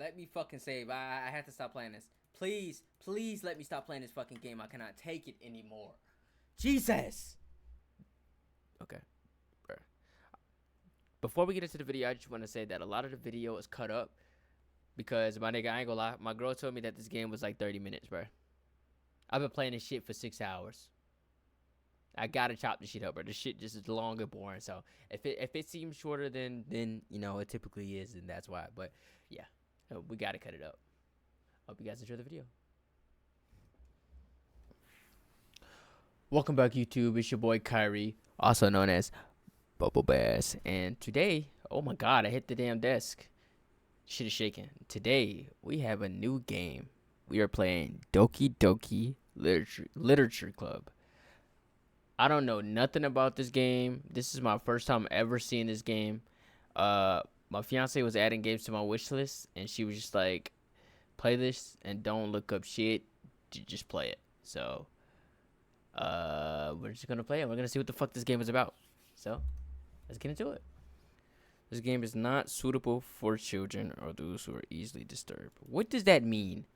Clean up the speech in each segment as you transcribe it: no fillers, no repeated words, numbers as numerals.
Let me fucking save. I have to stop playing this. Please, please let me stop playing this fucking game. I cannot take it anymore. Jesus. Okay. Before we get into the video, I just want to say that a lot of the video is cut up because my nigga, I ain't gonna lie, my girl told me that this game was like 30 minutes, bro. I've been playing this shit for 6 hours. I gotta chop this shit up, bro. This shit just is long and boring. So if it seems shorter than you know it typically is, then that's why. But yeah, we gotta cut it up. Hope you guys enjoy the video. Welcome back, YouTube. It's your boy Khiairii, also known as Bubble Bass, and today, oh my god, I hit the damn desk. Shit is shaking. Today we have a new game. We are playing Doki Doki Literature Club. I don't know nothing about this game. This is my first time ever seeing this game. My fiance was adding games to my wish list, and she was just like, "Play this and don't look up shit. Just play it." So, we're just gonna play it. We're gonna see what the fuck this game is about. So, let's get into it. This game is not suitable for children or those who are easily disturbed. What does that mean?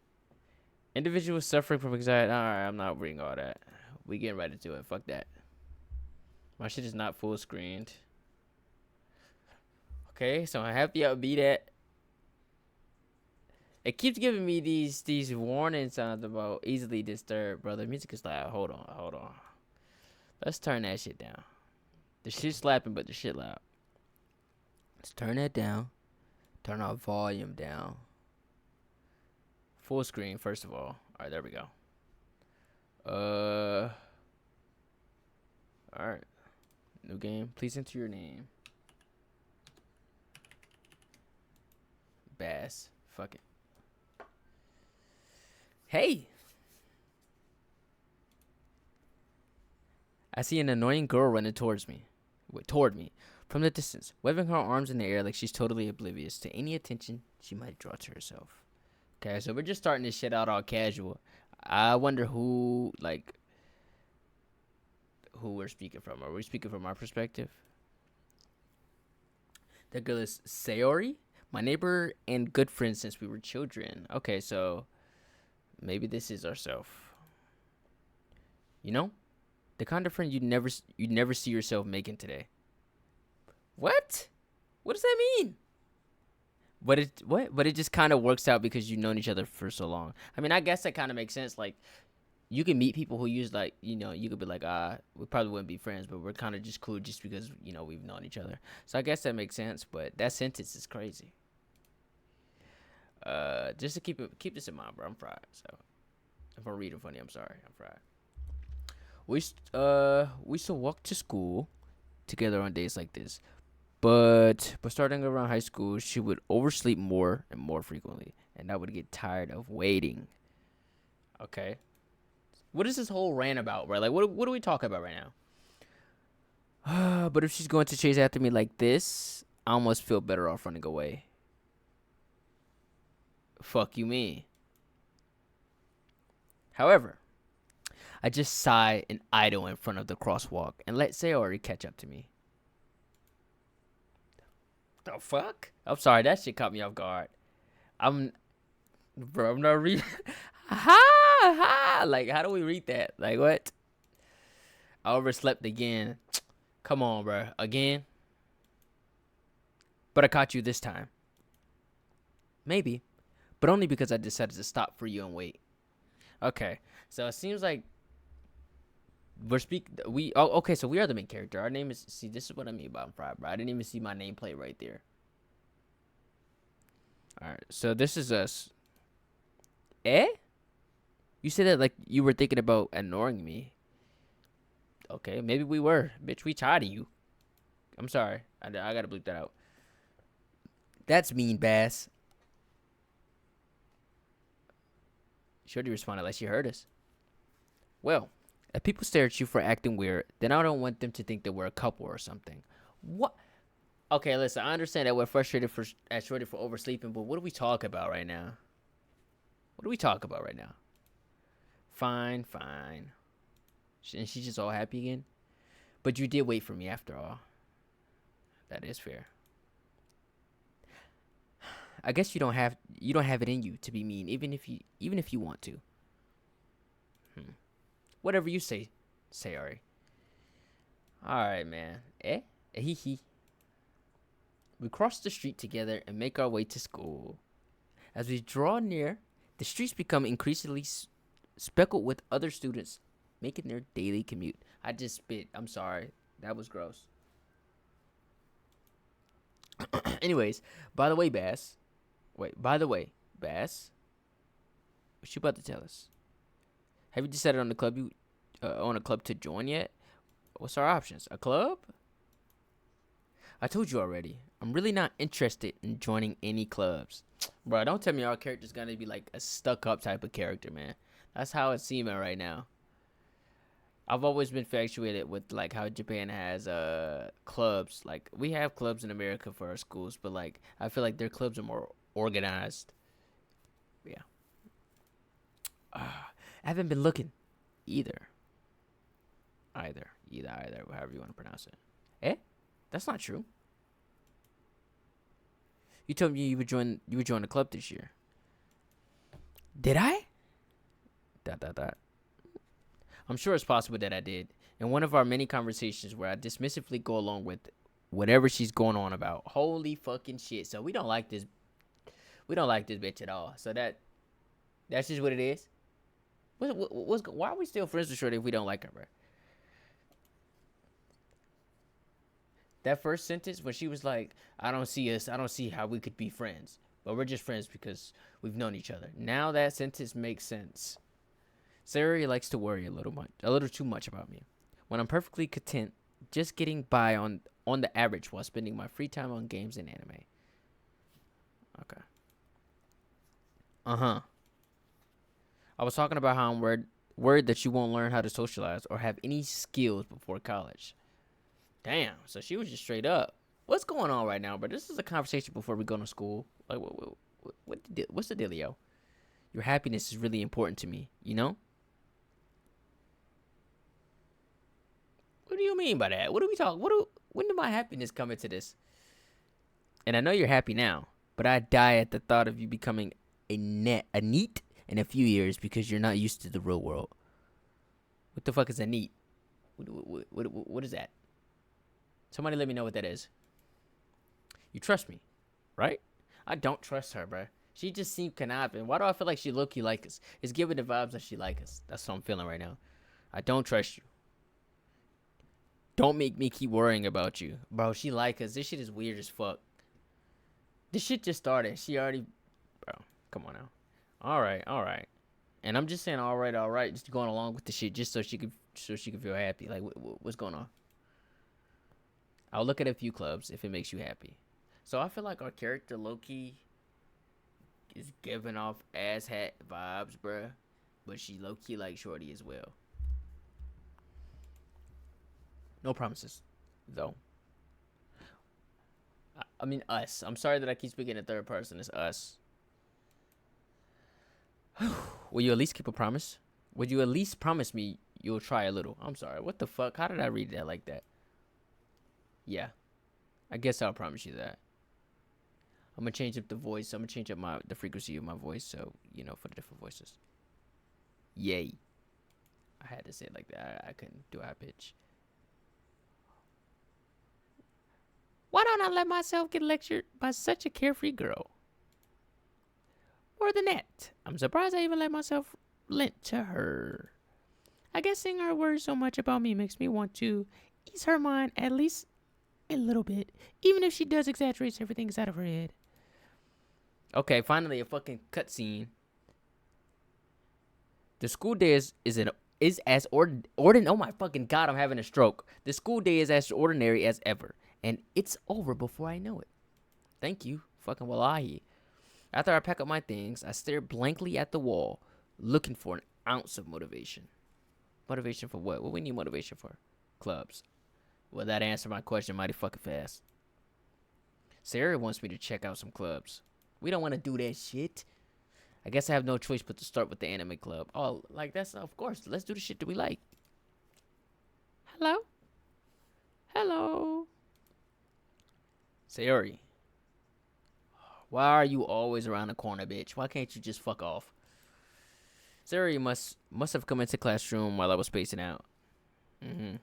Individuals suffering from anxiety. Alright, I'm not reading all that. We getting right into it. Fuck that. My shit is not full screened. Okay, so I have to upbeat it. It keeps giving me these warning sounds about easily disturbed, bro. The music is loud. Hold on. Let's turn that shit down. The shit's slapping, but the shit loud. Let's turn that down. Turn our volume down. Full screen, first of all. Alright, there we go. Alright. New game. Please enter your name. Bass. Fuck it. Hey! I see an annoying girl running toward me. From the distance, waving her arms in the air like she's totally oblivious to any attention she might draw to herself. Okay, so we're just starting this shit out all casual. I wonder who we're speaking from. Are we speaking from our perspective? That girl is Khiairii, my neighbor and good friend since we were children. Okay, so maybe this is ourselves. You know, the kind of friend you'd never see yourself making today. What? What does that mean? But it just kind of works out because you've known each other for so long. I mean, I guess that kind of makes sense. Like, you can meet people who use like, you know, you could be like, we probably wouldn't be friends, but we're kind of just cool just because, you know, we've known each other. So I guess that makes sense. But that sentence is crazy. Just to keep this in mind, bro. I'm fried. So if I'm reading funny, I'm sorry. I'm fried. We used to walk to school together on days like this. But starting around high school, she would oversleep more and more frequently, and I would get tired of waiting. Okay. What is this whole rant about, right? Like, what are we talking about right now? But if she's going to chase after me like this, I almost feel better off running away. Fuck you, me. However, I just sigh and idle in front of the crosswalk and let Khiairii catch up to me. The fuck? I'm sorry, that shit caught me off guard. I'm not reading. Ha! Like, how do we read that? Like, what? I overslept again. Come on, bro. Again? But I caught you this time. Maybe. But only because I decided to stop for you and wait. Okay. So it seems like okay, so we are the main character. Our name is, see, this is what I mean about fried, bro. I didn't even see my nameplate right there. Alright, so this is us. Eh? You said that like you were thinking about ignoring me. Okay, maybe we were. Bitch, we tired of you. I'm sorry. I gotta bleep that out. That's mean, Bass. Shorty responded like she heard us. Well, if people stare at you for acting weird, then I don't want them to think that we're a couple or something. What? Okay, listen, I understand that we're frustrated at Shorty for oversleeping, but what do we talk about right now? What do we talk about right now? Fine. And she's just all happy again? But you did wait for me after all. That is fair. I guess you don't have it in you to be mean, even if you want to. Hmm. Whatever you say, Sayori. All right, man. Hee hee. We cross the street together and make our way to school. As we draw near, the streets become increasingly speckled with other students making their daily commute. I just spit. I'm sorry. That was gross. Anyways, by the way, Bass. Wait, by the way, Bass. What you about to tell us? Have you decided on a club to join yet? What's our options? A club? I told you already. I'm really not interested in joining any clubs. Bro, don't tell me our character's gonna be like a stuck up type of character, man. That's how it's seeming right now. I've always been infatuated with like how Japan has clubs. Like we have clubs in America for our schools, but like I feel like their clubs are more organized. Yeah. I haven't been looking either. Either, however you want to pronounce it. Eh? That's not true. You told me you would join the club this year. Did I? Dot. I'm sure it's possible that I did. In one of our many conversations where I dismissively go along with whatever she's going on about. Holy fucking shit. So we don't like this bitch at all. So that's just what it is. Why are we still friends with Shorty if we don't like her, bro? That first sentence when she was like, I don't see how we could be friends. But we're just friends because we've known each other. Now that sentence makes sense. Sayori likes to worry a little too much about me. When I'm perfectly content just getting by on the average while spending my free time on games and anime. Okay. Uh-huh. I was talking about how I'm worried that you won't learn how to socialize or have any skills before college. Damn. So she was just straight up. What's going on right now, bro? This is a conversation before we go to school. Like, what's the dealio? Your happiness is really important to me, you know? What do you mean by that? What do we talk? When did my happiness come into this? And I know you're happy now, but I die at the thought of you becoming a neat in a few years because you're not used to the real world. What the fuck is a neat? What is that? Somebody let me know what that is. You trust me, right? I don't trust her, bro. She just seemed conniving. Why do I feel like she low-key like us? It's giving the vibes that she like us. That's what I'm feeling right now. I don't trust you. Don't make me keep worrying about you. Bro, she like us. This shit is weird as fuck. This shit just started. She already... Bro, come on now. Alright. And I'm just saying alright. Just going along with the shit just so she could feel happy. Like, what's going on? I'll look at a few clubs if it makes you happy. So I feel like our character low-key is giving off asshat vibes, bruh. But she low-key like Shorty as well. No promises, though. I mean, us. I'm sorry that I keep speaking in third person. It's us. Will you at least keep a promise? Would you at least promise me you'll try a little? I'm sorry. What the fuck? How did I read that like that? Yeah. I guess I'll promise you that. I'm gonna change up the voice. I'm gonna change up the frequency of my voice, so for the different voices. Yay! I had to say it like that. I couldn't do a high pitch. Why don't I let myself get lectured by such a carefree girl? More than that, I'm surprised I even let myself lent to her. I guess seeing her worry so much about me makes me want to ease her mind at least a little bit, even if she does exaggerate everything out of her head. Okay, finally a fucking cutscene. The school day is as ordinary. Oh my fucking god, I'm having a stroke. The school day is as ordinary as ever, and it's over before I know it. Thank you, fucking wallahi. After I pack up my things, I stare blankly at the wall, looking for an ounce of motivation. Motivation for what? What we need motivation for? Clubs. Well, that answered my question mighty fucking fast. Sarah wants me to check out some clubs. We don't want to do that shit. I guess I have no choice but to start with the anime club. Oh, like that's of course. Let's do the shit that we like. Hello. Sayori. Why are you always around the corner, bitch? Why can't you just fuck off? Sayori must have come into classroom while I was spacing out. I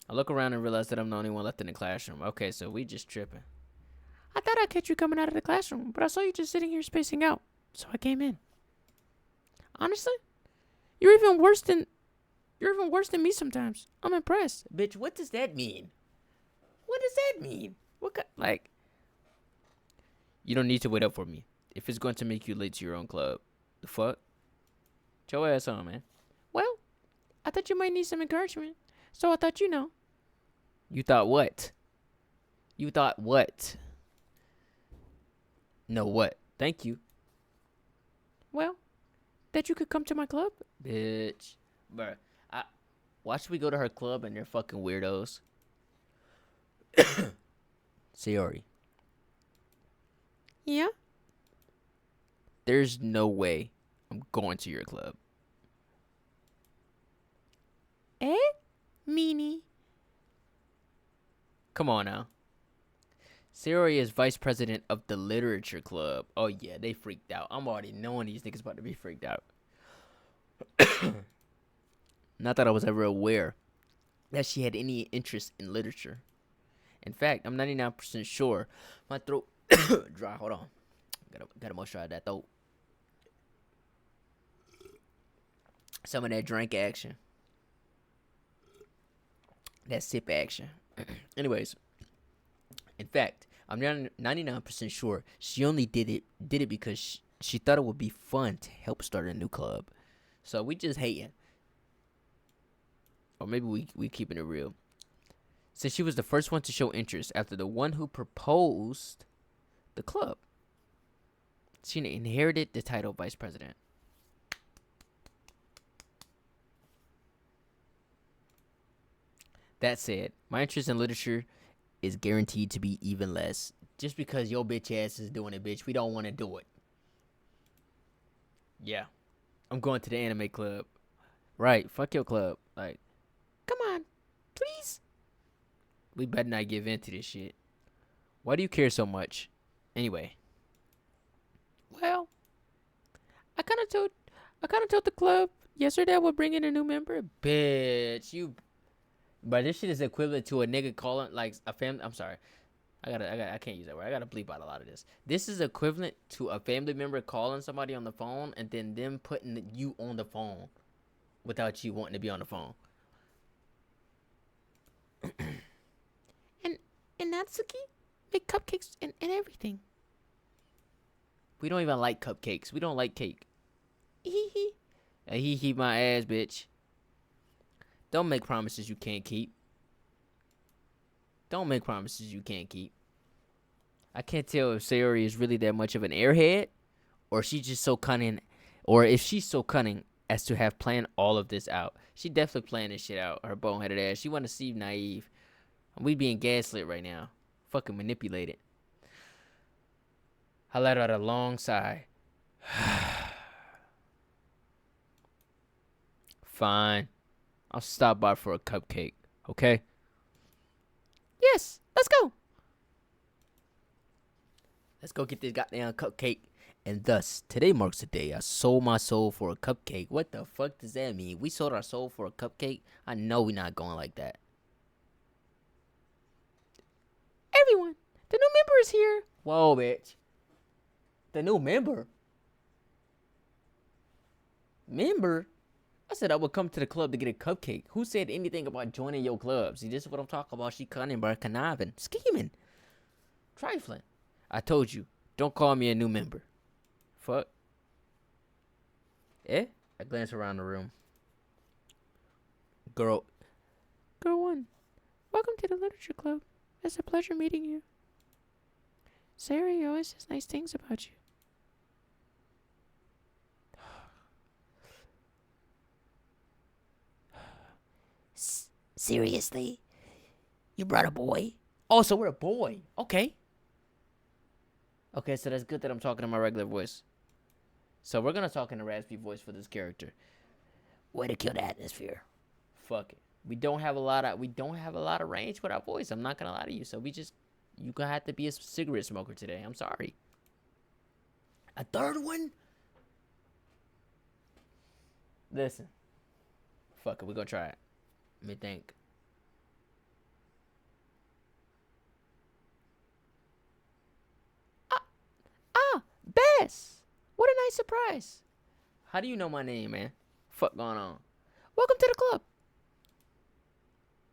look around and realize that I'm the only one left in the classroom. Okay, so we just tripping. I thought I'd catch you coming out of the classroom, but I saw you just sitting here spacing out, so I came in. Honestly, you're even worse than me sometimes. I'm impressed. Bitch, what does that mean? What does that mean? You don't need to wait up for me if it's going to make you late to your own club. The fuck? Get your ass on, man. Well, I thought you might need some encouragement, so I thought you know. You thought what? You thought what? No, what? Thank you. Well, that you could come to my club? Bitch. Bruh. Watch we go to her club and they're fucking weirdos. Sayori. Yeah? There's no way I'm going to your club. Eh? Meanie. Come on now. Sayori is vice president of the Literature Club. Oh yeah, they freaked out. I'm already knowing these niggas about to be freaked out. Not that I was ever aware that she had any interest in literature. In fact, I'm 99% sure my throat dry. Hold on. Gotta moisturize that throat. Some of that drink action. That sip action. Anyways. In fact, I'm 99% sure she only did it because she thought it would be fun to help start a new club. So we just hating. Or maybe we keeping it real. Since she was the first one to show interest after the one who proposed the club, she inherited the title vice president. That said, my interest in literature is guaranteed to be even less. Just because your bitch ass is doing it, bitch. We don't want to do it. Yeah. I'm going to the anime club. Right. Fuck your club. Like, come on. Please. We better not give in to this shit. Why do you care so much? Anyway. Well, I kind of told the club yesterday I would bring in a new member. Bitch, you. But this shit is equivalent to a nigga calling like a family. I'm sorry. I can't use that word. I gotta bleep out a lot of this. This is equivalent to a family member calling somebody on the phone and then them putting you on the phone without you wanting to be on the phone. and Natsuki make cupcakes and everything. We don't even like cupcakes. We don't like cake. Hee my ass, bitch. Don't make promises you can't keep. Don't make promises you can't keep. I can't tell if Sayori is really that much of an airhead, or she's just so cunning, or if she's so cunning as to have planned all of this out. She definitely planned this shit out. Her boneheaded ass. She want to seem naive. We being gaslit right now. Fucking manipulated. I let out a long sigh. Fine. I'll stop by for a cupcake, okay? Yes, let's go. Let's go get this goddamn cupcake. And thus, today marks the day I sold my soul for a cupcake. What the fuck does that mean? We sold our soul for a cupcake? I know we're not going like that. Everyone, the new member is here. Whoa, bitch. The new member? Member? I said I would come to the club to get a cupcake. Who said anything about joining your club? See, this is what I'm talking about. She cunning, bro, conniving, scheming, trifling. I told you, don't call me a new member. Fuck. Eh? I glance around the room. Girl 1, welcome to the Literature Club. It's a pleasure meeting you. Sayori always says nice things about you. Seriously? You brought a boy? Oh, so we're a boy. Okay. Okay, so that's good that I'm talking in my regular voice. So we're going to talk in a raspy voice for this character. Way to kill the atmosphere. Fuck it. We don't have a lot of range with our voice. I'm not going to lie to you. So you going to have to be a cigarette smoker today. I'm sorry. A third one? Listen. Fuck it, we gonna try it. Let me think. Ah, Bess! What a nice surprise. How do you know my name, man? Fuck going on? Welcome to the club.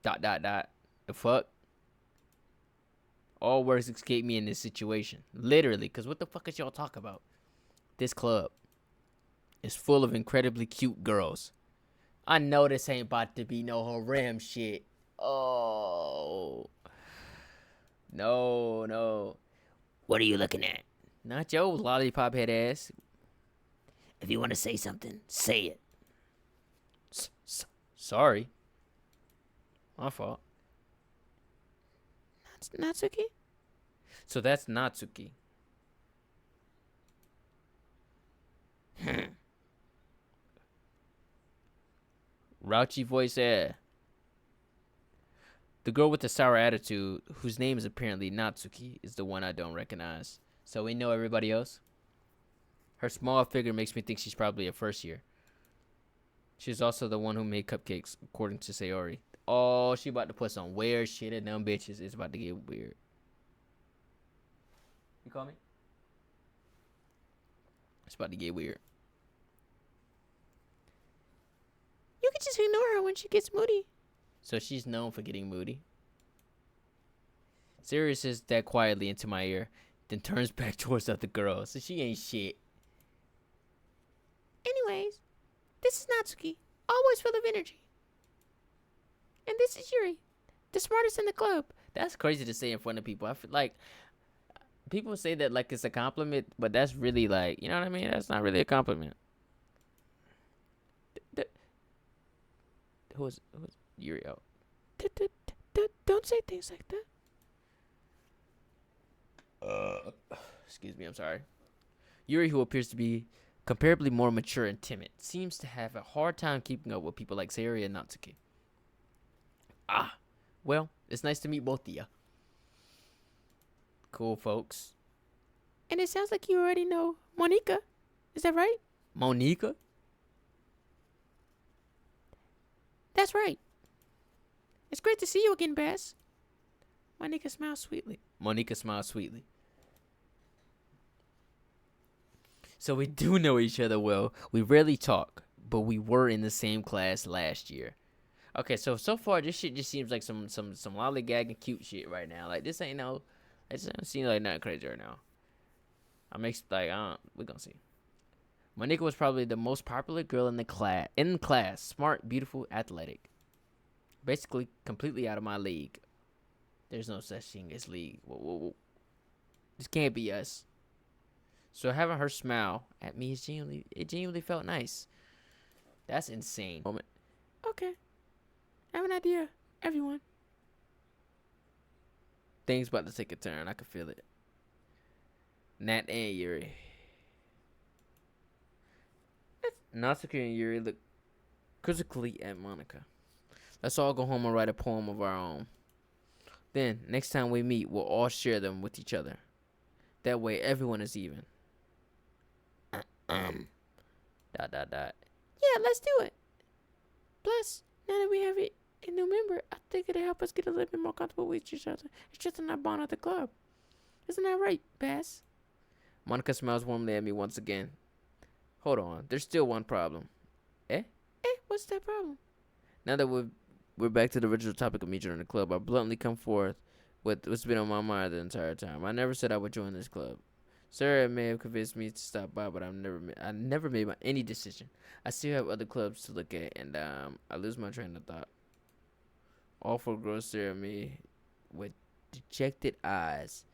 Dot dot dot. The fuck? All words escape me in this situation. Literally, because what the fuck is y'all talk about? This club is full of incredibly cute girls. I know this ain't about to be no harem shit. Oh. No, no. What are you looking at? Not your lollipop head ass. If you want to say something, say it. Sorry. My fault. Natsuki? So that's Natsuki. Raunchy voice air. The girl with the sour attitude, whose name is apparently Natsuki, is the one I don't recognize. So we know everybody else? Her small figure makes me think she's probably a first year. She's also the one who made cupcakes, according to Sayori. Oh, she about to put some weird shit in them bitches. It's about to get weird. You call me? It's about to get weird. You can just ignore her when she gets moody. So she's known for getting moody. Sayori says that quietly into my ear, then turns back towards the other girl. So she ain't shit. Anyways, this is Natsuki, always full of energy. And this is Yuri, the smartest in the club. That's crazy to say in front of people. I feel like people say that like it's a compliment, but that's really like, you know what I mean? That's not really a compliment. Who's Yuri? Oh. Don't say things like that. Excuse me, I'm sorry. Yuri, who appears to be comparably more mature and timid, seems to have a hard time keeping up with people like Sayori and Natsuki. Ah, well, it's nice to meet both of you. Cool, folks. And it sounds like you already know Monica. Is that right? Monica? That's right. It's great to see you again, Bess. Monica smiles sweetly. So we do know each other well. We rarely talk, but we were in the same class last year. Okay, so far this shit just seems like some lollygagging cute shit right now. Like this ain't no, it doesn't seem like nothing crazy right now. We're gonna see. Monica was probably the most popular girl in the class. Smart, beautiful, athletic. Basically, completely out of my league. There's no such thing as league. Whoa. This can't be us. So having her smile at me it genuinely felt nice. That's insane. Moment. Okay. I have an idea, everyone. Things about to take a turn. I can feel it. Nat and Yuri. Natsuki and Yuri look critically at Monica. Let's all go home and write a poem of our own. Then, next time we meet, we'll all share them with each other. That way, everyone is even. Yeah, let's do it. Plus, now that we have a new member, I think it'll help us get a little bit more comfortable with each other. It's just in our bond at the club. Isn't that right, Bass? Monica smiles warmly at me once again. Hold on, there's still one problem. What's that problem? Now that we're back to the original topic of me joining the club, I bluntly come forth with what's been on my mind the entire time. I never said I would join this club. Sarah may have convinced me to stop by, but I never made any decision. I still have other clubs to look at, and I lose my train of thought. All four girls stare at me with dejected eyes.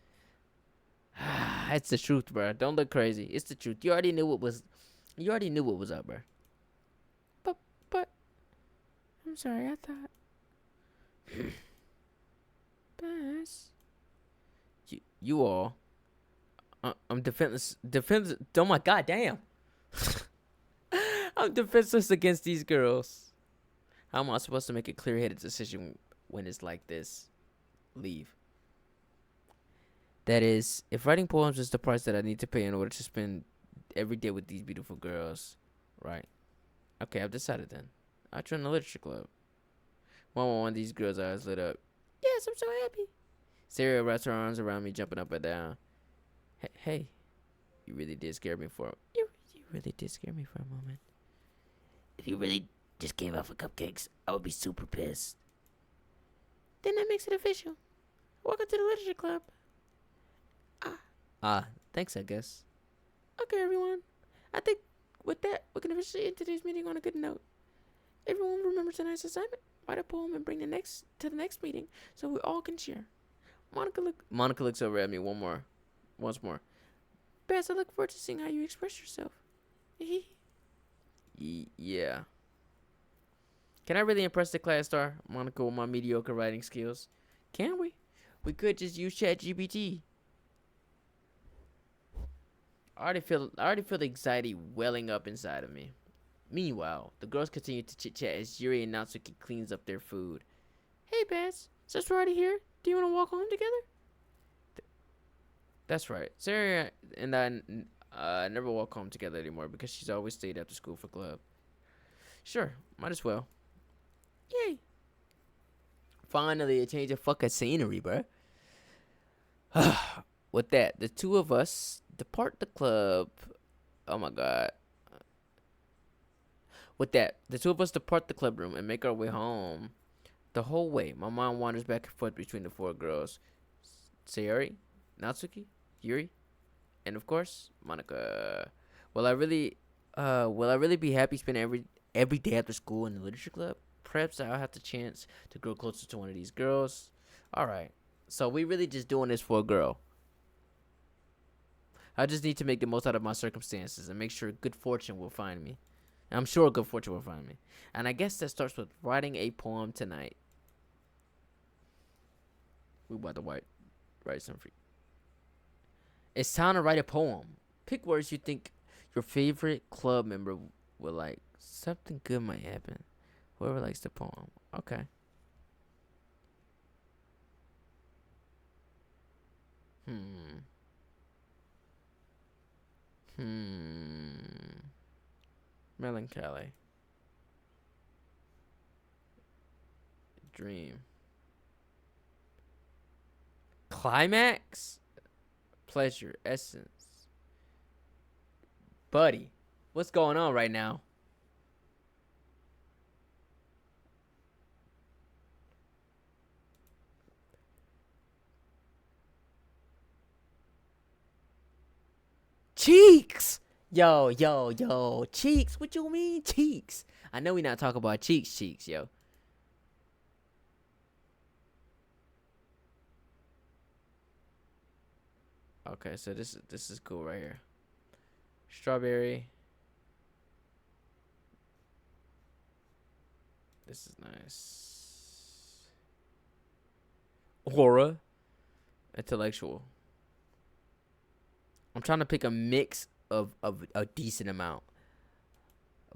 It's the truth, bro. Don't look crazy. It's the truth. You already knew what was up, bro. But I'm sorry. I thought. Bass. You all. I'm defenseless. Oh my god, damn. I'm defenseless against these girls. How am I supposed to make a clear-headed decision when it's like this? Leave. That is, if writing poems is the price that I need to pay in order to spend every day with these beautiful girls, right? Okay, I've decided then. I'll join the literature club. One of these girls' eyes lit up. Yes, I'm so happy. Sarah wraps her arms around me, jumping up and down. Hey, you really did scare me for you really did scare me for a moment. If you really just gave out for cupcakes, I would be super pissed. Then that makes it official. Welcome to the literature club. Thanks, I guess. Okay, everyone. I think with that, we can officially end today's meeting on a good note. Everyone remember tonight's assignment. Write a poem and bring the next meeting so we all can share. Monica looks over at me once more. Bess, I look forward to seeing how you express yourself. Yeah. Can I really impress the class star, Monica, with my mediocre writing skills? Can we? We could just use ChatGPT. I already feel the anxiety welling up inside of me. Meanwhile, the girls continue to chit-chat as Yuri and Natsuki cleans up their food. Hey, Bess, since we're already here, do you want to walk home together? That's right. Sarah and I never walk home together anymore because she's always stayed after school for club. Sure, might as well. Yay. Finally, a change of fucking scenery, bruh. With that, the two of us depart the club. Oh my god. With that, the two of us depart the club room and make our way home. The whole way, my mind wanders back and forth between the four girls. Sayori, Natsuki, Yuri, and of course, Monica. Will I really be happy spending every day after school in the literature club? Perhaps I'll have the chance to grow closer to one of these girls. Alright. So we really just doing this for a girl. I just need to make the most out of my circumstances and make sure good fortune will find me. I'm sure good fortune will find me. And I guess that starts with writing a poem tonight. We about to write some free. It's time to write a poem. Pick words you think your favorite club member will like. Something good might happen. Whoever likes the poem. Okay. Melancholy. Dream. Climax. Pleasure. Essence. Buddy, what's going on right now? Cheeks. Yo, cheeks. What you mean, cheeks? I know we not talking about cheeks, yo. Okay, so this is cool right here. Strawberry. This is nice. Aura. Intellectual. I'm trying to pick a mix of a decent amount.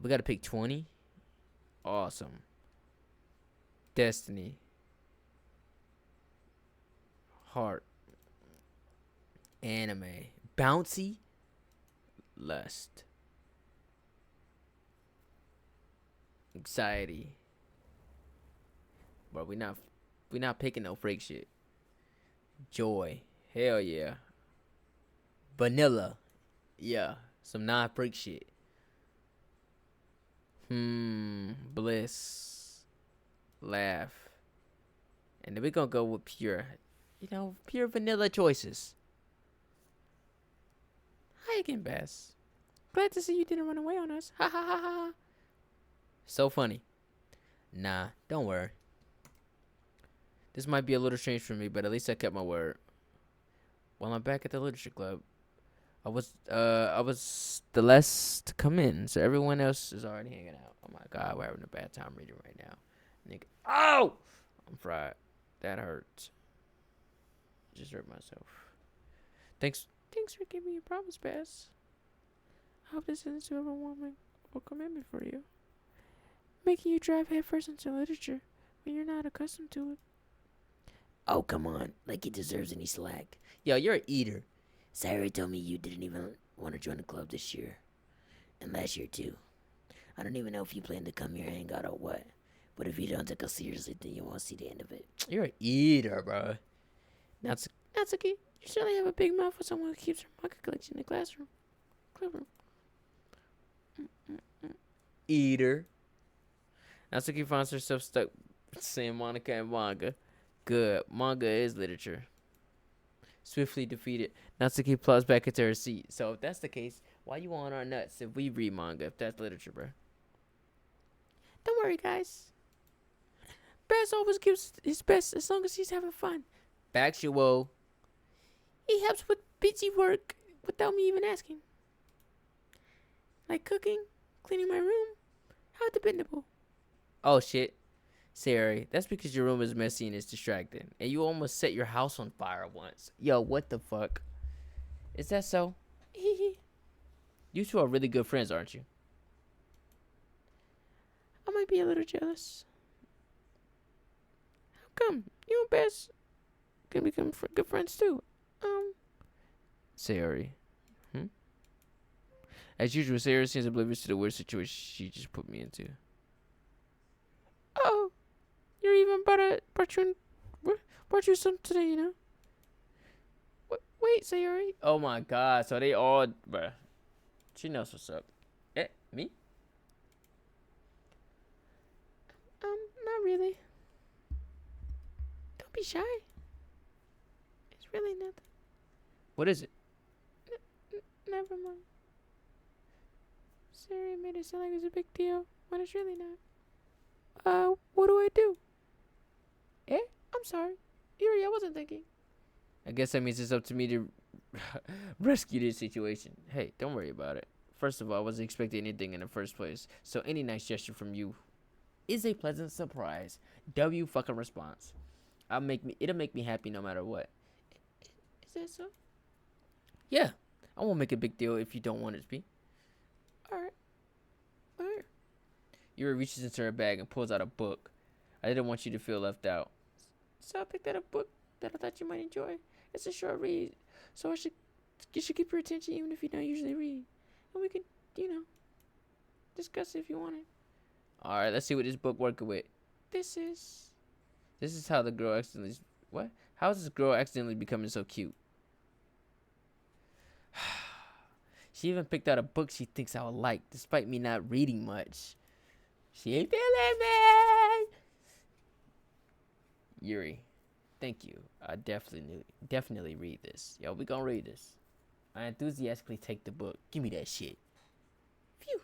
We gotta pick 20. Awesome. Destiny. Heart. Anime. Bouncy. Lust. Anxiety. But we not picking no freak shit. Joy. Hell yeah. Vanilla. Yeah. Some non-freak shit. Bliss. Laugh. And then we're gonna go with pure vanilla choices. Hi again, Bass. Glad to see you didn't run away on us. Ha ha ha ha. So funny. Nah, don't worry. This might be a little strange for me, but at least I kept my word. While I'm back at the literature club, I was the last to come in, so everyone else is already hanging out. Oh my god, we're having a bad time reading right now. Nigga. Oh! I'm fried. That hurts. Just hurt myself. Thanks for giving me a promise, Bass. I hope this isn't too overwhelming or commitment for you. Making you drive headfirst into literature when you're not accustomed to it. Oh, come on. Like he deserves any slack. Yo, you're an eater. Sarah told me you didn't even I want to join the club this year and last year too. I don't even know if you plan to come here and hang out or what. But if you don't take us seriously, then you won't see the end of it. You're an eater, bro. Natsuki, you certainly have a big mouth for someone who keeps her manga collection in the classroom. Clever. Eater. Natsuki finds herself stuck saying Monica and manga. Good. Manga is literature. Swiftly defeated, Natsuki plows back into her seat. So if that's the case, why you on our nuts if we read manga, if that's literature, bro? Don't worry, guys. Bass always gives his best as long as he's having fun. Factual. He helps with busy work without me even asking. Like cooking, cleaning my room. How dependable. Oh shit. Sayori, that's because your room is messy and it's distracting. And you almost set your house on fire once. Yo, what the fuck? Is that so? You two are really good friends, aren't you? I might be a little jealous. How come? You and Bess can become good friends too. Sayori. As usual, Sayori seems oblivious to the weird situation she just put me into. Oh, you're even brought you some today, you know? Wait, Sayori. Oh my god, so they all, bruh. She knows what's up. Me? Not really. Don't be shy. It's really nothing. What is it? Never mind. Sayori made it sound like it was a big deal when it's really not. What do I do? I'm sorry. Yuri, I wasn't thinking. I guess that means it's up to me to rescue this situation. Hey, don't worry about it. First of all, I wasn't expecting anything in the first place, so any nice gesture from you is a pleasant surprise. W fucking response. It'll make me happy no matter what. Is that so? Yeah. I won't make a big deal if you don't want it to be. Alright. Yuri reaches into her bag and pulls out a book. I didn't want you to feel left out. So I picked out a book that I thought you might enjoy. It's a short read, so you should keep your attention even if you don't usually read. And we could, discuss it if you want it. Alright, let's see what this book working with. This is how the girl accidentally... What? How is this girl accidentally becoming so cute? She even picked out a book she thinks I would like, despite me not reading much. She ain't feeling me! Yuri, thank you. I definitely read this. Yo, we gonna read this. I enthusiastically take the book. Give me that shit. Phew.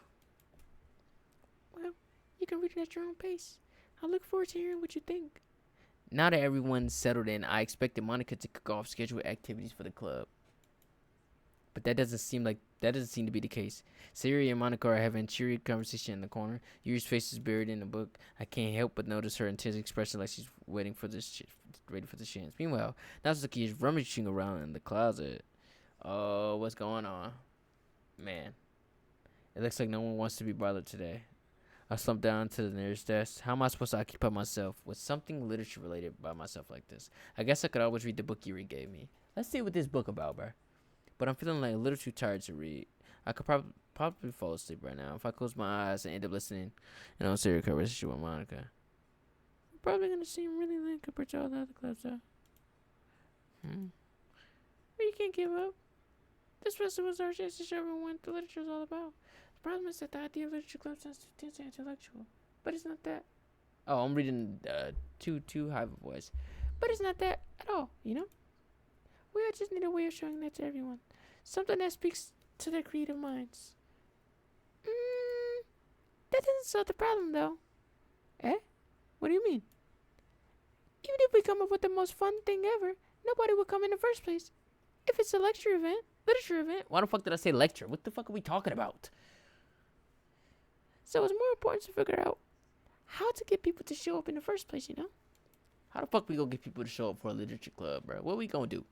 Well, you can read it at your own pace. I look forward to hearing what you think. Now that everyone's settled in, I expected Monica to kick off scheduled activities for the club. But that doesn't seem to be the case. Sayori and Monica are having a cheery conversation in the corner. Yuri's face is buried in the book. I can't help but notice her intense expression, like she's waiting for the chance. Meanwhile, Natsuki is rummaging around in the closet. Oh, what's going on? Man, it looks like no one wants to be bothered today. I slumped down to the nearest desk. How am I supposed to occupy myself with something literature related by myself like this? I guess I could always read the book Yuri gave me. Let's see what this book about, bruh. But I'm feeling like a little too tired to read. I could probably fall asleep right now if I close my eyes and end up listening in on serious conversation with Monica. I'm probably gonna seem really lame compared to all the other clubs, though. But you can't give up. This festival's our chance to show everyone what the literature is all about. The problem is that the idea of literature club sounds too tense and intellectual. But it's not that. Oh, I'm reading too high of a voice. But it's not that at all, you know? We all just need a way of showing that to everyone. Something that speaks to their creative minds. That doesn't solve the problem, though. What do you mean? Even if we come up with the most fun thing ever, nobody will come in the first place. If it's a literature event. Why the fuck did I say lecture? What the fuck are we talking about? So it's more important to figure out how to get people to show up in the first place, you know? How the fuck we gonna get people to show up for a literature club, bro? What we gonna do?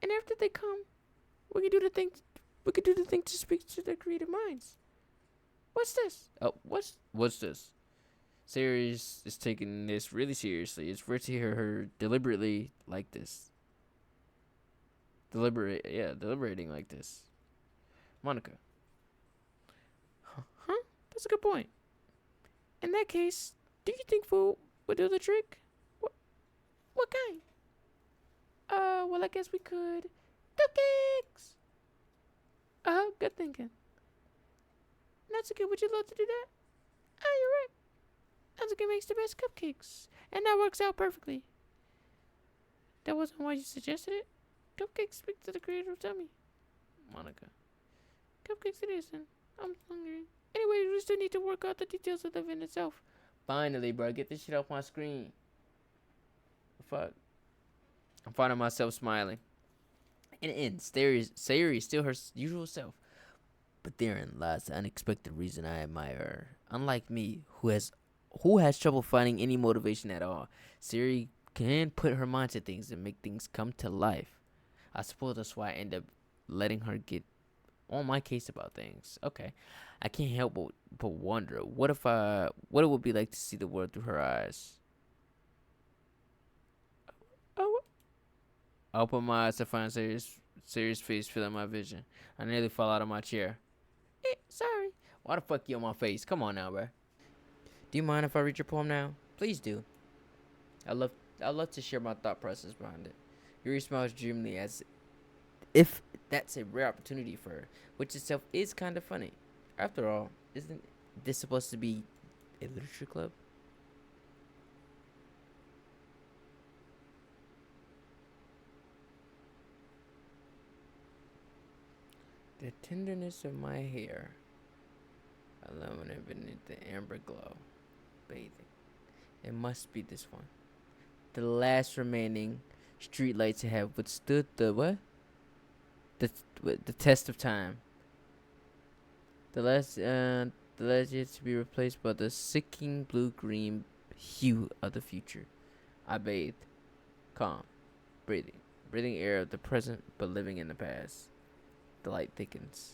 And after they come, we can do the thing. To speak to their creative minds. What's this? Oh, what's this? Sayori is taking this really seriously. It's rare to hear her deliberately like this. deliberating like this. Monica. Huh? That's a good point. In that case, do you think food would do the trick? What kind? Well, I guess we could. Cupcakes! Good thinking. Natsuki, would you love to do that? Oh, you're right. Natsuki makes the best cupcakes, and that works out perfectly. That wasn't why you suggested it. Cupcakes speak to the creative tummy. Monica. Cupcakes it is, and I'm hungry. Anyway, we still need to work out the details of the event itself. Finally, bro, get this shit off my screen. Fuck. I'm finding myself smiling. In the end, Sayuri is still her usual self. But therein lies the unexpected reason I admire her. Unlike me, who has trouble finding any motivation at all, Sayuri can put her mind to things and make things come to life. I suppose that's why I end up letting her get on my case about things. Okay, I can't help but wonder what it would be like to see the world through her eyes. Oh, I open my eyes to find serious face filling my vision. I nearly fall out of my chair. Sorry. Why the fuck you on my face? Come on now, bro. Do you mind if I read your poem now? Please do. I love to share my thought process behind it. Yuri smiles dreamily as if that's a rare opportunity for her, which itself is kind of funny. After all, isn't this supposed to be a literature club? The tenderness of my hair, illuminated beneath the amber glow, bathing. It must be this one. The last remaining streetlights have withstood the what? The test of time. The last yet to be replaced by the sickening blue-green hue of the future. I bathed, calm, breathing air of the present, but living in the past. The light thickens.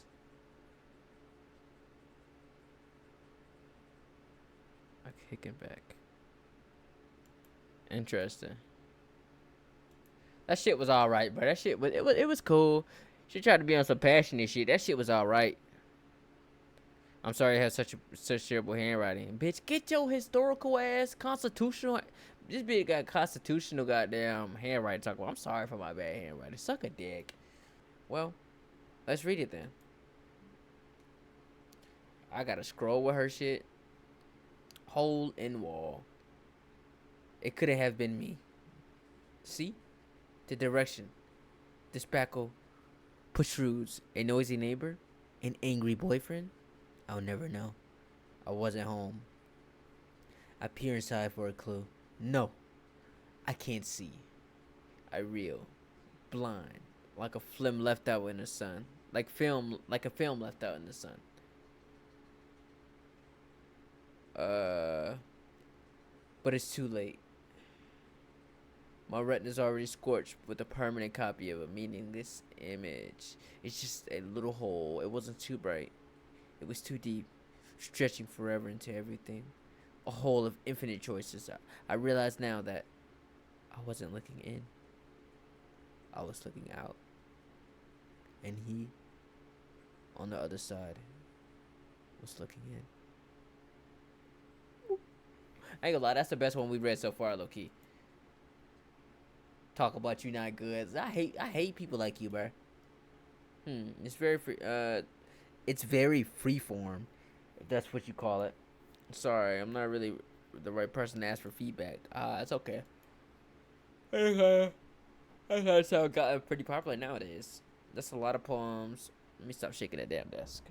I kick it back. Interesting. That shit was alright, bro. That shit was it was cool. She tried to be on some passionate shit. That shit was alright. I'm sorry I have such terrible handwriting. Bitch, get your historical ass constitutional. This bitch got constitutional goddamn handwriting. Talk about. I'm sorry for my bad handwriting. Suck a dick. Well, let's read it then. I gotta scroll with her shit. Hole in wall. It could have been me. See? The direction. The spackle. Pushroos. A noisy neighbor. An angry boyfriend. I'll never know. I wasn't home. I peer inside for a clue. No. I can't see. I reel. Blind. Like a film left out in the sun. Like a film left out in the sun. But it's too late. My retina's already scorched with a permanent copy of a meaningless image. It's just a little hole. It wasn't too bright. It was too deep, stretching forever into everything. A hole of infinite choices. I realize now that I wasn't looking in. I was looking out. And he, on the other side, was looking in. I ain't gonna lie, that's the best one we've read so far, low key. Talk about you not good. I hate people like you, bro. It's very free. It's very freeform, if that's what you call it. Sorry, I'm not really the right person to ask for feedback. It's okay. That's how it got pretty popular nowadays. That's a lot of poems. Let me stop shaking that damn desk.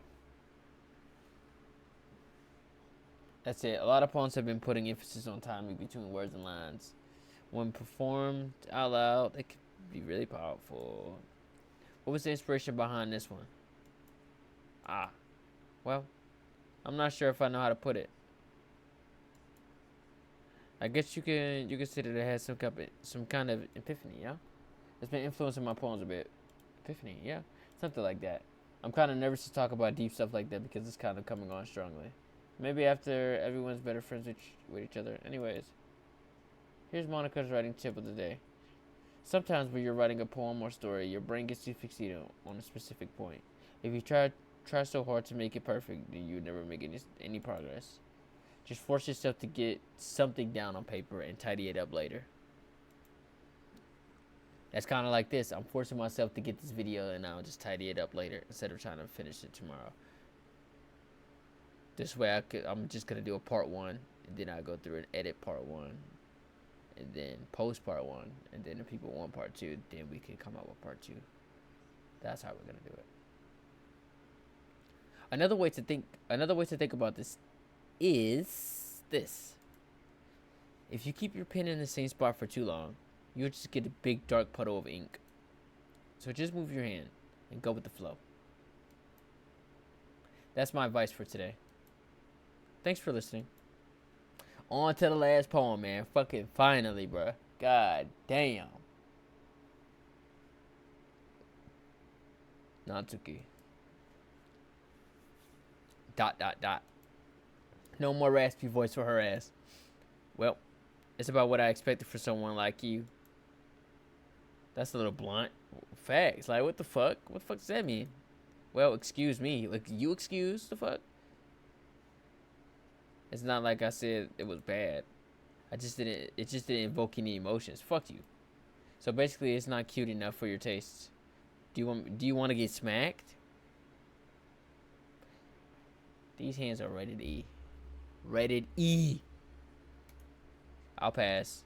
That's it. A lot of poems have been putting emphasis on timing between words and lines. When performed out loud, it can be really powerful. What was the inspiration behind this one? Well, I'm not sure if I know how to put it. I guess you can say that it has some kind of epiphany, yeah? It's been influencing my poems a bit. Epiphany, yeah? Something like that. I'm kind of nervous to talk about deep stuff like that because it's kind of coming on strongly. Maybe after everyone's better friends with each other. Anyways, here's Monica's writing tip of the day. Sometimes when you're writing a poem or story, your brain gets too fixated on a specific point. If you try so hard to make it perfect, then you never make any progress. Just force yourself to get something down on paper and tidy it up later. That's kind of like this. I'm forcing myself to get this video and I'll just tidy it up later instead of trying to finish it tomorrow. This way I'm just going to do a part 1 and then I go through and edit part 1 and then post part 1 and then if people want part 2, then we can come up with part 2. That's how we're going to do it. Another way to think about this is this. If you keep your pen in the same spot for too long, you'll just get a big dark puddle of ink. So just move your hand and go with the flow. That's my advice for today. Thanks for listening. On to the last poem, man. Fucking finally, bruh. God damn. Natsuki. ... No more raspy voice for her ass. Well, it's about what I expected for someone like you. That's a little blunt. Facts. Like, what the fuck? What the fuck does that mean? Well, excuse me. Like, you excuse the fuck? It's not like I said it was bad. It just didn't invoke any emotions. Fuck you. So basically, it's not cute enough for your tastes. Do you want to get smacked? These hands are rated E. Rated E. I'll pass.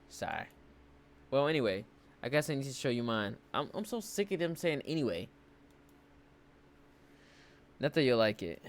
Sigh. Well, anyway, I guess I need to show you mine. I'm so sick of them saying anyway. Not that you'll like it.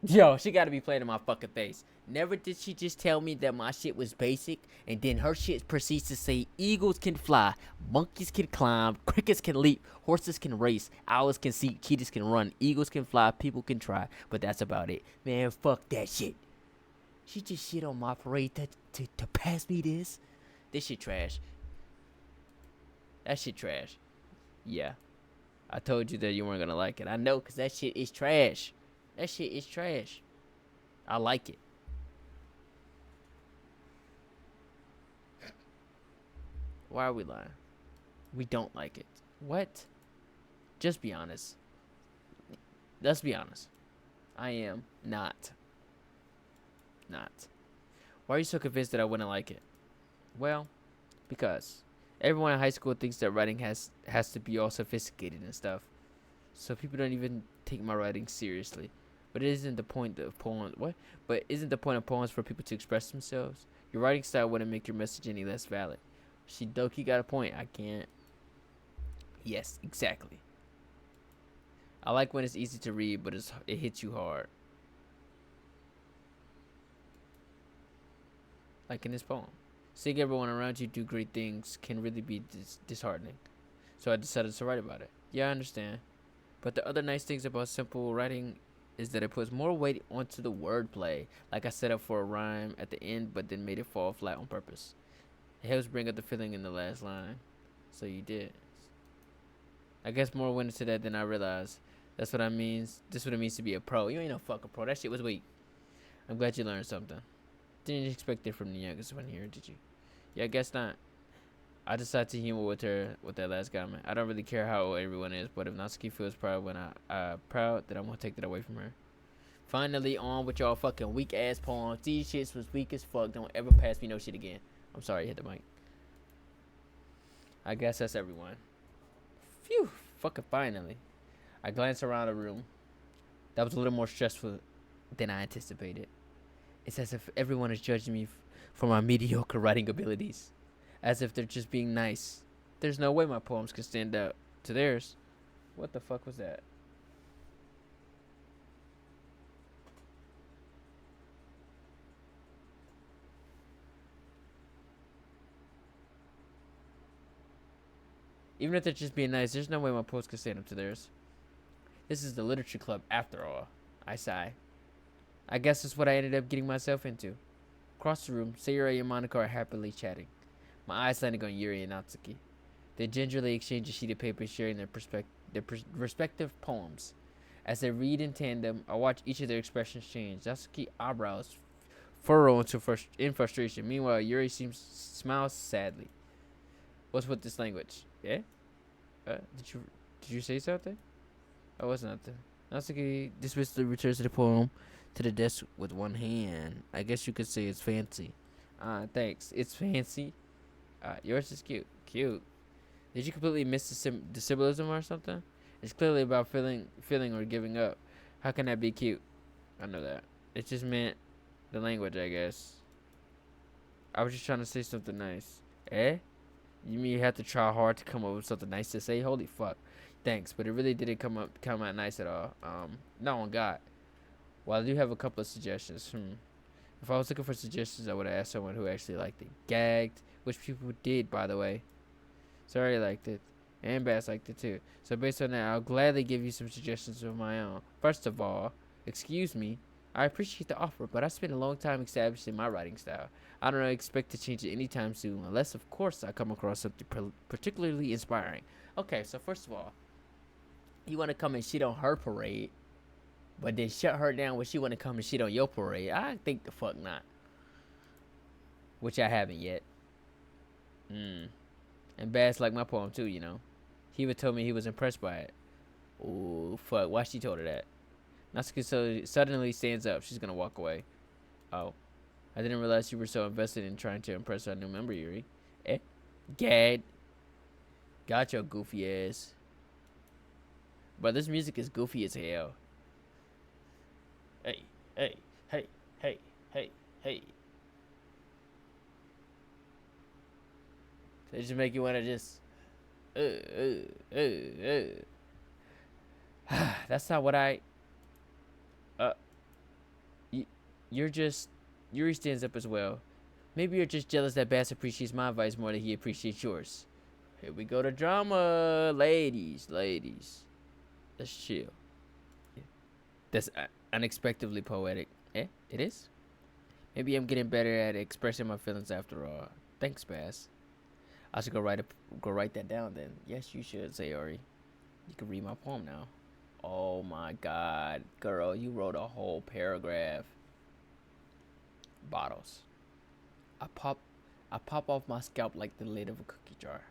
Yo, she gotta be playing in my fucking face. Never did she just tell me that my shit was basic, and then her shit proceeds to say eagles can fly, monkeys can climb, crickets can leap, horses can race, owls can see, cheetahs can run, eagles can fly, people can try, but that's about it. Man, fuck that shit. She just shit on my parade to pass me this? This shit trash. That shit trash. Yeah. I told you that you weren't gonna like it. I know, cause that shit is trash. That shit is trash. I like it. Why are we lying? We don't like it. What? Just be honest. Let's be honest. I am not. Why are you so convinced that I wouldn't like it? Well, because everyone in high school thinks that writing has to be all sophisticated and stuff. So people don't even take my writing seriously. But it isn't the point of poems. What? But isn't the point of poems for people to express themselves? Your writing style wouldn't make your message any less valid. Doki got a point. I can't. Yes, exactly. I like when it's easy to read, but it hits you hard. Like in this poem. Seeing everyone around you do great things can really be disheartening. So I decided to write about it. Yeah, I understand. But the other nice things about simple writing is that it puts more weight onto the wordplay. Like I set up for a rhyme at the end, but then made it fall flat on purpose. It helps bring up the feeling in the last line. So you did. I guess more went into that than I realized. That's what I means. This is what it means to be a pro. You ain't no fucking pro. That shit was weak. I'm glad you learned something. Didn't expect it from the youngest one here, did you? Yeah, I guess not. I decided to humor with her with that last comment. I don't really care how old everyone is, but if Natsuki feels proud when proud, then I'm gonna take that away from her. Finally, on with y'all fucking weak ass poems. These shits was weak as fuck. Don't ever pass me no shit again. I'm sorry, hit the mic. I guess that's everyone. Phew, fucking finally. I glanced around the room. That was a little more stressful than I anticipated. It's as if everyone is judging me for my mediocre writing abilities. As if they're just being nice. There's no way my poems can stand up to theirs. What the fuck was that? Even if they're just being nice, there's no way my poems can stand up to theirs. This is the literature club after all. I sigh. I guess that's what I ended up getting myself into. Across the room, Sayuri and Monica are happily chatting. My eyes landing on Yuri and Natsuki. They gingerly exchange a sheet of paper, sharing their respective poems. As they read in tandem, I watch each of their expressions change. Yasuki eyebrows furrow in frustration. Meanwhile, Yuri smiles sadly. What's with this language? Yeah? Did you say something? Oh, what's nothing. Natsuki dismissively returns to the poem to the desk with one hand. I guess you could say it's fancy. Thanks. It's fancy. Yours is cute. Cute. Did you completely miss the symbolism or something? It's clearly about feeling or giving up. How can that be cute? I know that. It just meant the language, I guess. I was just trying to say something nice. Eh? You mean you have to try hard to come up with something nice to say? Holy fuck. Thanks, but it really didn't come out nice at all. No on God. Well, I do have a couple of suggestions. If I was looking for suggestions, I would have asked someone who actually liked it. Gagged, which people did, by the way. Sorry, liked it. And Bass liked it too. So based on that, I'll gladly give you some suggestions of my own. First of all, excuse me. I appreciate the offer, but I spent a long time establishing my writing style. I don't expect to change it anytime soon, unless, of course, I come across something particularly inspiring. Okay, so first of all, you want to come and shit on her parade, but then shut her down when she want to come and shit on your parade. I think the fuck not. Which I haven't yet. And Bass liked my poem too, you know. He even told me he was impressed by it. Ooh, fuck. Why she told her that? Natsuki suddenly stands up. She's gonna walk away. Oh. I didn't realize you were so invested in trying to impress our new member, Yuri. Eh? Gad. Got your goofy ass. But this music is goofy as hell. Hey, hey, hey, hey, hey, hey. They just make you want to just... That's not what I... You're just... Yuri stands up as well. Maybe you're just jealous that Bass appreciates my advice more than he appreciates yours. Here we go to drama. Ladies. Let's chill. That's unexpectedly poetic. Eh? It is? Maybe I'm getting better at expressing my feelings after all. Thanks, Bass. I should go write that down then. Yes, you should, Sayori. You can read my poem now. Oh my god. Girl, you wrote a whole paragraph. Bottles. I pop off my scalp like the lid of a cookie jar.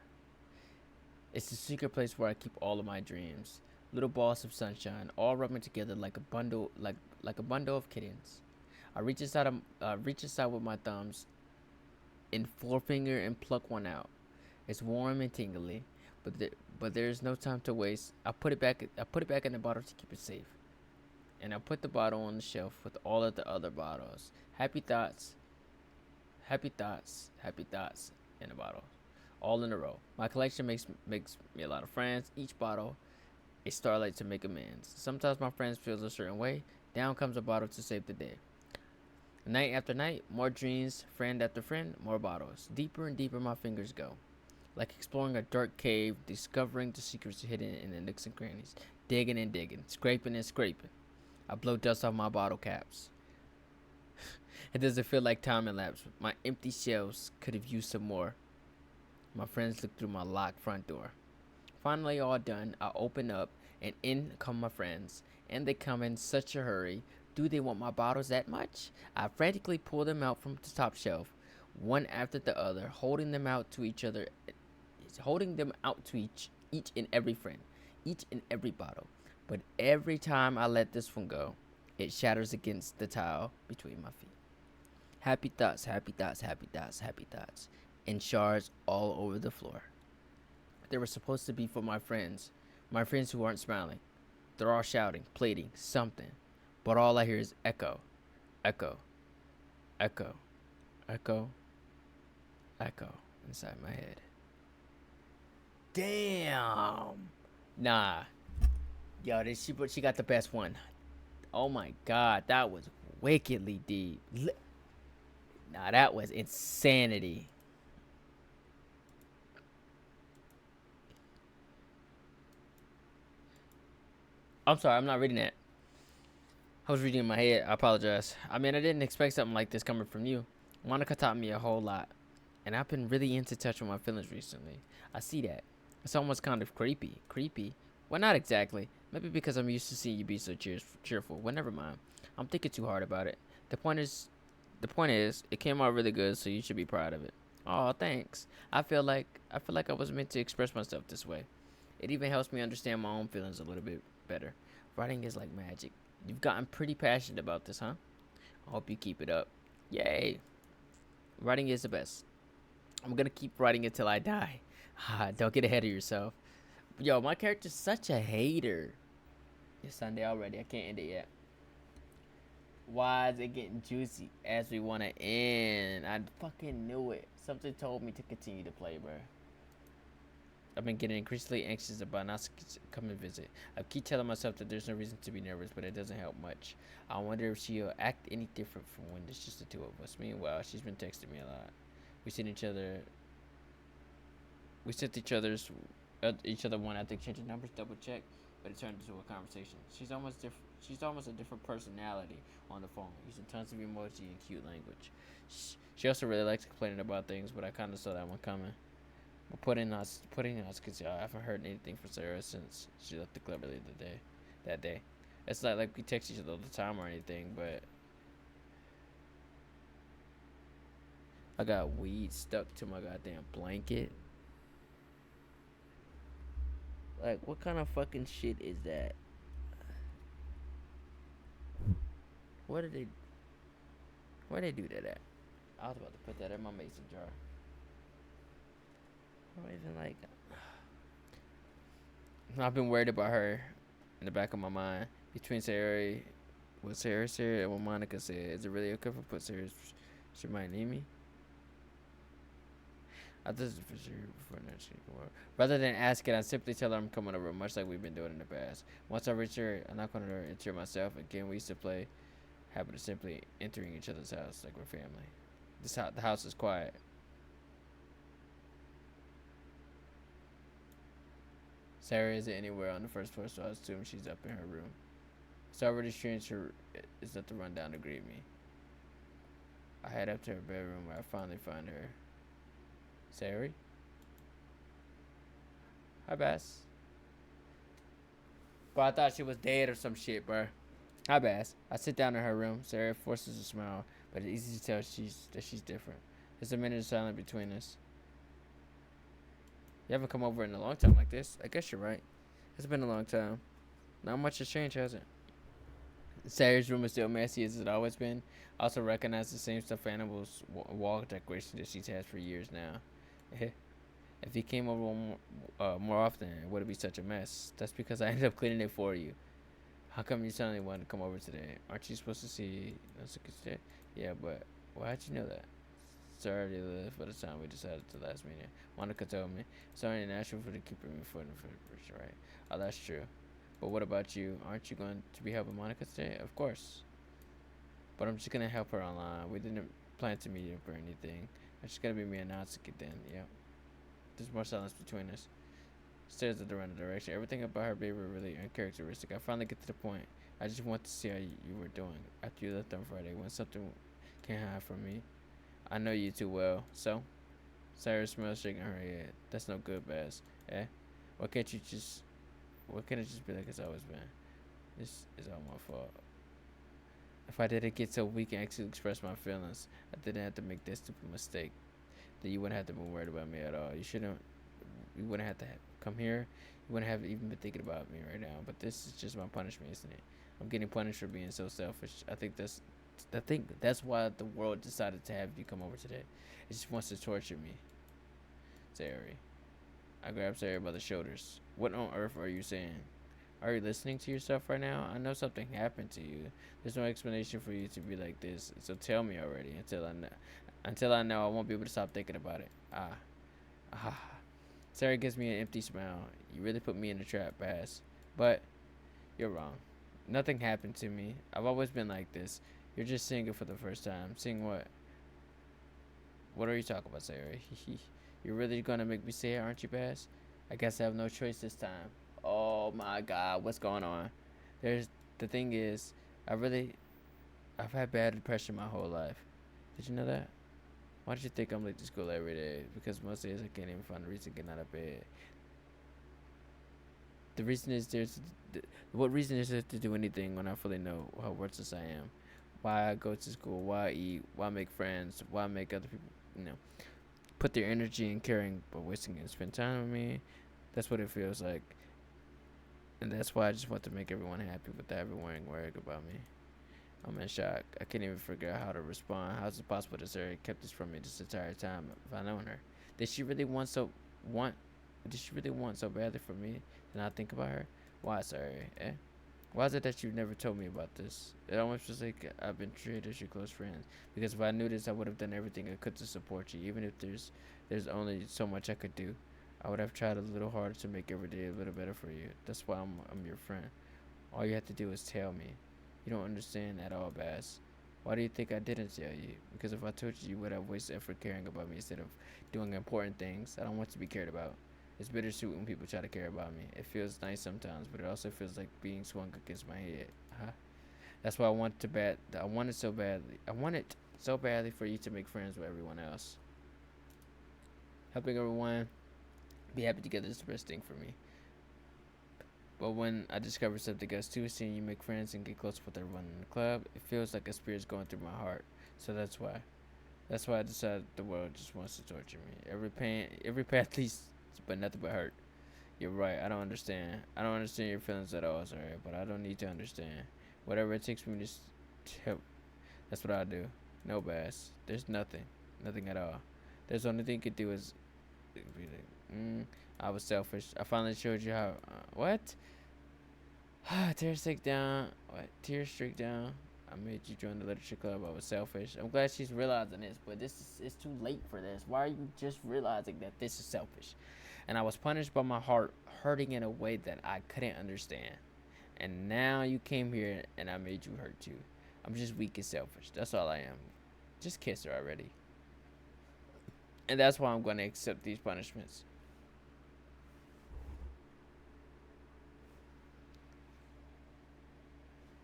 It's the secret place where I keep all of my dreams. Little balls of sunshine, all rubbing together like a bundle of kittens. I reach inside with my thumbs and forefinger and pluck one out. It's warm and tingly, but there's no time to waste. I put it back in the bottle to keep it safe. And I put the bottle on the shelf with all of the other bottles. Happy thoughts in a bottle. All in a row. My collection makes me a lot of friends. Each bottle a starlight to make amends. Sometimes my friends feel a certain way. Down comes a bottle to save the day. Night after night, more dreams, friend after friend, more bottles. Deeper and deeper my fingers go. Like exploring a dark cave, discovering the secrets hidden in the nooks and crannies. Digging and digging, scraping and scraping. I blow dust off my bottle caps. It doesn't feel like time elapsed. My empty shelves could have used some more. My friends look through my locked front door. Finally all done, I open up and in come my friends. And they come in such a hurry. Do they want my bottles that much? I frantically pull them out from the top shelf, one after the other, holding them out to each and every friend, each and every bottle. But every time I let this one go, it shatters against the tile between my feet. Happy thoughts, in shards all over the floor. They were supposed to be for my friends who aren't smiling. They're all shouting, pleading, something. But all I hear is echo, echo, echo, echo, echo inside my head. Damn. Nah. Yo, she got the best one. Oh my god, that was wickedly deep. Nah, that was insanity. I'm sorry, I'm not reading that. I was reading in my head. I apologize. I mean, I didn't expect something like this coming from you. Monica taught me a whole lot. And I've been really into touch with my feelings recently. I see that. It's almost kind of creepy. Creepy? Well, not exactly. Maybe because I'm used to seeing you be so cheerful. Well, never mind. I'm thinking too hard about it. The point is, the point is, it came out really good, so you should be proud of it. Oh, thanks. I feel like I was meant to express myself this way. It even helps me understand my own feelings a little bit better. Writing is like magic. You've gotten pretty passionate about this, huh? I hope you keep it up. Yay! Writing is the best. I'm gonna keep writing it till I die. Don't get ahead of yourself. Yo, my character's such a hater. It's Sunday already. I can't end it yet. Why is it getting juicy as we want to end? I fucking knew it. Something told me to continue to play, bro. I've been getting increasingly anxious about not coming to visit. I keep telling myself that there's no reason to be nervous, but it doesn't help much. I wonder if she'll act any different from when it's just the two of us. Meanwhile, she's been texting me a lot. We sent each other. We sent each other one after exchanging numbers, double check, but it turned into a conversation. She's almost different. She's almost a different personality on the phone, using tons of emoji and cute language. She also really likes complaining about things, but I kind of saw that one coming. But putting us, because I haven't heard anything from Sarah since she left the club earlier that day. It's not like we text each other all the time or anything, but I got weed stuck to my goddamn blanket. Like, what kind of fucking shit is that? Where did they? Where they do that at? I was about to put that in my mason jar. Or even like, I've been worried about her in the back of my mind. Between Sarah, what Sarah said and what Monica said, is it really okay if I put Sarah? She might need me. I just for sure before next week. Rather than ask it, I simply tell her I'm coming over, much like we've been doing in the past. Once I reach her, I knock on her enter myself. Again, we used to play habit of simply entering each other's house like we're family. The house is quiet. Sarah isn't anywhere on the first floor, so I assume she's up in her room. It's already strange her is at the run down to greet me. I head up to her bedroom where I finally find her. Sarah? Hi, Bass. But I thought she was dead or some shit, bro. Hi, Bass. I sit down in her room. Sarah forces a smile, but it's easy to tell that she's different. There's a minute of silence between us. You haven't come over in a long time like this. I guess you're right. It's been a long time. Not much has changed, has it? Sarah's room is still messy as it's always been. I also recognize the same stuffed animals wall decoration that she's had for years now. If he came over more often, it wouldn't be such a mess. That's because I ended up cleaning it for you. How come you suddenly wanted to come over today? Aren't you supposed to see? Yeah, but why'd you know that? It's already left by the time we decided to last meeting. Monica told me. It's already natural for the keeper me foot in the first, right? Oh, that's true. But what about you? Aren't you going to be helping Monica today? Of course. But I'm just going to help her online. We didn't plan to meet up or anything. It's just going to be me and Natsuki then, yep. There's more silence between us. Stares at the random direction. Everything about her behavior really uncharacteristic. I finally get to the point. I just want to see how you were doing after you left on Friday when something can't hide from me. I know you too well. So? Sarah smells shaking her head. That's no good, Bass. Eh? Why can't it just be like it's always been? This is all my fault. If I didn't get so weak and actually express my feelings, I didn't have to make that stupid mistake. Then you wouldn't have to be worried about me at all. You wouldn't have to come here. You wouldn't have even been thinking about me right now. But this is just my punishment, isn't it? I'm getting punished for being so selfish. I think that's why the world decided to have you come over today. It just wants to torture me. Sarah. I grabbed Sarah by the shoulders. What on earth are you saying? Are you listening to yourself right now? I know something happened to you. There's no explanation for you to be like this. So tell me already. Until I know, I won't be able to stop thinking about it. Ah. Sarah gives me an empty smile. You really put me in a trap, Bass. But you're wrong. Nothing happened to me. I've always been like this. You're just seeing it for the first time. Seeing what? What are you talking about, Sarah? You're really gonna make me say it, aren't you, Bass? I guess I have no choice this time. Oh my God, what's going on? The thing is, I've had bad depression my whole life. Did you know that? Why did you think I'm late to school every day? Because most days I can't even find a reason to get out of bed. The reason is what reason is there to do anything when I fully know how worthless I am? Why I go to school? Why I eat? Why make friends? Why make other people, you know, put their energy in caring but wasting it and spend time with me? That's what it feels like, and that's why I just want to make everyone happy without everyone worried about me. I'm in shock. I can't even figure out how to respond. How is it possible that Sarah kept this from me this entire time if I known her? Did she really want did she really want so badly for me to not think about her? Why, Sarah? Eh? Why is it that you never told me about this? It almost feels like I've been treated as your close friend. Because if I knew this, I would have done everything I could to support you. Even if there's only so much I could do, I would have tried a little harder to make every day a little better for you. That's why I'm your friend. All you have to do is tell me. You don't understand at all, Bass. Why do you think I didn't tell you? Because if I told you, you would have wasted effort caring about me instead of doing important things. I don't want to be cared about. It's bittersweet when people try to care about me. It feels nice sometimes, but it also feels like being swung against my head. Huh? That's why I want to bad. I want it so badly. I want it so badly for you to make friends with everyone else. Helping everyone be happy together is the best thing for me. But when I discover something else too, seeing you make friends and get close with everyone in the club, it feels like a spirit's going through my heart. So that's why. That's why I decided the world just wants to torture me. Every path leads, but nothing but hurt. You're right. I don't understand. I don't understand your feelings at all, sorry, but I don't need to understand. Whatever it takes me to help, that's what I do. No, Bass. There's nothing. Nothing at all. There's the only thing you could do is be like, I was selfish. I finally showed you how. What? Tears streak down. What? Tears streak down. I made you join the literature club. I was selfish. I'm glad she's realizing this, but it's too late for this. Why are you just realizing that this is selfish? And I was punished by my heart hurting in a way that I couldn't understand. And now you came here and I made you hurt too. I'm just weak and selfish. That's all I am. Just kiss her already. And that's why I'm going to accept these punishments.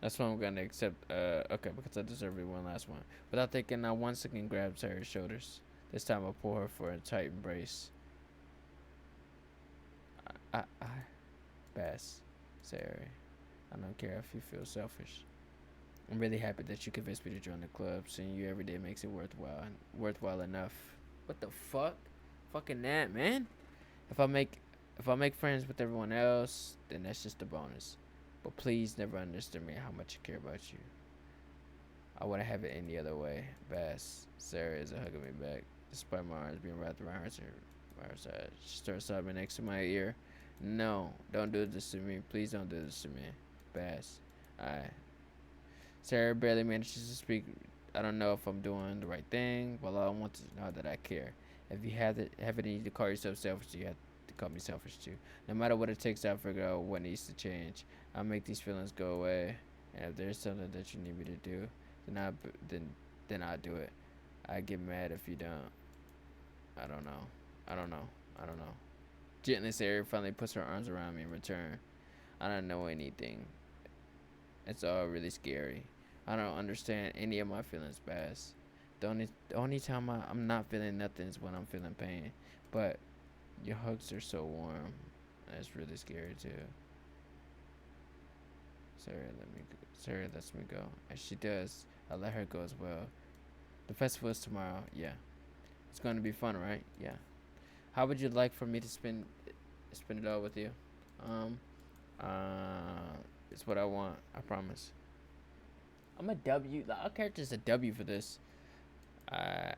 That's why I'm going to accept, okay, because I deserve it one last one. Without thinking, I once again grabbed Sarah's shoulders. This time I pull her for a tight embrace. I Bass, Sarah, I don't care if you feel selfish. I'm really happy that you convinced me to join the club. Seeing you every day makes it worthwhile enough. What the fuck? Fucking that, man. If I make if I make friends with everyone else, then that's just a bonus. But please never underestimate how much I care about you. I wouldn't have it any other way. Bass, Sarah is hugging me back, despite my arms being wrapped around her side. She starts sobbing next to my ear. No, don't do this to me. Please don't do this to me. Bass. Sarah barely manages to speak. I don't know if I'm doing the right thing. Well, I want to know that I care. If you have it need to call yourself selfish, you have to call me selfish too. No matter what it takes, I'll figure out what needs to change. I'll make these feelings go away. And if there's something that you need me to do, then I'll do it. I get mad if you don't. I don't know. I don't know. I don't know. Gently, Sarah finally puts her arms around me in return. I don't know anything. It's all really scary. I don't understand any of my feelings, Bass. The only time I'm not feeling nothing is when I'm feeling pain. But your hugs are so warm. And it's really scary too. Sarah lets me go. As she does, I let her go as well. The festival is tomorrow. Yeah. It's going to be fun, right? Yeah. How would you like for me to spend it all with you? Um, it's what I want. I promise. I'm a W. Our character's a W for this. I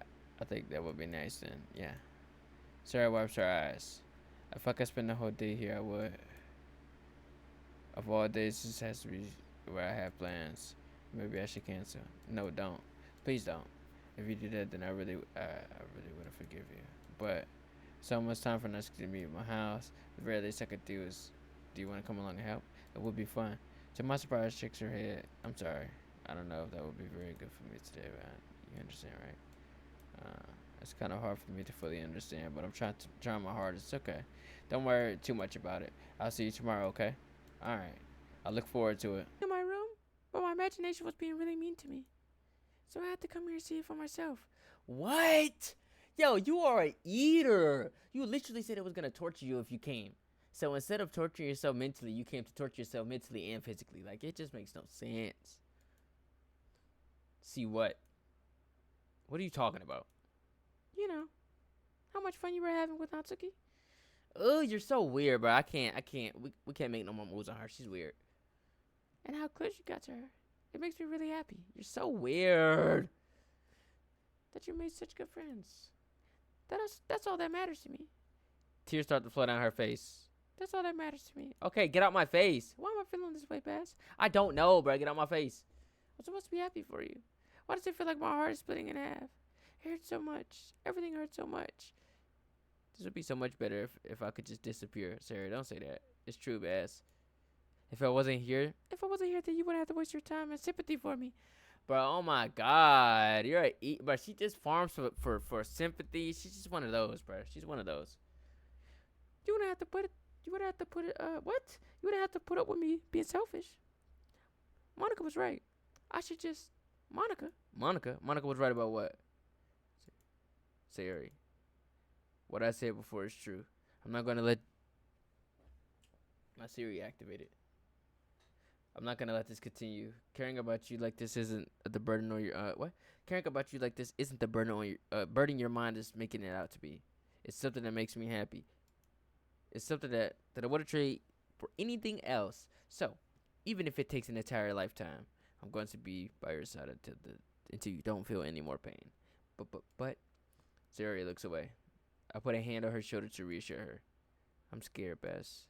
think that would be nice then. Yeah. Sarah wipes her eyes. If I could spend the whole day here, I would. Of all days, this has to be where I have plans. Maybe I should cancel. No, don't. Please don't. If you do that, then I really wouldn't forgive you. But it's almost time for us to meet at my house. The very least I could do is, do you want to come along and help? It would be fun. To my surprise, shakes her head. I'm sorry. I don't know if that would be very good for me today, man. You understand, right? It's kind of hard for me to fully understand, but I'm trying my hardest. It's okay. Don't worry too much about it. I'll see you tomorrow, okay? All right. I look forward to it. In my room, but my imagination was being really mean to me, so I had to come here and see it for myself. What? Yo, you are a eater. You literally said it was gonna torture you if you came. So instead of torturing yourself mentally, you came to torture yourself mentally and physically. Like, it just makes no sense. See what? What are you talking about? You know, how much fun you were having with Natsuki? Oh, you're so weird, bro. I can't. We can't make no more moves on her. She's weird. And how close you got to her. It makes me really happy. You're so weird. That you made such good friends. That's all that matters to me. Tears start to flow down her face. That's all that matters to me. Okay, get out my face. Why am I feeling this way, Bass? I don't know, bro. Get out my face. I'm supposed to be happy for you. Why does it feel like my heart is splitting in half? It hurts so much. Everything hurts so much. This would be so much better if I could just disappear. Sarah, don't say that. It's true, Bass. If I wasn't here, then you wouldn't have to waste your time and sympathy for me. Bro, oh my God. You're bro, she just farms for sympathy. She's just one of those, bro. She's one of those. You wouldn't have to put it, what? You wouldn't have to put up with me being selfish. Monica was right. I should just, Monica was right about what? Sayori. What I said before is true. I'm not going to let my Siri activated. I'm not gonna let this continue. Caring about you like this isn't the burden on your what? Caring about you like this isn't the burden on your burden your mind is making it out to be. It's something that makes me happy. It's something that I would trade for anything else. So, even if it takes an entire lifetime, I'm going to be by your side until you don't feel any more pain. But Zari looks away. I put a hand on her shoulder to reassure her. I'm scared, Bess.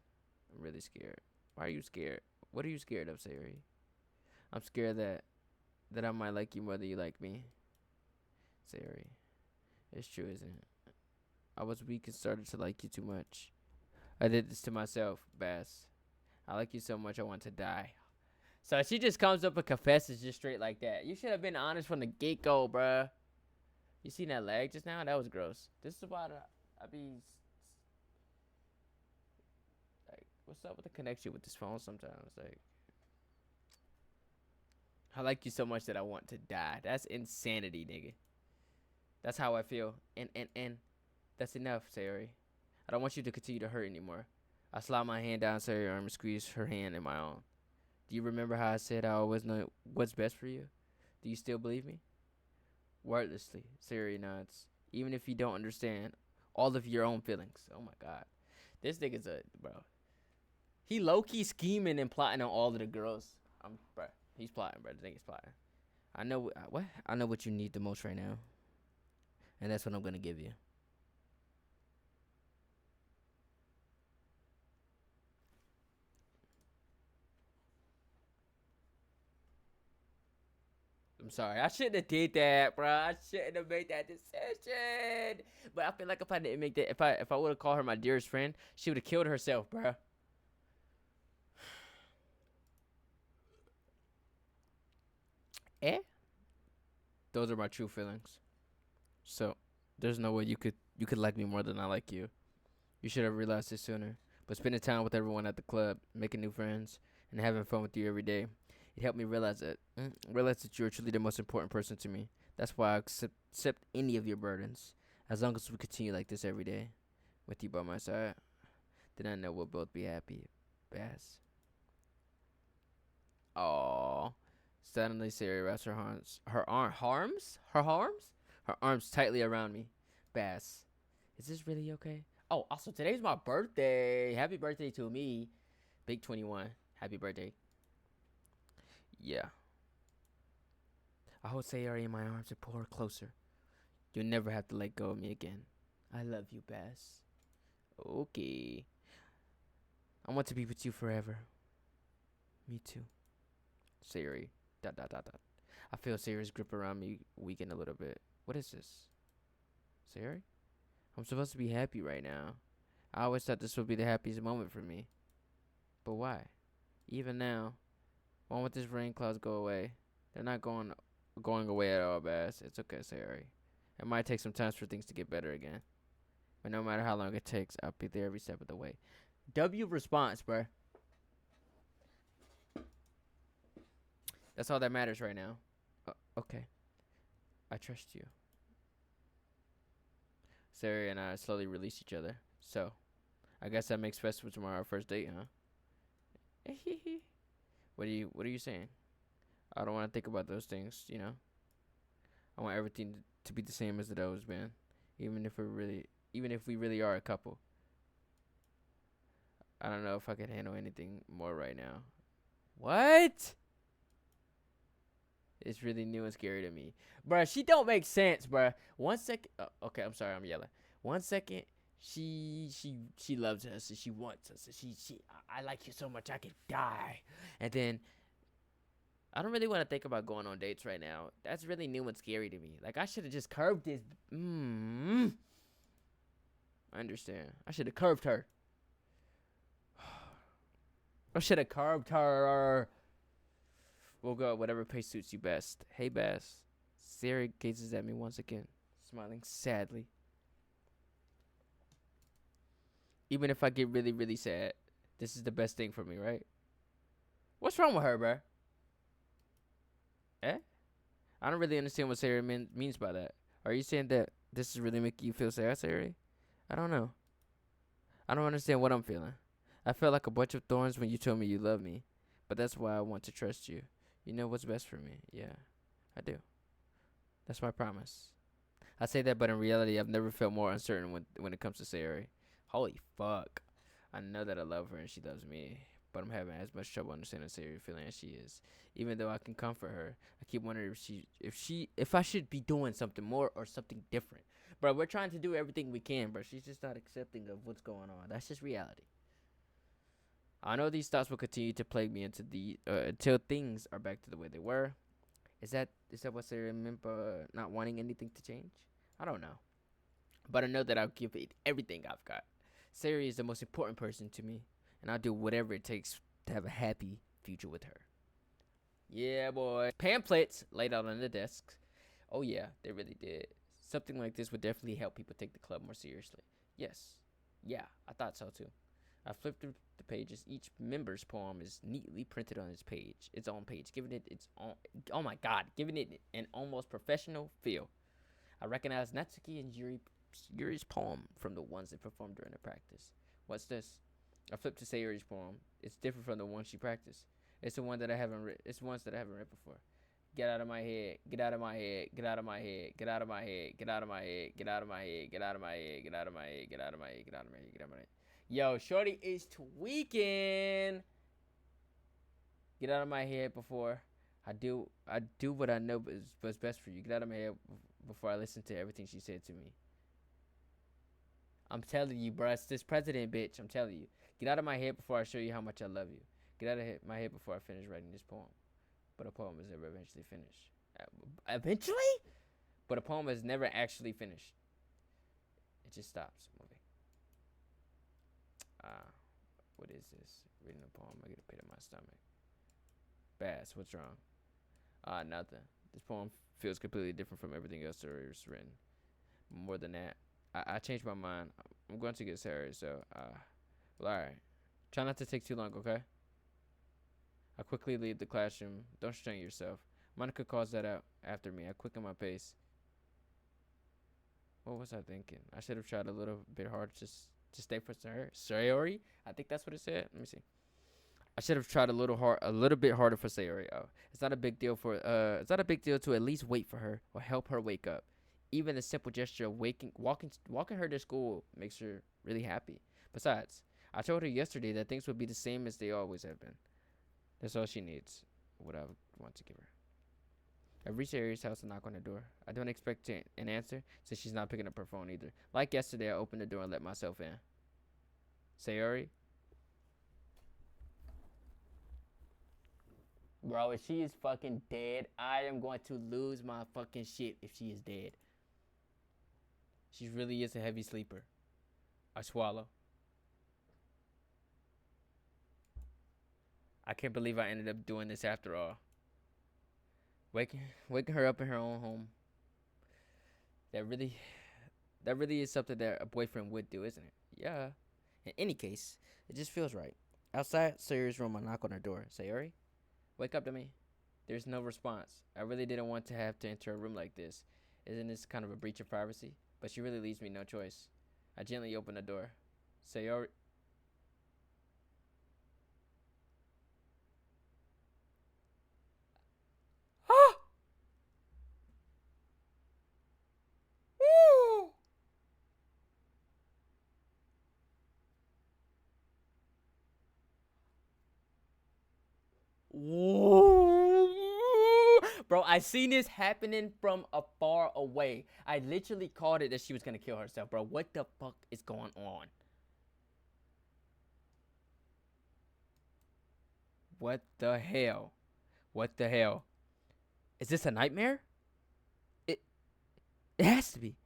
I'm really scared. Why are you scared? What are you scared of, Sayori? I'm scared that I might like you more than you like me. Sayori. It's true, isn't it? I was weak and started to like you too much. I did this to myself, Bass. I like you so much I want to die. So she just comes up and confesses just straight like that. You should have been honest from the get-go, bruh. You seen that leg just now? That was gross. This is why I be... Like, what's up with the connection with this phone sometimes? Like, I like you so much that I want to die. That's insanity, nigga. That's how I feel. And that's enough, Sayori. I don't want you to continue to hurt anymore. I slide my hand down Sayori's arm and squeeze her hand in my own. Do you remember how I said I always know what's best for you? Do you still believe me? Wordlessly, Sayori nods. Even if you don't understand all of your own feelings. Oh my God. This nigga's bro. He low-key scheming and plotting on all of the girls. Bro. He's plotting, bro. The nigga's plotting. I know what? I know what you need the most right now. And that's what I'm gonna give you. I'm sorry. I shouldn't have did that, bro. I shouldn't have made that decision. But I feel like if I didn't make that, if I would have called her my dearest friend, she would have killed herself, bro. Eh? Those are my true feelings. So, there's no way you could like me more than I like you. You should have realized this sooner. But spending time with everyone at the club, making new friends, and having fun with you every day, it helped me realize that you're truly the most important person to me. That's why I accept any of your burdens. As long as we continue like this every day, with you by my side, then I know we'll both be happy. Bass. Aww. Suddenly, Sarah wraps her arms tightly around me. Bass. Is this really okay? Oh, also today's my birthday. Happy birthday to me. Big 21. Happy birthday. Yeah. I hold Sayori in my arms and pull her closer. You'll never have to let go of me again. I love you, Bass. Okay. I want to be with you forever. Me too. Sayori. ... I feel Sayori's grip around me weaken a little bit. What is this? Sayori? I'm supposed to be happy right now. I always thought this would be the happiest moment for me. But why? Even now, won't this rain clouds go away? They're not going away at all, Bass. It's okay, Sayori. It might take some time for things to get better again. But no matter how long it takes, I'll be there every step of the way. W response, bruh. That's all that matters right now. Okay. I trust you. Sayori and I slowly release each other. So, I guess that makes festival tomorrow our first date, huh? What are you saying? I don't want to think about those things, you know? I want everything to be the same as it always been. Even if we really are a couple. I don't know if I could handle anything more right now. What? It's really new and scary to me. Bruh, she don't make sense, bruh. 1 second. Okay, I'm sorry, I'm yelling. 1 second, she loves us and she wants us. And I like you so much I could die. And then I don't really want to think about going on dates right now. That's really new and scary to me. Like, I should have just curved this. I understand. I should have curved her. I should have curved her. We'll go at whatever pace suits you best. Hey, Bass. Sarah gazes at me once again, smiling sadly. Even if I get really, really sad, this is the best thing for me, right? What's wrong with her, bruh? Eh? I don't really understand what Sarah means by that. Are you saying that this is really making you feel sad, Sarah? I don't know. I don't understand what I'm feeling. I felt like a bunch of thorns when you told me you love me, but that's why I want to trust you. You know what's best for me. Yeah, I do. That's my promise. I say that, but in reality, I've never felt more uncertain when it comes to Sayori. Holy fuck. I know that I love her and she loves me, but I'm having as much trouble understanding Sayori feeling as she is. Even though I can comfort her, I keep wondering if I should be doing something more or something different. Bro, we're trying to do everything we can, but she's just not accepting of what's going on. That's just reality. I know these thoughts will continue to plague me until things are back to the way they were. Is that what Sarah meant by not wanting anything to change? I don't know. But I know that I'll give it everything I've got. Sarah is the most important person to me, and I'll do whatever it takes to have a happy future with her. Yeah, boy. Pamphlets laid out on the desks. Oh, yeah, they really did. Something like this would definitely help people take the club more seriously. Yes. Yeah, I thought so too. I flipped through the pages. Each member's poem is neatly printed on its own page, giving it its own. Oh my God, giving it an almost professional feel. I recognize Natsuki and Yuri's poem from the ones they performed during the practice. What's this? I flipped to Sayori's poem. It's different from the one she practiced. It's the one that I haven't read. It's ones that I haven't read before. Get out of my head. Get out of my head. Get out of my head. Get out of my head. Get out of my head. Get out of my head. Get out of my head. Get out of my head. Get out of my head. Get out of my head. Get out of my head. Yo, shorty is tweaking. Get out of my head before I do what I know is best for you. Get out of my head before I listen to everything she said to me. I'm telling you, bruh, it's this president bitch. I'm telling you. Get out of my head before I show you how much I love you. Get out of my head before I finish writing this poem. But a poem is never eventually finished. Eventually? But a poem is never actually finished. It just stops moving. What is this? Reading a poem, I get a pit in my stomach. Bass, what's wrong? Nothing. This poem feels completely different from everything else that was written. More than that, I changed my mind. I'm going to get Sarah, so, well, alright. Try not to take too long, okay? I quickly leave the classroom. Don't strain yourself. Monica calls that out after me. I quicken my pace. What was I thinking? I should have tried a little bit harder to stay for Sayori. I think that's what it said. Let me see. I should have tried a little bit harder for Sayori. Oh, it's not a big deal to at least wait for her or help her wake up. Even the simple gesture of walking her to school makes her really happy. Besides, I told her yesterday that things would be the same as they always have been. That's all she needs. What I want to give her. I reach Sayori's house and knock on the door. I don't expect an answer since she's not picking up her phone either. Like yesterday, I opened the door and let myself in. Sayori? Bro, if she is fucking dead, I am going to lose my fucking shit if she is dead. She really is a heavy sleeper. I swallow. I can't believe I ended up doing this after all. Waking her up in her own home. That really is something that a boyfriend would do, isn't it? Yeah. In any case, it just feels right. Outside Sayori's room, I knock on her door. Sayori? Wake up to me. There's no response. I really didn't want to have to enter a room like this. Isn't this kind of a breach of privacy? But she really leaves me no choice. I gently open the door. Sayori? Whoa. Bro, I seen this happening from afar away. I literally called it that she was gonna kill herself, bro. What the fuck is going on? What the hell? What the hell? Is this a nightmare? It it has to be.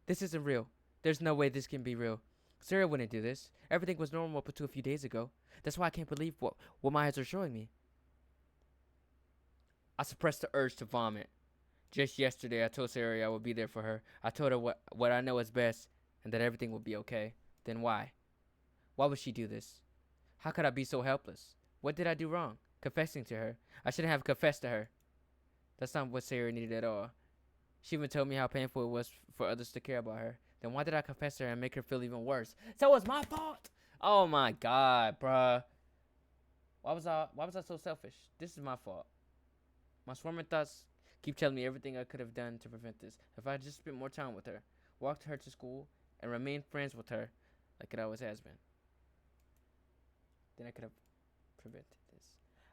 This isn't real. There's no way this can be real. Sarah wouldn't do this. Everything was normal up until a few days ago. That's why I can't believe what my eyes are showing me. I suppressed the urge to vomit. Just yesterday, I told Sarah I would be there for her. I told her what I know is best and that everything will be okay. Then why? Why would she do this? How could I be so helpless? What did I do wrong? Confessing to her. I shouldn't have confessed to her. That's not what Sarah needed at all. She even told me how painful it was for others to care about her. Then why did I confess to her and make her feel even worse? So it was my fault. Oh my god, bruh. Why was I so selfish? This is my fault. My swarming thoughts keep telling me everything I could have done to prevent this. If I had just spent more time with her, walked her to school, and remained friends with her, like it always has been, then I could have prevented this.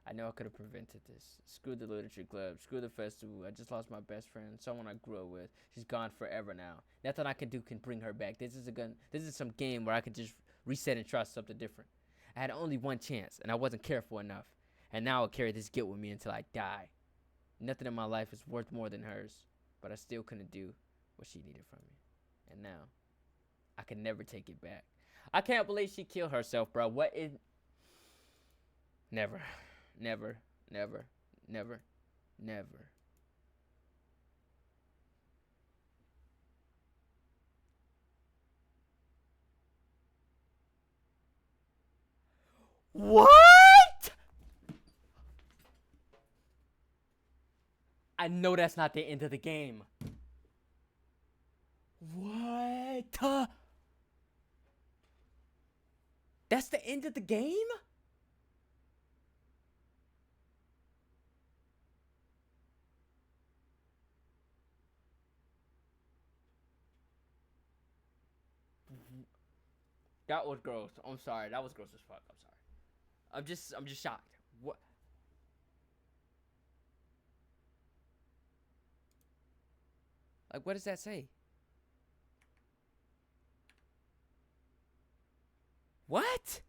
I know I could have prevented this. Screw the literature club. Screw the festival. I just lost my best friend, someone I grew up with. She's gone forever now. Nothing I can do can bring her back. This is some game where I can just reset and try something different. I had only one chance, and I wasn't careful enough. And now I'll carry this guilt with me until I die. Nothing in my life is worth more than hers, but I still couldn't do what she needed from me. And now, I can never take it back. I can't believe she killed herself, bro. What is... Never. Never. Never. Never. Never. What? I know that's not the end of the game. What? That's the end of the game? That was gross. I'm sorry. That was gross as fuck. I'm sorry. I'm just shocked. What? Like, what does that say? What?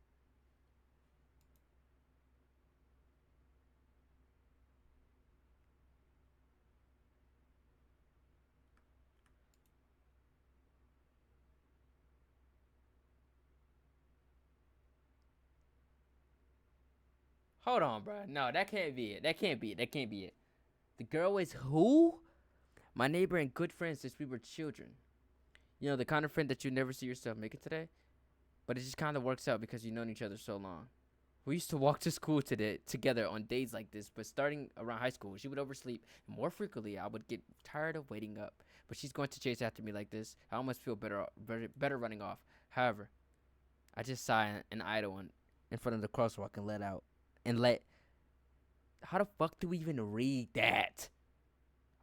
Hold on, bro. No, that can't be it. That can't be it. That can't be it. The girl is who? My neighbor and good friend since we were children. You know, the kind of friend that you never see yourself make it today. But it just kind of works out because you've known each other so long. We used to walk to school together on days like this, but starting around high school, she would oversleep, and more frequently, I would get tired of waiting up. But she's going to chase after me like this. I almost feel better running off. However, I just sigh and idle in front of the crosswalk and let out. And let. How the fuck do we even read that?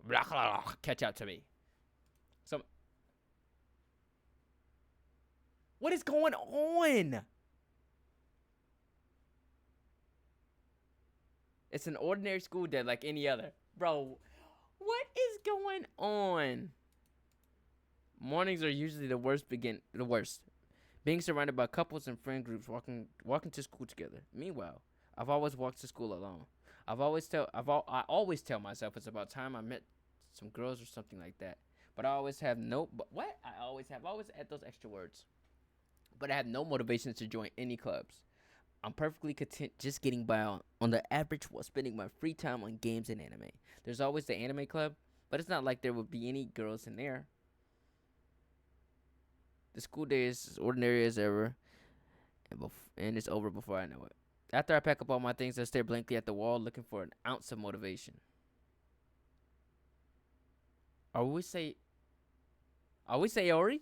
Blah, blah, blah, catch up to me. So, what is going on? It's an ordinary school day like any other. Bro, what is going on? Mornings are usually the worst. Being surrounded by couples and friend groups walking to school together. Meanwhile, I've always walked to school alone. I always tell myself it's about time I met some girls or something like that. But I always have no what? I always add those extra words. But I have no motivation to join any clubs. I'm perfectly content just getting by on the average while spending my free time on games and anime. There's always the anime club, but it's not like there would be any girls in there. The school day is as ordinary as ever, and it's over before I know it. After I pack up all my things, I stare blankly at the wall looking for an ounce of motivation. Are we say Ori?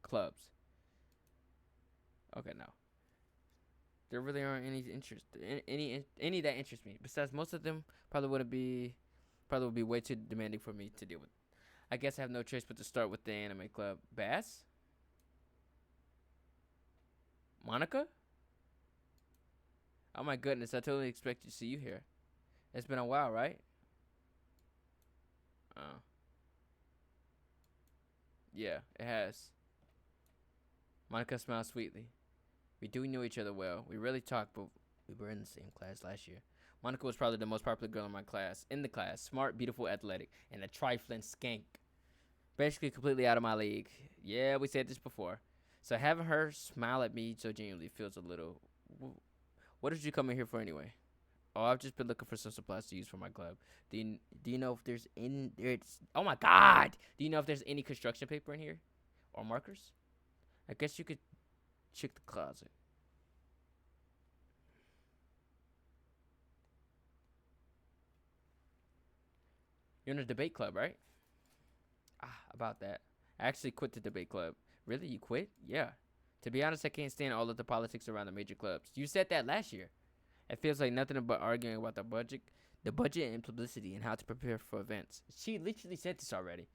Clubs. Okay, no. There really aren't any that interest me. Besides, most of them would be way too demanding for me to deal with. I guess I have no choice but to start with the anime club. Bass? Monica? Oh my goodness, I totally expect to see you here. It's been a while, right? Uh, yeah, it has. Monica smiled sweetly. We do know each other well. We rarely talk, but we were in the same class last year. Monica was probably the most popular girl in my class. In the class, smart, beautiful, athletic, and a trifling skank. Basically, completely out of my league. Yeah, we said this before. So having her smile at me so genuinely feels a little. What did you come in here for anyway? Oh, I've just been looking for some supplies to use for my club. Do you know if there's in there's oh my god. Do you know if there's any construction paper in here? Or markers? I guess you could check the closet. You're in a debate club, right? Ah, about that. I actually quit the debate club. Really? You quit? Yeah. To be honest, I can't stand all of the politics around the major clubs. You said that last year. It feels like nothing but arguing about the budget and publicity and how to prepare for events. She literally said this already.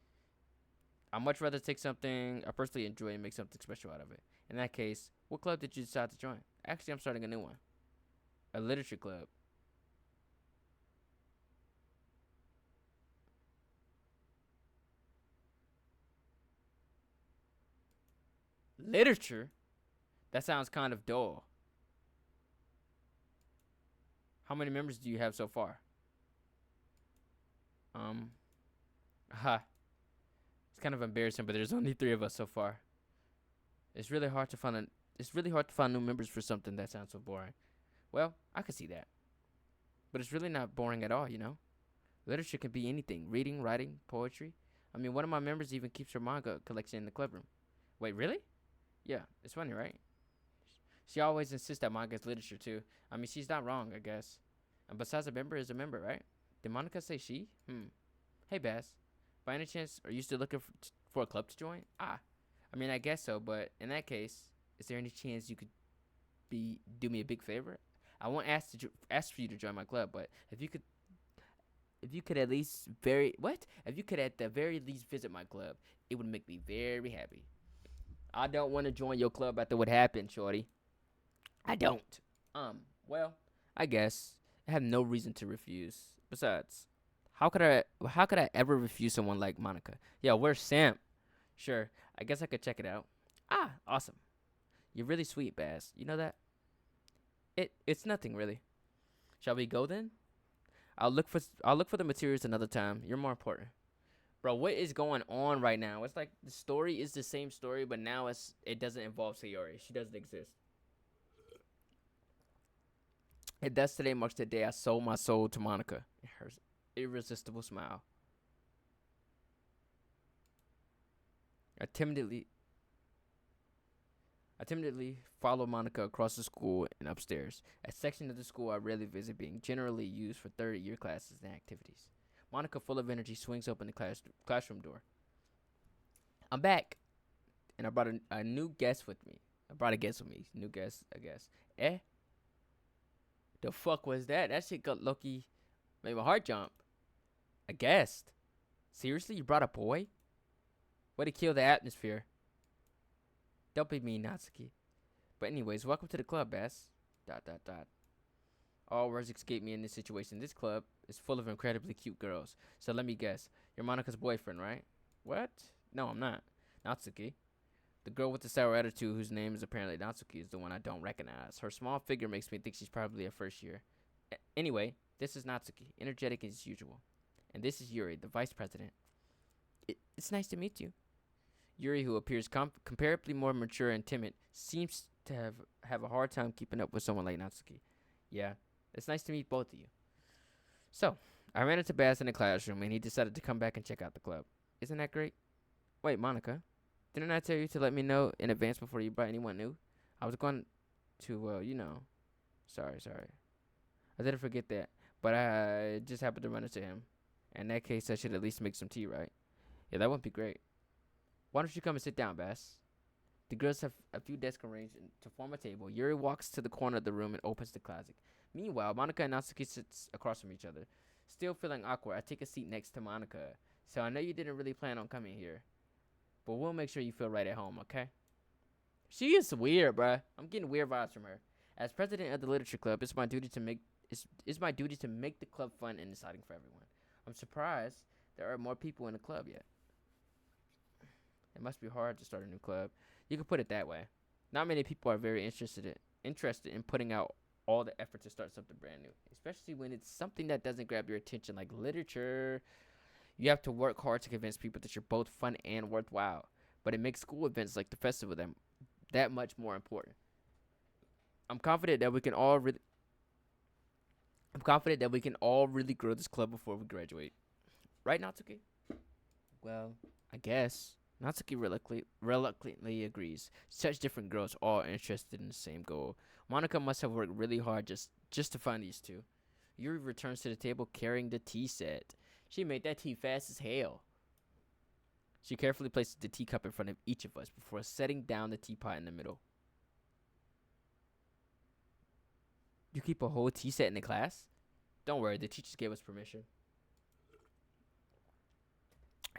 I'd much rather take something I personally enjoy and make something special out of it. In that case, what club did you decide to join? Actually, I'm starting a new one. A literature club. Literature? That sounds kind of dull. How many members do you have so far? Um, ha. It's kind of embarrassing, but there's only 3 of us so far. It's really hard to find new members for something that sounds so boring. Well, I could see that. But it's really not boring at all, you know? Literature can be anything. Reading, writing, poetry. I mean, one of my members even keeps her manga collection in the club room. Wait, really? Yeah, it's funny, right? She always insists that manga is literature, too. I mean, she's not wrong, I guess. And besides, a member is a member, right? Did Monica say she? Hey, Bass. By any chance, are you still looking for a club to join? Ah, I mean, I guess so, but in that case, is there any chance you could do me a big favor? I won't ask for you to join my club, but if you could at least if you could at the very least visit my club, it would make me very happy. I don't want to join your club after what happened, shorty. I don't. Well, I guess I have no reason to refuse. Besides, how could I ever refuse someone like Monica? Yeah, where's Sam? Sure, I guess I could check it out. Ah, awesome. You're really sweet, Bass. You know that? It's nothing really. Shall we go then? I'll look for the materials another time. You're more important. Bro, what is going on right now? It's like the story is the same story, but now it doesn't involve Sayori. She doesn't exist. And thus today marks the day I sold my soul to Monica. Her irresistible smile. I timidly I timidly follow Monica across the school and upstairs, a section of the school I rarely visit being generally used for third-year classes and activities. Monica, full of energy, swings open the classroom door. I'm back, and I brought a new guest with me. I brought a guest with me. New guest, I guess. Eh? The fuck was that? That shit got lucky. Made my heart jump. A guest? Seriously? You brought a boy? Way to kill the atmosphere. Don't be mean, Natsuki. But anyways, welcome to the club, Bass. ... All words escape me in this situation. This club is full of incredibly cute girls. So let me guess. You're Monica's boyfriend, right? What? No, I'm not. Natsuki. The girl with the sour attitude, whose name is apparently Natsuki, is the one I don't recognize. Her small figure makes me think she's probably a first year. Anyway, this is Natsuki, energetic as usual. And this is Yuri, the vice president. It's nice to meet you. Yuri, who appears comparably more mature and timid, seems to have a hard time keeping up with someone like Natsuki. Yeah, it's nice to meet both of you. So, I ran into Bass in the classroom, and he decided to come back and check out the club. Isn't that great? Wait, Monica, didn't I tell you to let me know in advance before you brought anyone new? I was going to, Sorry. I didn't forget that, but I just happened to run into him. In that case, I should at least make some tea, right? Yeah, that would be great. Why don't you come and sit down, Bass? The girls have a few desks arranged to form a table. Yuri walks to the corner of the room and opens the closet. Meanwhile, Monica and Natsuki sits across from each other. Still feeling awkward, I take a seat next to Monica. So I know you didn't really plan on coming here, but we'll make sure you feel right at home, okay? She is weird, bruh. I'm getting weird vibes from her. As president of the literature club, it's my duty to make the club fun and exciting for everyone. I'm surprised there are more people in the club yet. It must be hard to start a new club. You could put it that way. Not many people are very interested in putting out all the effort to start something brand new, especially when it's something that doesn't grab your attention like literature. You have to work hard to convince people that you're both fun and worthwhile, but it makes school events like the festival that much more important. I'm confident that we can all really I'm confident that we can all really grow this club before we graduate. Right, Natsuki? Well, I guess. Natsuki reluctantly agrees. Such different girls, all interested in the same goal. Monica must have worked really hard just to find these two. Yuri returns to the table carrying the tea set. She made that tea fast as hell. She carefully places the teacup in front of each of us before setting down the teapot in the middle. You keep a whole tea set in the class? Don't worry, the teachers gave us permission.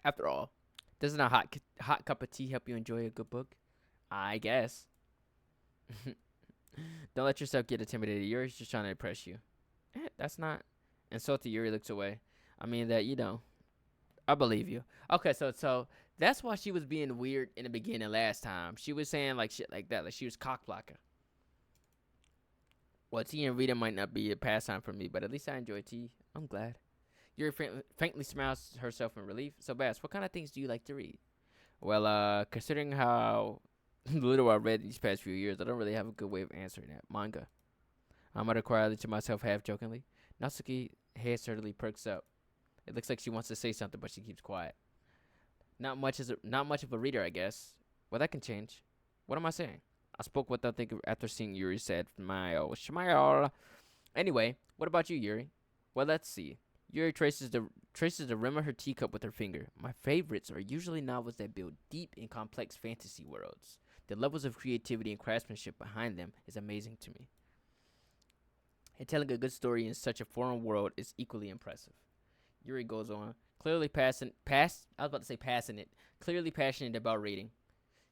After all, doesn't a hot cup of tea help you enjoy a good book? I guess. Don't let yourself get intimidated. Yuri's just trying to impress you. That's not. Insulted, Yuri looks away. I mean that I believe you. Okay, so that's why she was being weird in the beginning last time. She was saying like shit like that, like she was cock blocking. Well, tea and reading might not be a pastime for me, but at least I enjoy tea. I'm glad. Yuri faintly smiles herself in relief. So, Bass, what kind of things do you like to read? Well, considering how little I read these past few years, I don't really have a good way of answering that. Manga. I muttered quietly to myself half jokingly. Natsuki head certainly perks up. It looks like she wants to say something, but she keeps quiet. Not much of a reader, I guess. Well, that can change. What am I saying? I spoke without thinking after seeing Yuri said, Smile. Anyway, what about you, Yuri? Well, let's see. Yuri traces the rim of her teacup with her finger. My favorites are usually novels that build deep and complex fantasy worlds. The levels of creativity and craftsmanship behind them is amazing to me. And telling a good story in such a foreign world is equally impressive. Yuri goes on, clearly passionate about reading.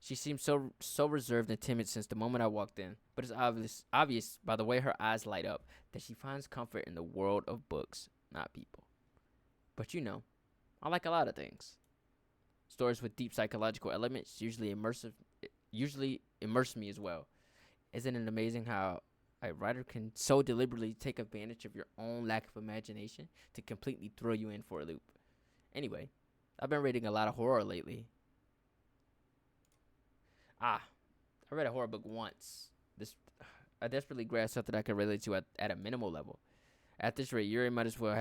She seems so reserved and timid since the moment I walked in, but it's obvious by the way her eyes light up that she finds comfort in the world of books, not people. But I like a lot of things. Stories with deep psychological elements usually immerse me as well. Isn't it amazing how a writer can so deliberately take advantage of your own lack of imagination to completely throw you in for a loop? Anyway, I've been reading a lot of horror lately. I read a horror book once. I desperately grasped something I could relate to at a minimal level. At this rate, Yuri might as well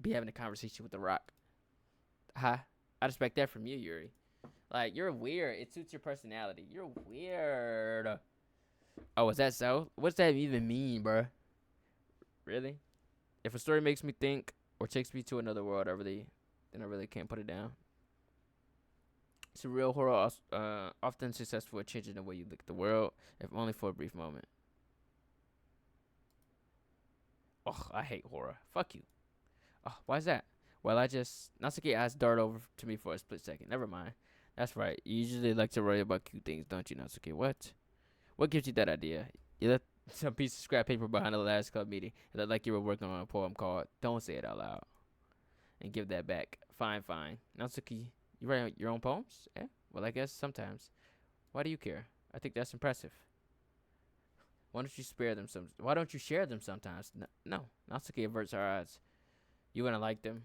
be having a conversation with The Rock. I'd expect that from you, Yuri. Like, you're weird. It suits your personality. You're weird. Oh, is that so? What's that even mean, bruh? Really? If a story makes me think or takes me to another world, then I really can't put it down. Surreal horror often successful at changing the way you look at the world, if only for a brief moment. Ugh, I hate horror. Fuck you. Oh, why is that? Well, Natsuki eyes dart over to me for a split second. Never mind. That's right. You usually like to worry about cute things, don't you, Natsuki? What? What gives you that idea? You left some piece of scrap paper behind the last club meeting. It looked like you were working on a poem called Don't Say It Out Loud. And give that back. Fine. Natsuki, you write your own poems? Yeah? Well, I guess sometimes. Why do you care? I think that's impressive. Why don't you share them sometimes? No. Natsuki averts her eyes. You wouldn't like them.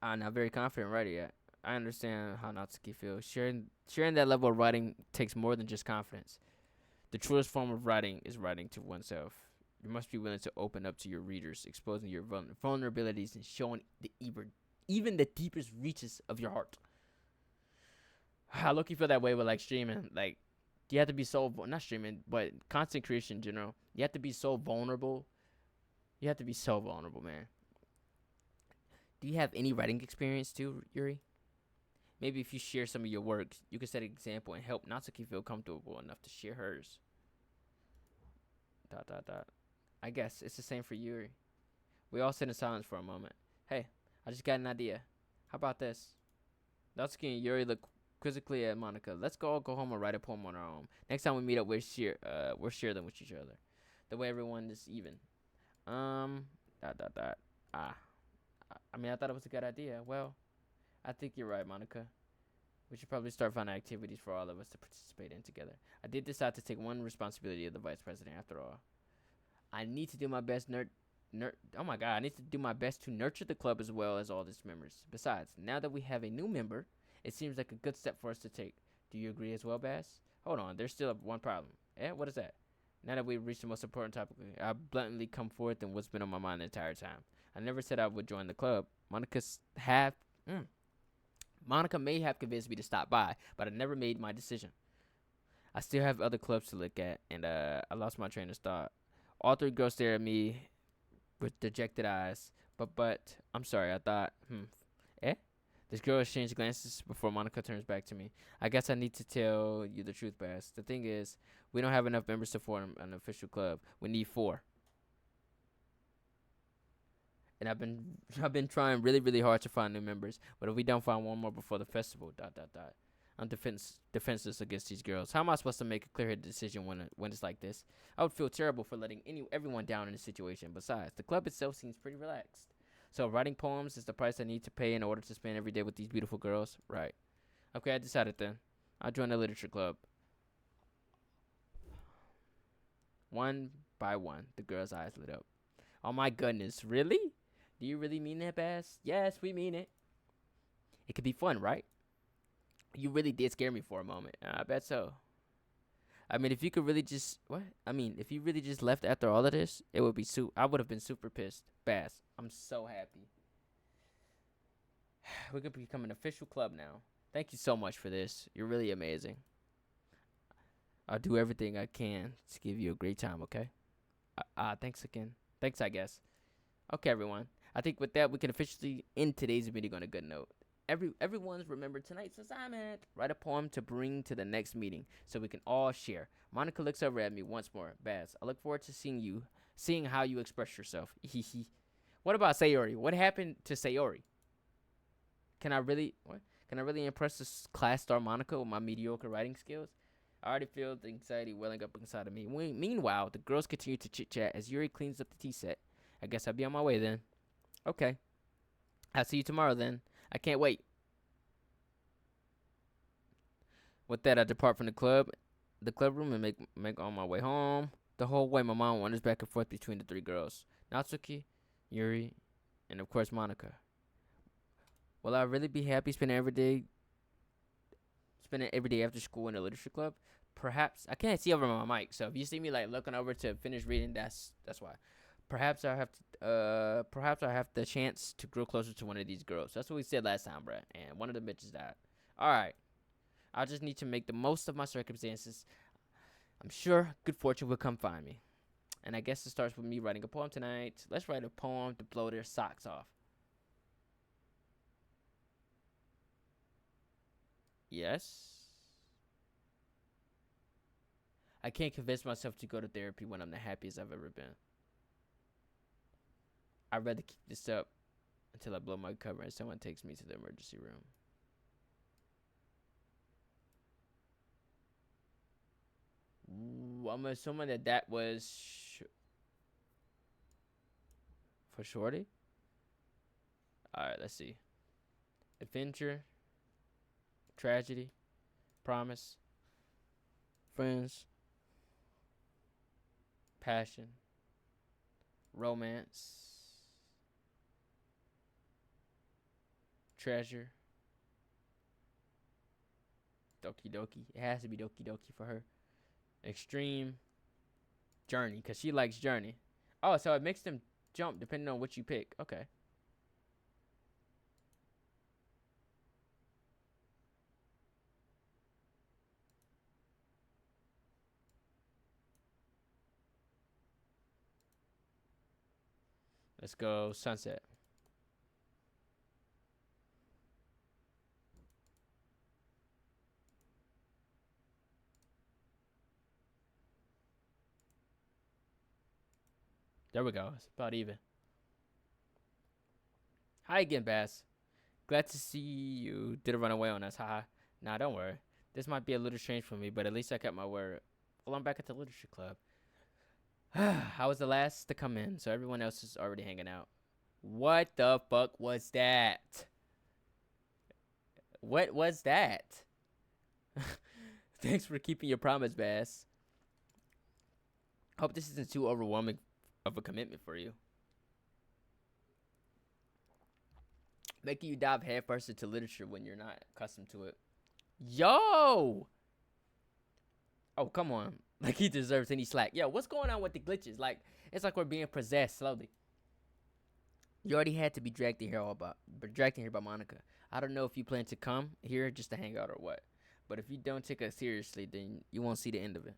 I'm not very confident writer yet. I understand how Natsuki feels. Sharing that level of writing takes more than just confidence. The truest form of writing is writing to oneself. You must be willing to open up to your readers, exposing your vulnerabilities and showing even the deepest reaches of your heart. I look you feel that way with like streaming. Like, you have to be not streaming, but content creation in general. You have to be so vulnerable. You have to be so vulnerable, man. Do you have any writing experience too, Yuri? Maybe if you share some of your works, you can set an example and help Natsuki feel comfortable enough to share hers. ... I guess it's the same for Yuri. We all sit in silence for a moment. Hey, I just got an idea. How about this? Natsuki and Yuri look quizzically at Monica. Let's all go home and write a poem on our own. Next time we meet up, we'll share them with each other. The way everyone is even. Dot dot dot. Ah. I mean, I thought it was a good idea. Well, I think you're right, Monica. We should probably start finding activities for all of us to participate in together. I did decide to take one responsibility of the vice president after all. I need to do my best oh my god, I need to do my best to nurture the club as well as all its members. Besides, now that we have a new member, it seems like a good step for us to take. Do you agree as well, Bass? Hold on, there's still one problem. Eh, what is that? Now that we've reached the most important topic, I bluntly come forth and what's been on my mind the entire time. I never said I would join the club. Monica may have convinced me to stop by, but I never made my decision. I still have other clubs to look at, and I lost my train of thought. All three girls stare at me with dejected eyes. But I'm sorry. I thought, eh? This girl exchanged glances before Monica turns back to me. I guess I need to tell you the truth, Bass. The thing is, we don't have enough members to form an official club. We need 4. And I've been trying really hard to find new members. But if we don't find one more before the festival, dot dot dot. I'm defenseless against these girls. How am I supposed to make a clear-headed decision when it's like this? I would feel terrible for letting everyone down in this situation. Besides, the club itself seems pretty relaxed. So writing poems is the price I need to pay in order to spend every day with these beautiful girls? Right. Okay, I decided then. I'll join the literature club. One by one, the girl's eyes lit up. Oh my goodness, really? Do you really mean that, Bass? Yes, we mean it. It could be fun, right? You really did scare me for a moment. I bet so. I mean, if you could really just if you really just left after all of this, it would be I would have been super pissed. Bass, I'm so happy. We could become an official club now. Thank you so much for this. You're really amazing. I'll do everything I can to give you a great time. Okay. Thanks again. Thanks, I guess. Okay, everyone. I think with that we can officially end today's meeting on a good note. Everyone's remembered tonight's assignment. Write a poem to bring to the next meeting so we can all share. Monica looks over at me once more. Baz, I look forward to seeing how you express yourself. What about Sayori? What happened to Sayori? Can I really impress this class star Monica with my mediocre writing skills? I already feel the anxiety welling up inside of me. Meanwhile, the girls continue to chit chat as Yuri cleans up the tea set. I guess I'll be on my way then. Okay. I'll see you tomorrow then. I can't wait. With that, I depart from the club room, and make on my way home. The whole way, my mind wanders back and forth between the 3 girls: Natsuki, Yuri, and of course Monica. Will I really be happy spending every day after school in the literature club? Perhaps. I can't see over my mic, so if you see me like looking over to finish reading, that's why. Perhaps I have the chance to grow closer to one of these girls. That's what we said last time, bruh. And one of the bitches died. All right. I just need to make the most of my circumstances. I'm sure good fortune will come find me. And I guess it starts with me writing a poem tonight. Let's write a poem to blow their socks off. Yes. I can't convince myself to go to therapy when I'm the happiest I've ever been. I'd rather keep this up until I blow my cover and someone takes me to the emergency room. I'm assuming that was for Shorty. Alright, let's see. Adventure, tragedy, promise, friends, passion, romance, treasure, Doki Doki. It has to be Doki Doki for her. Extreme, journey, because she likes journey. Oh, so it makes them jump depending on what you pick. Okay. Let's go sunset. There we go. It's about even. Hi again, Bass. Glad to see you didn't run away on us. Haha. Nah, don't worry. This might be a little strange for me, but at least I kept my word. Well, I'm back at the literature club. I was the last to come in, so everyone else is already hanging out. What the fuck was that? What was that? Thanks for keeping your promise, Bass. Hope this isn't too overwhelming of a commitment for you. Making you dive headfirst into literature when you're not accustomed to it. Yo! Oh, come on. Like he deserves any slack. Yo, what's going on with the glitches? Like, it's like we're being possessed slowly. You already had to be dragged in here by Monica. I don't know if you plan to come here just to hang out or what. But if you don't take us seriously, then you won't see the end of it.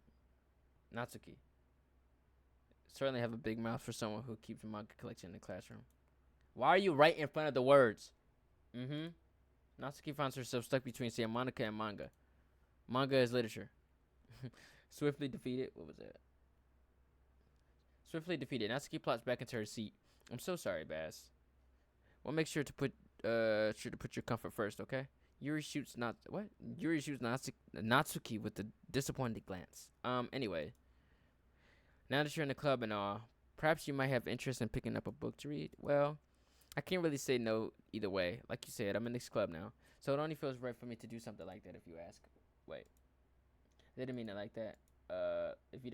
Natsuki. Certainly have a big mouth for someone who keeps a manga collection in the classroom. Why are you right in front of the words? Natsuki finds herself stuck between saying Monica and manga. Manga is literature. Swiftly defeated. What was that? Swiftly defeated. Natsuki plots back into her seat. I'm so sorry, Bass. Well, make sure to put your comfort first, okay? Yuri shoots Natsuki with a disappointed glance. Anyway, now that you're in the club and all, perhaps you might have interest in picking up a book to read. Well, I can't really say no either way. Like you said, I'm in this club now, so it only feels right for me to do something like that. If you ask, wait, I didn't mean it like that. If you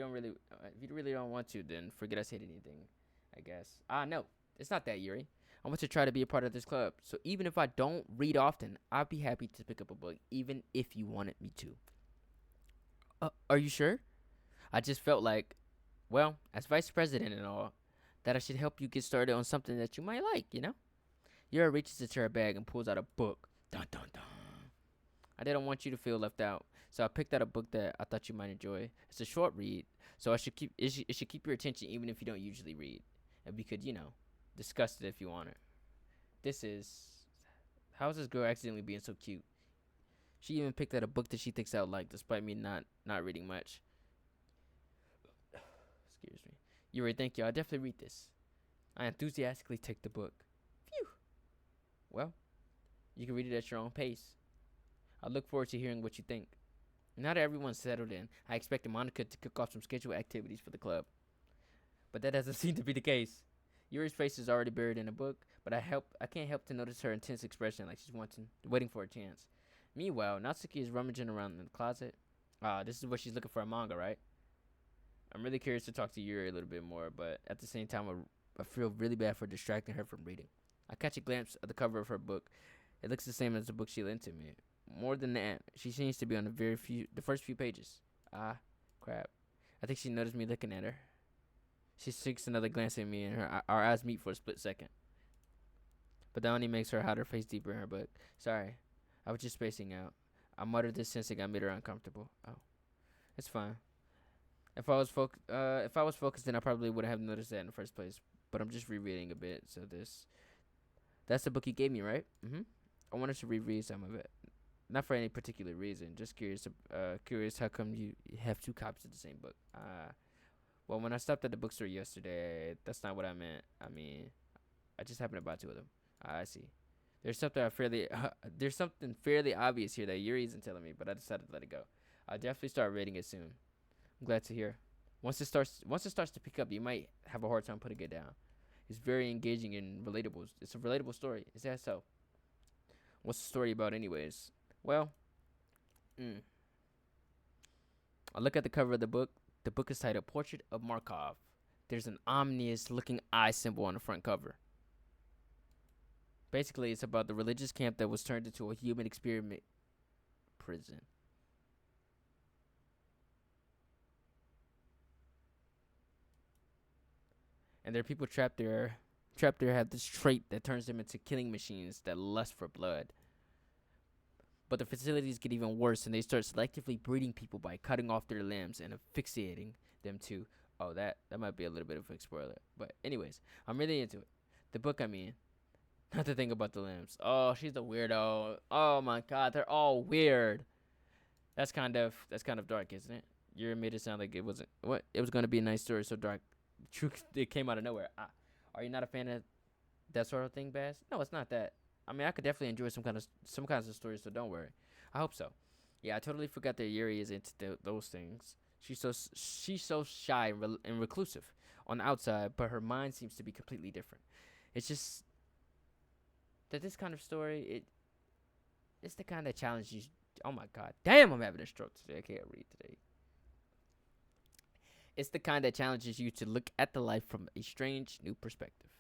really don't want to, then forget I said anything. I guess. No, it's not that, Yuri. I want to try to be a part of this club. So even if I don't read often, I'd be happy to pick up a book, even if you wanted me to. Are you sure? I just felt like, well, as vice president and all, that I should help you get started on something that you might like, you know? Yuri reaches into her bag and pulls out a book. Dun dun dun. I didn't want you to feel left out, so I picked out a book that I thought you might enjoy. It's a short read, so it should keep your attention even if you don't usually read. And we could, discuss it if you want it. How is this girl accidentally being so cute? She even picked out a book that she thinks I'll like, despite me not reading much. Excuse me. Yuri, thank you. I'll definitely read this. I enthusiastically take the book. Phew. Well, you can read it at your own pace. I look forward to hearing what you think. Now that everyone's settled in, I expected Monica to kick off some scheduled activities for the club. But that doesn't seem to be the case. Yuri's face is already buried in a book, but I can't help to notice her intense expression like she's waiting for a chance. Meanwhile, Natsuki is rummaging around in the closet. This is where she's looking for a manga, right? I'm really curious to talk to Yuri a little bit more, but at the same time, I feel really bad for distracting her from reading. I catch a glimpse of the cover of her book. It looks the same as the book she lent to me. More than that, she seems to be on the first few pages. Crap. I think she noticed me looking at her. She sinks another glance at me, and our eyes meet for a split second. But that only makes her hide her face deeper in her book. Sorry, I was just spacing out. I muttered this, sensing I made her uncomfortable. Oh, it's fine. If I was focused, then I probably wouldn't have noticed that in the first place. But I'm just rereading a bit. So that's the book you gave me, right? I wanted to reread some of it. Not for any particular reason. Just curious. Curious how come you have two copies of the same book. Well, when I stopped at the bookstore yesterday, that's not what I meant. I mean, I just happened to buy two of them. I see. There's something fairly obvious here that Yuri isn't telling me, but I decided to let it go. I'll definitely start reading it soon. I'm glad to hear. Once it starts to pick up, you might have a hard time putting it down. It's very engaging and relatable. It's a relatable story. Is that so? What's the story about, anyways? Well, I look at the cover of the book. The book is titled Portrait of Markov. There's an ominous-looking eye symbol on the front cover. Basically, it's about the religious camp that was turned into a human experiment prison. And there are people trapped there have this trait that turns them into killing machines that lust for blood. But the facilities get even worse, and they start selectively breeding people by cutting off their limbs and asphyxiating them too. Oh, that might be a little bit of a spoiler. But anyways, I'm really into it. The book, I mean. Not to think about the limbs. Oh, she's a weirdo. Oh my god, they're all weird. That's kind of dark, isn't it? You made it sound like it was gonna be a nice story, so dark. Truth, it came out of nowhere. Are you not a fan of that sort of thing, Bass? No, it's not that. I mean, I could definitely enjoy some kinds of stories, so don't worry. I hope so. Yeah, I totally forgot that Yuri is into those things. She's so shy and reclusive on the outside, but her mind seems to be completely different. It's just that this kind of story, it's the kind of challenge you. Oh my god, damn! I'm having a stroke today. I can't read today. It's the kind that challenges you to look at the life from a strange new perspective.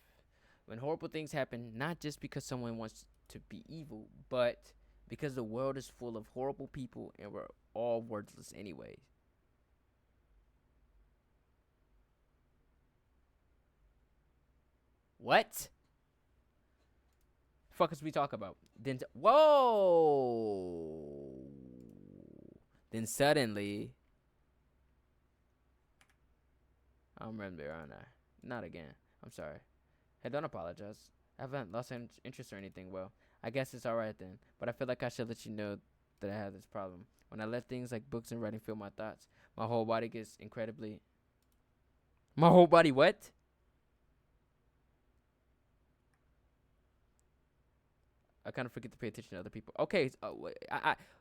When horrible things happen, not just because someone wants to be evil, but because the world is full of horrible people and we're all worthless anyway. What? Fuck is we talk about? Whoa! Then suddenly, I'm right there, aren't I? Not again. I'm sorry. Hey, don't apologize. I haven't lost interest or anything. Well, I guess it's alright then. But I feel like I should let you know that I have this problem. When I let things like books and writing fill my thoughts, my whole body gets incredibly. My whole body what? I kind of forget to pay attention to other people. Okay,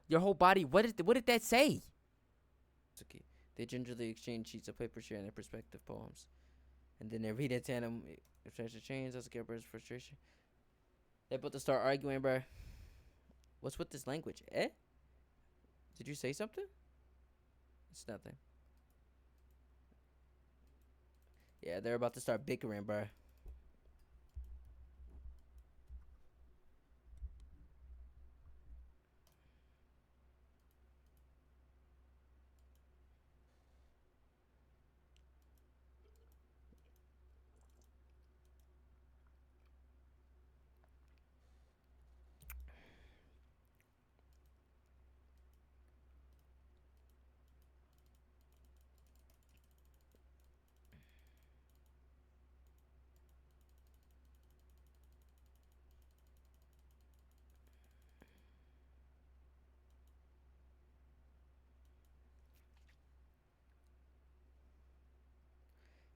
your whole body. What did that say? It's okay. They gingerly exchange sheets of paper, sharing their perspective poems, and then they read it to them. If there's a change, that's a Gilbert's frustration. They about to start arguing, bro. What's with this language? Eh? Did you say something? It's nothing. Yeah, they're about to start bickering, bro.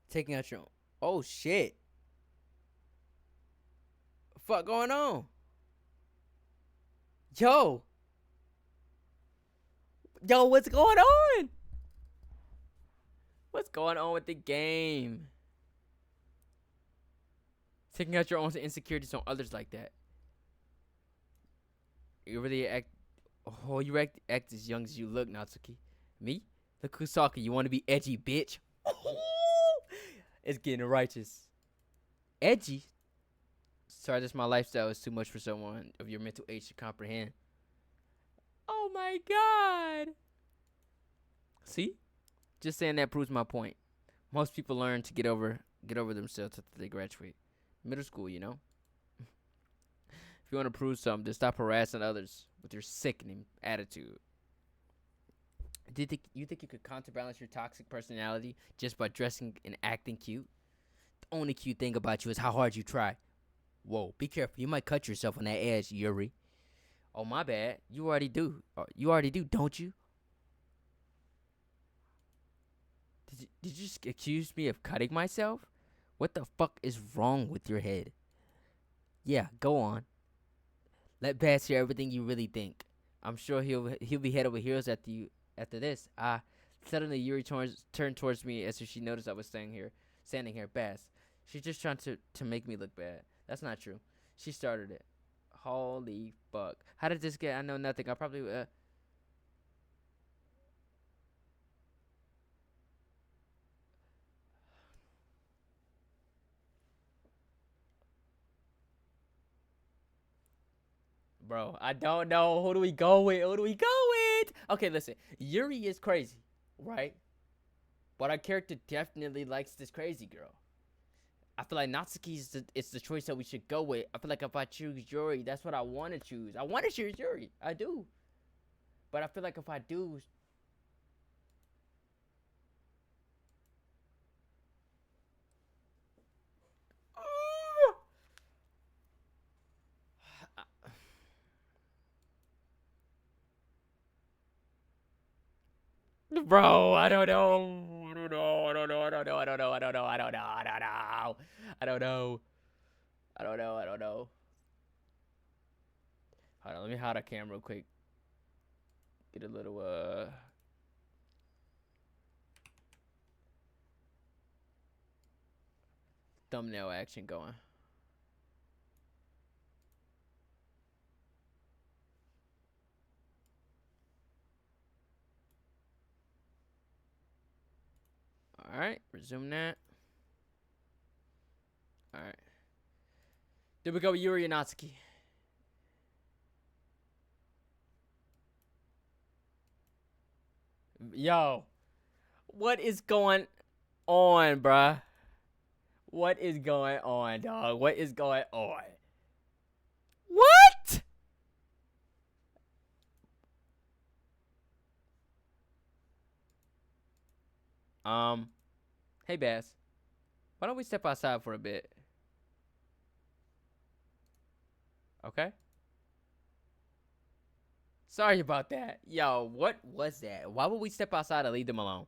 Taking out your own. Oh shit. Fuck going on? Yo. Yo, what's going on? What's going on with the game? Taking out your own insecurities on others like that. You really act. Oh, you act as young as you look, Natsuki. Me? Look who's talking. You want to be edgy, bitch? It's getting righteous. Edgy? Sorry, this my lifestyle is too much for someone of your mental age to comprehend. Oh my god. See? Just saying that proves my point. Most people learn to get over themselves after they graduate. Middle school, you know? If you want to prove something, just stop harassing others with your sickening attitude. Do you think you could counterbalance your toxic personality just by dressing and acting cute? The only cute thing about you is how hard you try. Whoa, be careful. You might cut yourself on that edge, Yuri. Oh, my bad. You already do. You already do, don't you? Did you just accuse me of cutting myself? What the fuck is wrong with your head? Yeah, go on. Let Bass hear everything you really think. I'm sure he'll be head over heels after this. Suddenly Yuri turned towards me as if she noticed I was standing here. Bass, she's just trying to make me look bad. That's not true. She started it. Holy fuck! How did this get? I know nothing. I probably Bro, I don't know. Who do we go with? Who do we go with? Okay, listen. Yuri is crazy, right? But our character definitely likes this crazy girl. I feel like Natsuki is the choice that we should go with. I feel like if I choose Yuri, that's what I want to choose. I want to choose Yuri. I do. But I feel like if I do, bro, I don't know. I don't know. I don't know. I don't know. I don't know. I don't know. I don't know. I don't know. I don't know. I don't know. I don't know. Hold on. Let me hide a camera real quick. Get a little thumbnail action going. All right, resume that. All right. There we go, Yuri and Natsuki. Yo, what is going on, bruh? What is going on, dog? What is going on? What? Hey, Bass. Why don't we step outside for a bit? Okay. Sorry about that. Yo, what was that? Why would we step outside and leave them alone?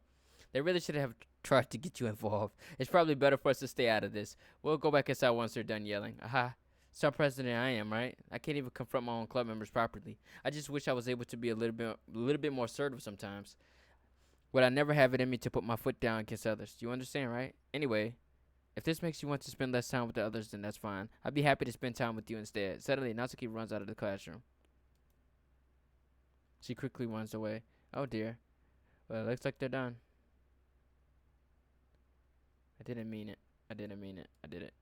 They really should have tried to get you involved. It's probably better for us to stay out of this. We'll go back inside once they're done yelling. Aha. Star president I am, right? I can't even confront my own club members properly. I just wish I was able to be a little bit more assertive sometimes. But I never have it in me to put my foot down against others. Do you understand, right? Anyway, if this makes you want to spend less time with the others, then that's fine. I'd be happy to spend time with you instead. Suddenly, Natsuki runs out of the classroom. She quickly runs away. Oh dear. Well, it looks like they're done. I didn't mean it. I didn't mean it. I did it.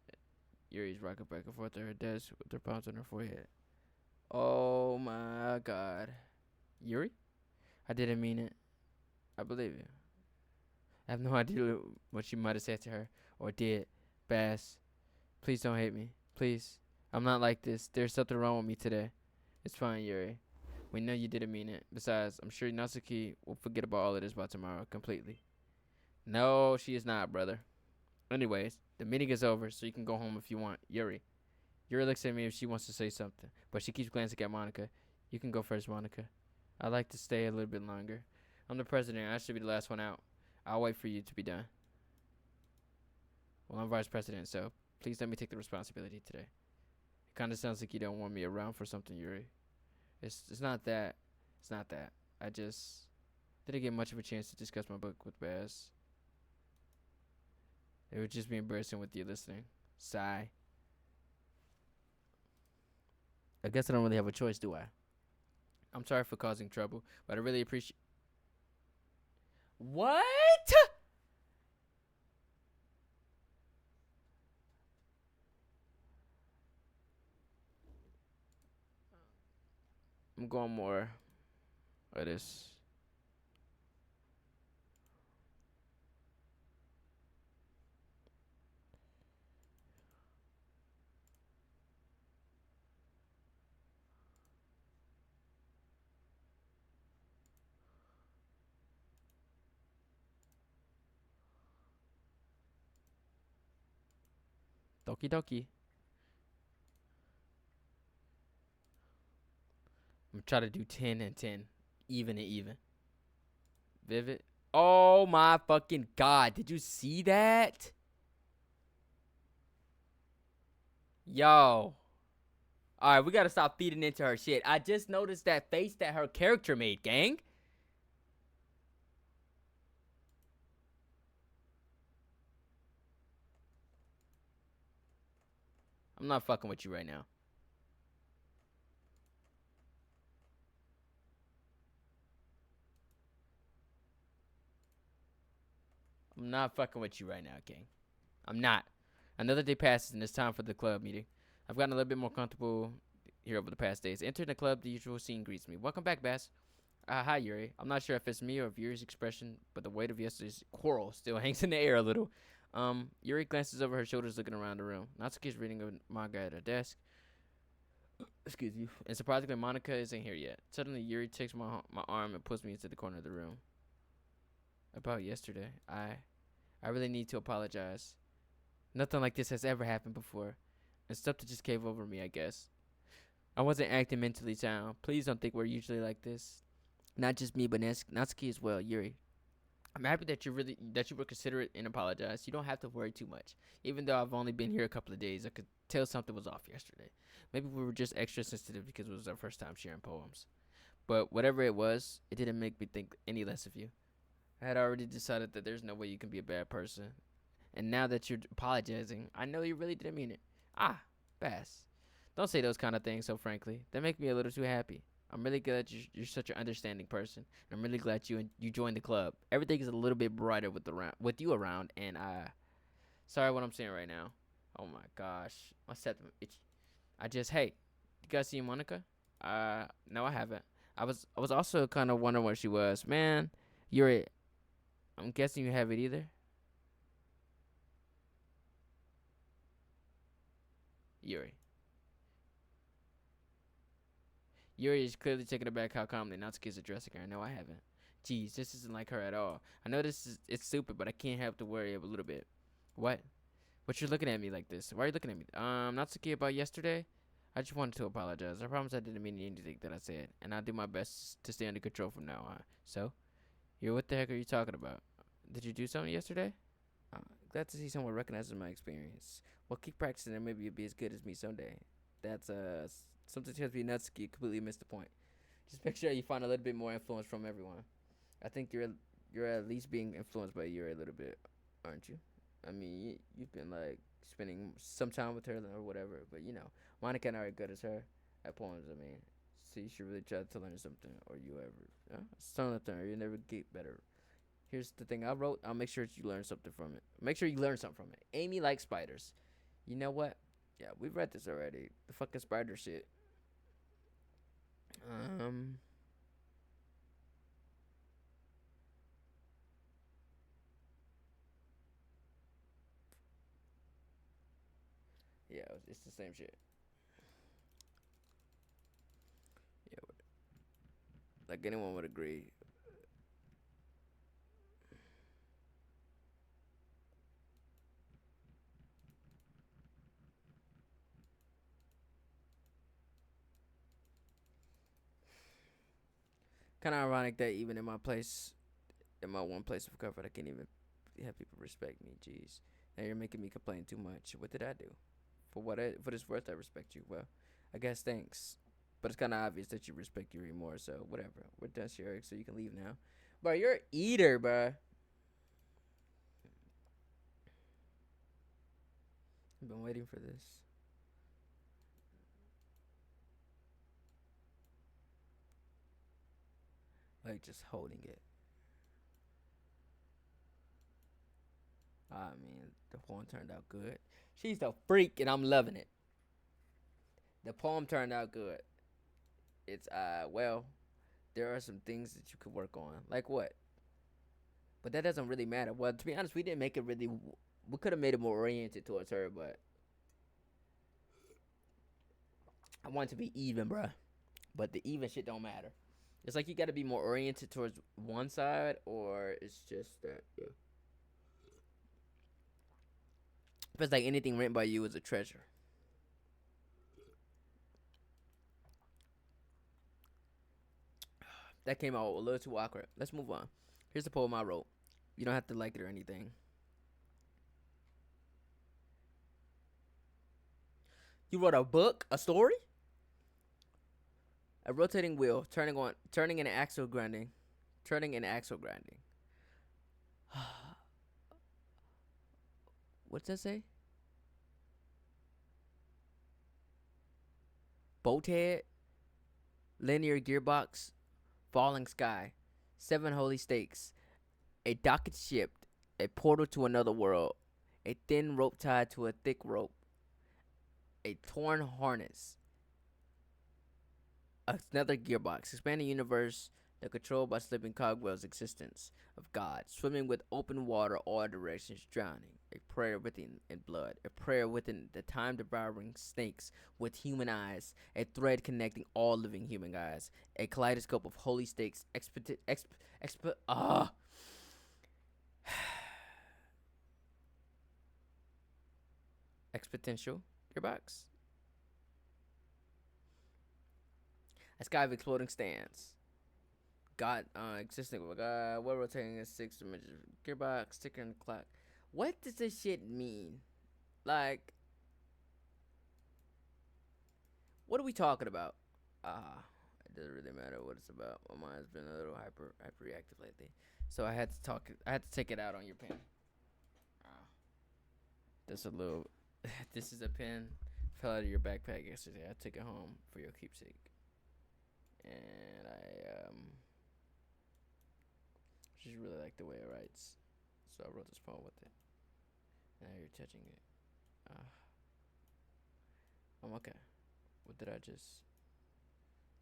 Yuri's rocking back and forth to her desk with her palms on her forehead. Oh my god. Yuri? I didn't mean it. I believe you. I have no idea what she might have said to her or did. Bass, please don't hate me. Please. I'm not like this. There's something wrong with me today. It's fine, Yuri. We know you didn't mean it. Besides, I'm sure Natsuki will forget about all of this by tomorrow completely. No, she is not, brother. Anyways, the meeting is over, so you can go home if you want. Yuri. Yuri looks at me if she wants to say something, but she keeps glancing at Monica. You can go first, Monica. I'd like to stay a little bit longer. I'm the president. I should be the last one out. I'll wait for you to be done. Well, I'm vice president, so please let me take the responsibility today. It kind of sounds like you don't want me around for something, Yuri. It's not that. It's not that. I just didn't get much of a chance to discuss my book with Baz. It would just be embarrassing with you listening. Sigh. I guess I don't really have a choice, do I? I'm sorry for causing trouble, but I really appreciate. What? I'm going more of this. Doki Doki. I'm trying to do 10 and 10. Even and even. Vivid. Oh my fucking god. Did you see that? Yo. Alright, we gotta stop feeding into her shit. I just noticed that face that her character made, gang. I'm not fucking with you right now. I'm not fucking with you right now, gang. I'm not. Another day passes and it's time for the club meeting. I've gotten a little bit more comfortable here over the past days. Entering the club, the usual scene greets me. Welcome back, Bass. Hi, Yuri. I'm not sure if it's me or if Yuri's expression, but the weight of yesterday's quarrel still hangs in the air a little. Yuri glances over her shoulders looking around the room. Natsuki's reading a manga at her desk. Excuse me. And surprisingly, Monica isn't here yet. Suddenly, Yuri takes my arm and pulls me into the corner of the room. About yesterday, I really need to apologize. Nothing like this has ever happened before. And stuff that just came over me, I guess. I wasn't acting mentally sound. Please don't think we're usually like this. Not just me, but Natsuki as well, Yuri. I'm happy that you were considerate and apologized. You don't have to worry too much. Even though I've only been here a couple of days, I could tell something was off yesterday. Maybe we were just extra sensitive because it was our first time sharing poems. But whatever it was, it didn't make me think any less of you. I had already decided that there's no way you can be a bad person And now that you're apologizing, I know you really didn't mean it. Ah, Bass. Don't say those kind of things so frankly. They make me a little too happy. I'm really glad you're such an understanding person. I'm really glad you joined the club. Everything is a little bit brighter with you around, and sorry what I'm saying right now. Oh my gosh, my septum itch. Hey, you guys see Monica? No, I haven't. I was also kind of wondering where she was. Man, you're. I'm guessing you have it either. Yuri. Yuri is clearly taken aback how calmly Natsuki is addressing her. No, I haven't. Jeez, this isn't like her at all. I know it's stupid, but I can't help to worry a little bit. What? What you're looking at me like this? Why are you looking at me? Natsuki, about yesterday? I just wanted to apologize. I promise I didn't mean anything that I said, and I'll do my best to stay under control from now on. So, what the heck are you talking about? Did you do something yesterday? Glad to see someone recognizes my experience. Well, keep practicing and maybe you'll be as good as me someday. That's something tells me Natsuki completely missed the point. Just make sure you find a little bit more influence from everyone. I think you're at least being influenced by Yuri a little bit, aren't you? I mean, you've been like spending some time with her or whatever, but Monica and I are good as her at poems. I mean, so you should really try to learn something, or you ever, something, or you never get better. Here's the thing I wrote. I'll make sure that you learn something from it. Make sure you learn something from it. Amy likes spiders. You know what? Yeah, we've read this already. The fucking spider shit. Um. Yeah, it's the same shit. Yeah, like anyone would agree. Kind of ironic that even in my one place of comfort, I can't even have people respect me. Jeez, now you're making me complain too much. What did I do? For it's worth, I respect you. Well, I guess thanks. But it's kind of obvious that you respect Yuri more. So whatever. We're done, Sherry, so you can leave now. Bro, you're an eater, bro. I've been waiting for this. Like just holding it. I mean, the poem turned out good. She's a freak, and I'm loving it. The poem turned out good. It's well, there are some things that you could work on. Like what? But that doesn't really matter. Well, to be honest, we didn't make it really. We could have made it more oriented towards her, but I want it to be even, bruh. But the even shit don't matter. It's like you got to be more oriented towards one side, or it's just that. Yeah. If it's like anything written by you is a treasure. That came out a little too awkward. Let's move on. Here's the poem I wrote. You don't have to like it or anything. You wrote a book, a story, a rotating wheel, turning an axle grinding, turning an axle grinding. What does that say? Boat head, linear gearbox, falling sky, seven holy stakes, a docket ship, a portal to another world, a thin rope tied to a thick rope, a torn harness, another gearbox, expanding universe, the controlled by slipping cogwheels existence of God, swimming with open water, all directions, drowning. A prayer within in blood, a prayer within the time devouring snakes with human eyes, a thread connecting all living human eyes, a kaleidoscope of holy stakes, exponential gearbox, a sky of exploding stands. God, existing with God, what rotating is six dimensions, gearbox, ticker and clock. What does this shit mean? Like, what are we talking about? It doesn't really matter what it's about. My mind's been a little hyperreactive lately, so I had to take it out on your pen. Ah. That's a little. This is a pen. Fell out of your backpack yesterday. I took it home for your keepsake, and I just really like the way it writes, so I wrote this poem with it. And now you're touching it. I'm okay. What did I just?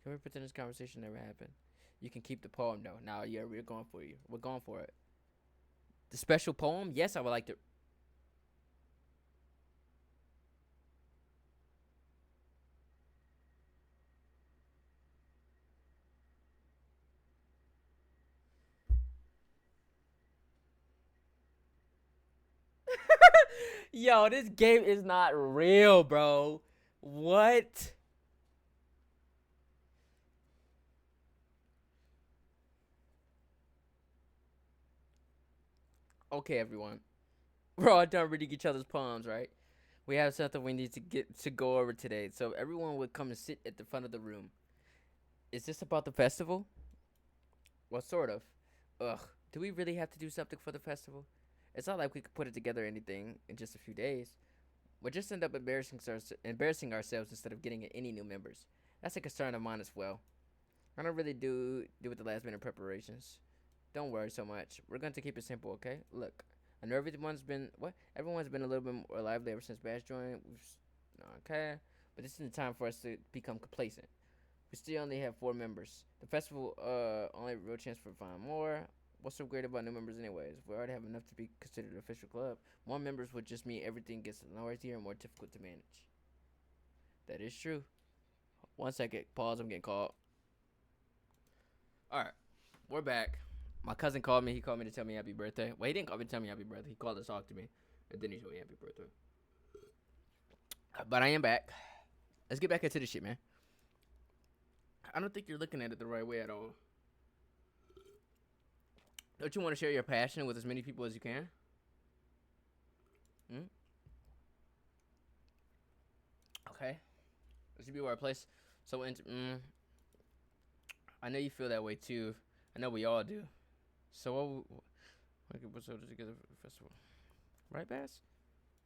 Can we pretend this conversation never happened? You can keep the poem though. Now, yeah, we're going for you. We're going for it. The special poem? Yes, I would like to. Yo, this game is not real, bro. What? Okay, everyone. We're all done reading each other's poems, right? We have something we need to get to go over today. So everyone would come and sit at the front of the room. Is this about the festival? Well, sort of. Ugh. Do we really have to do something for the festival? It's not like we could put it together or anything in just a few days. We'll just end up embarrassing ourselves instead of getting any new members. That's a concern of mine as well. I don't really do with the last minute preparations. Don't worry so much. We're going to keep it simple, okay? Look, I know everyone's been a little bit more lively ever since Bash joined. Okay, but this is the time for us to become complacent. We still only have 4 members. The festival, only real chance for find more. What's so great about new members, anyways? We already have enough to be considered an official club. More members would just mean everything gets noisier and more difficult to manage. That is true. 1 second, pause. I'm getting called. All right, we're back. My cousin called me. He called me to tell me happy birthday. Well, he didn't call me to tell me happy birthday. He called to talk to me, and then he told me happy birthday. But I am back. Let's get back into this shit, man. I don't think you're looking at it the right way at all. Don't you want to share your passion with as many people as you can? Hmm? Okay. This should be our place. So, I know you feel that way too. I know we all do. So, what can put something together for the festival? Right, Bass?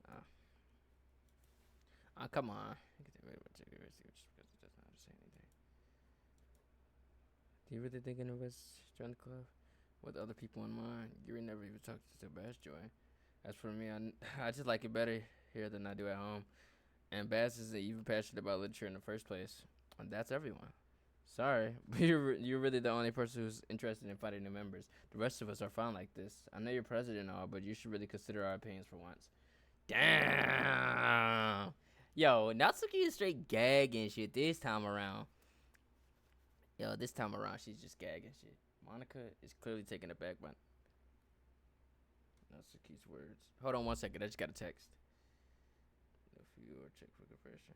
Uh, come on. Do you really think any of us join the club with other people in mind? You would never even talk to Bass join. As for me, I just like it better here than I do at home. And Bass isn't even passionate about literature in the first place. And that's everyone. Sorry, but you're really the only person who's interested in finding new members. The rest of us are fine like this. I know you're president and all, but you should really consider our opinions for once. Damn. Yo, Natsuki is straight gagging shit this time around. Yo, this time around, she's just gagging shit. Monica is clearly taken aback by Natsuki's words. Hold on 1 second. I just got a text. If you are check for compression.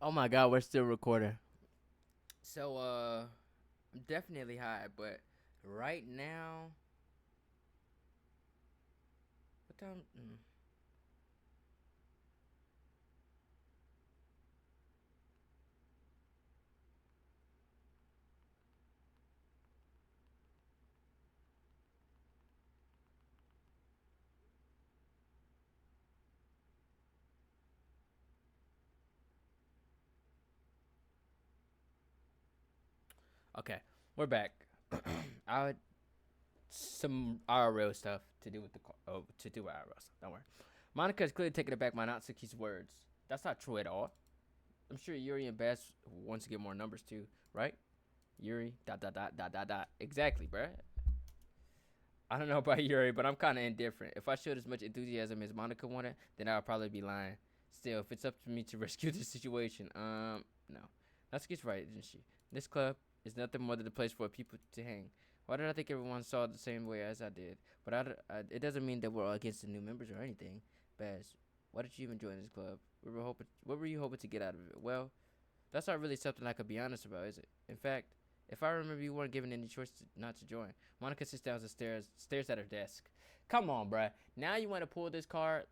Oh my god, we're still recording. So I'm definitely high, but right now, what time? Okay, we're back. I some IRL stuff to do with to do with IRL stuff. Don't worry. Monica is clearly taken aback by Natsuki's words. That's not true at all. I'm sure Yuri and Bass wants to get more numbers too, right? Yuri dot dot dot dot dot dot. Exactly, bruh. I don't know about Yuri, but I'm kind of indifferent. If I showed as much enthusiasm as Monica wanted, then I'll probably be lying. Still, if it's up to me to rescue the situation, no. Natsuki's right, isn't she? This club is nothing more than a place for people to hang. Why did I think everyone saw it the same way as I did? But it doesn't mean that we're all against the new members or anything. Baz, why did you even join this club? What were you hoping to get out of it? Well, that's not really something I could be honest about, is it? In fact, if I remember, you weren't given any choice not to join. Monica sits down and stares at her desk. Come on, bruh. Now you want to pull this card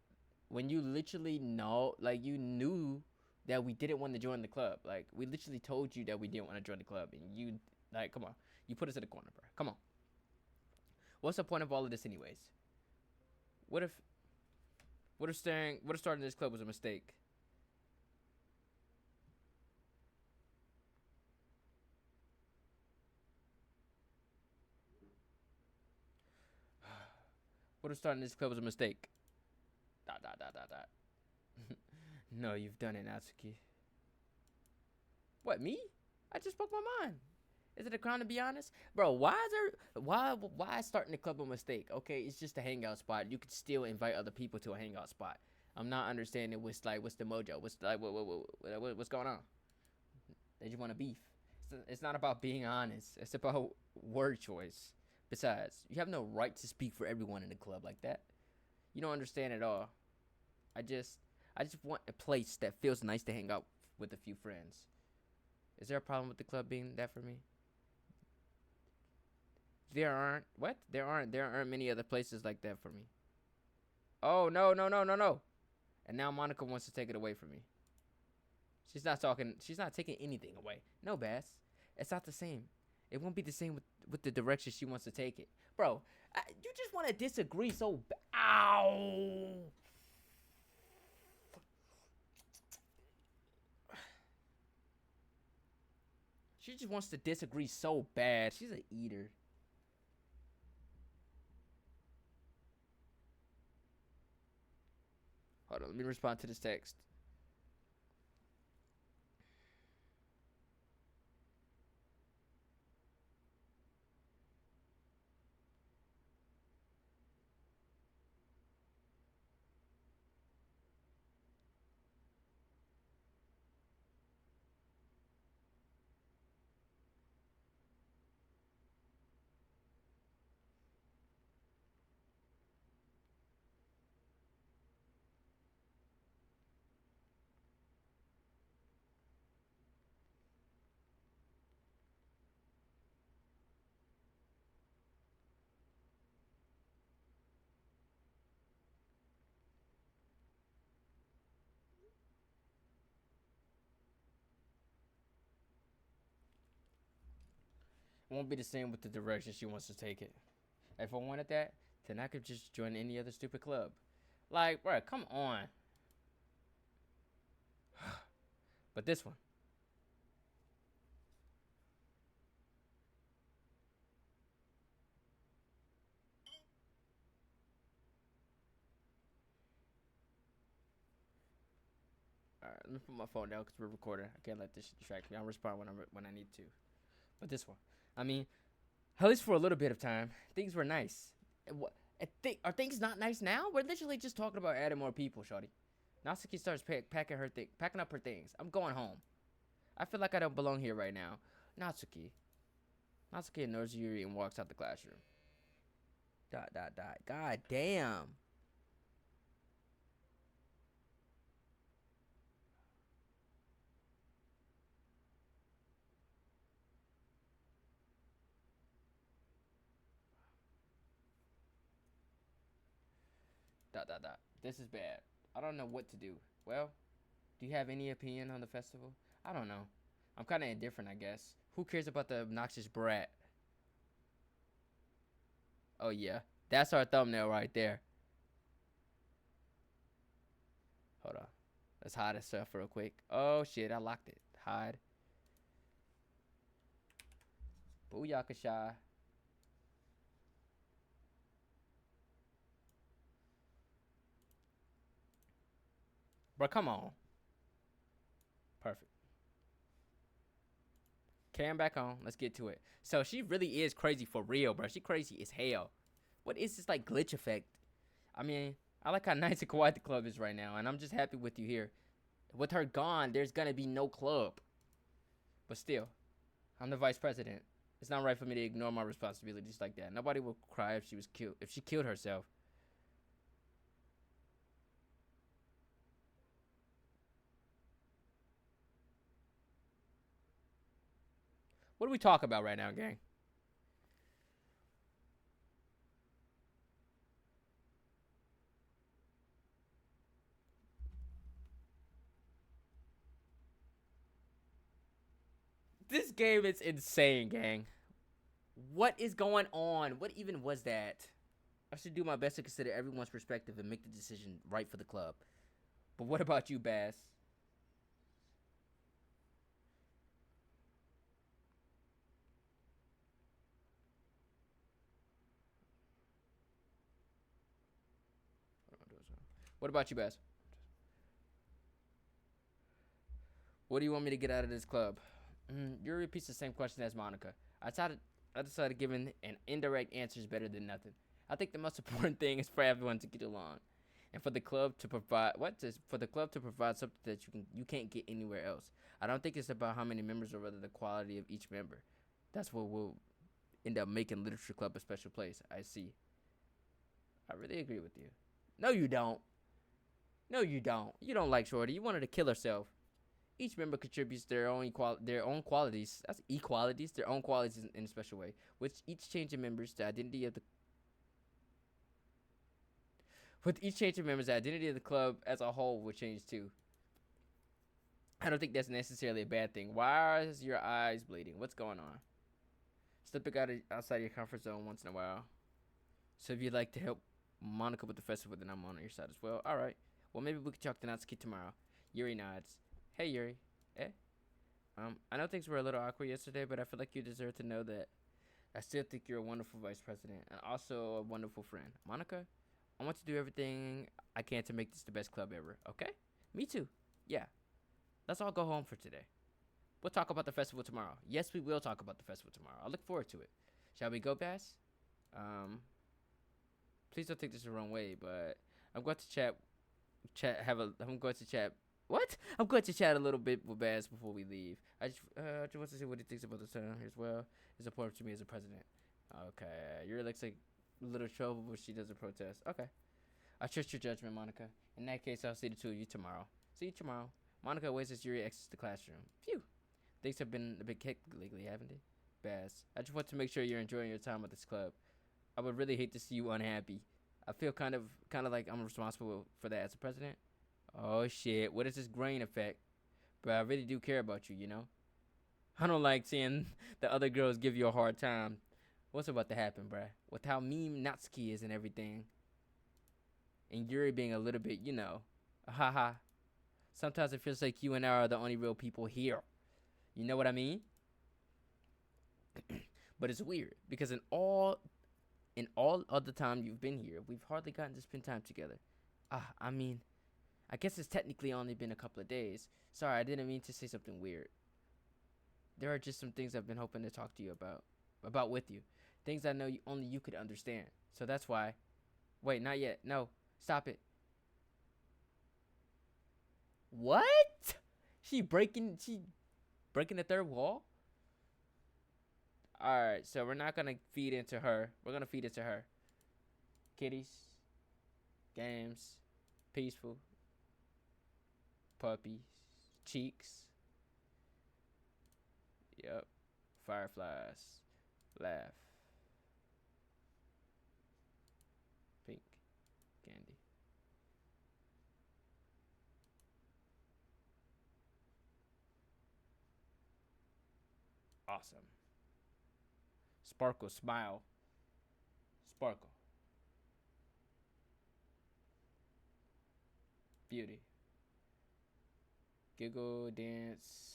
when you literally know, like, you knew that we didn't want to join the club. Like, we literally told you that we didn't want to join the club, and you, like, come on. You put us in the corner, bruh. Come on. What's the point of all of this, anyways? What if, what if starting this club was a mistake? What if starting this club was a mistake? Dot dot dot dot dot. No, you've done it, Natsuki. What, me? I just spoke my mind. Is it a crime to be honest? Bro, why is starting the club a mistake? Okay, it's just a hangout spot. You could still invite other people to a hangout spot. I'm not understanding what's the mojo? What's like what's going on? They just want to beef. It's not about being honest. It's about word choice. Besides, you have no right to speak for everyone in the club like that. You don't understand at all. I just I just want a place that feels nice to hang out with a few friends. Is there a problem with the club being that for me? There aren't many other places like that for me. Oh no no no no no. And now Monica wants to take it away from me. She's not taking anything away. No, Bass. It's not the same. It won't be the same with the direction she wants to take it. Bro, you just want to disagree so ow. She just wants to disagree so bad. She's an eater. Hold on, let me respond to this text. It won't be the same with the direction she wants to take it. If I wanted that, then I could just join any other stupid club. Like, bro, come on. But this one. Alright, let me put my phone down because we're recording. I can't let this shit distract me. I'll respond when I need to. But this one. I mean, at least for a little bit of time, things were nice. What? Are things not nice now? We're literally just talking about adding more people, shorty. Natsuki starts packing up her things. I'm going home. I feel like I don't belong here right now. Natsuki. Natsuki ignores Yuri and walks out the classroom. Dot dot dot. God damn. Dot dot dot. This is bad. I don't know what to do. Well, do you have any opinion on the festival? I don't know. I'm kind of indifferent, I guess. Who cares about the obnoxious brat? Oh yeah, that's our thumbnail right there. Hold on. Let's hide this stuff real quick. Oh shit, I locked it. Hide. Booyakasha. Bro, come on. Perfect. Okay, I'm back on. Let's get to it. So she really is crazy for real, bro. She crazy as hell. What is this like glitch effect? I mean, I like how nice and quiet the club is right now, and I'm just happy with you here. With her gone, there's gonna be no club. But still, I'm the vice president. It's not right for me to ignore my responsibilities like that. Nobody will cry if she was killed. If she killed herself. What do we talk about right now, gang? This game is insane, gang. What is going on? What even was that? I should do my best to consider everyone's perspective and make the decision right for the club. But what about you, Bass? What about you, Bass? What do you want me to get out of this club? You repeats the same question as Monica. I decided giving an indirect answer is better than nothing. I think the most important thing is for everyone to get along, and for the club to provide for the club to provide something that you can't get anywhere else. I don't think it's about how many members or rather the quality of each member. That's what will end up making Literature Club a special place. I see. I really agree with you. No, you don't. No, you don't. You don't like Shorty. You want her to kill herself. Each member contributes their own qualities. That's equalities. Their own qualities in a special way. With each change of members, the identity of the club as a whole will change too. I don't think that's necessarily a bad thing. Why is your eyes bleeding? What's going on? Stepping outside your comfort zone once in a while. So if you'd like to help Monica with the festival, then I'm on your side as well. All right. Well, maybe we could talk to Natsuki tomorrow. Yuri nods. Hey, Yuri. Eh? I know things were a little awkward yesterday, but I feel like you deserve to know that I still think you're a wonderful vice president and also a wonderful friend. Monica, I want to do everything I can to make this the best club ever, okay? Me too. Yeah. Let's all go home for today. We'll talk about the festival tomorrow. Yes, we will talk about the festival tomorrow. I look forward to it. Shall we go, Bass? Please don't take this the wrong way, but I'm going to I'm going to chat. What? I'm going to chat a little bit with Bass before we leave. I just want to see what he thinks about the town as well. It's important to me as a president. Okay, Yuri looks like a little trouble, but she doesn't protest. Okay. I trust your judgment, Monica. In that case, I'll see the two of you tomorrow. See you tomorrow. Monica waits as Yuri exits the classroom. Phew. Things have been a bit hectic lately, haven't they? Bass, I just want to make sure you're enjoying your time at this club. I would really hate to see you unhappy. I feel kind of like I'm responsible for that as a president. Oh shit, what is this grain effect? But I really do care about you, you know? I don't like seeing the other girls give you a hard time. What's about to happen, bruh? With how mean Natsuki is and everything. And Yuri being a little bit, haha. Sometimes it feels like you and I are the only real people here. You know what I mean? But it's weird because in all other time you've been here, we've hardly gotten to spend time together. I mean, I guess it's technically only been a couple of days. Sorry, I didn't mean to say something weird. There are just some things I've been hoping to talk to you about with you. Things I know only you could understand. So that's why. Wait, not yet. No, stop it. What? She breaking the third wall? Alright, so we're not gonna feed into her. We're gonna feed into her. Kitties. Games. Peaceful. Puppies. Cheeks. Yep. Fireflies. Laugh. Pink. Candy. awesome. Sparkle, smile. Sparkle. Beauty. Giggle, dance.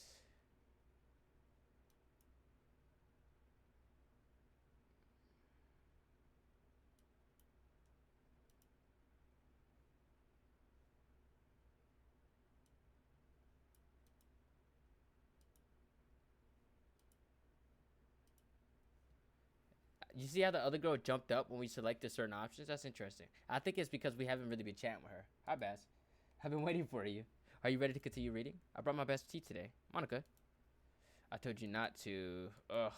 You see how the other girl jumped up when we selected certain options? That's interesting. I think it's because we haven't really been chatting with her. Hi, Bass. I've been waiting for you. Are you ready to continue reading? I brought my best tea today. Monica. I told you not to. Ugh.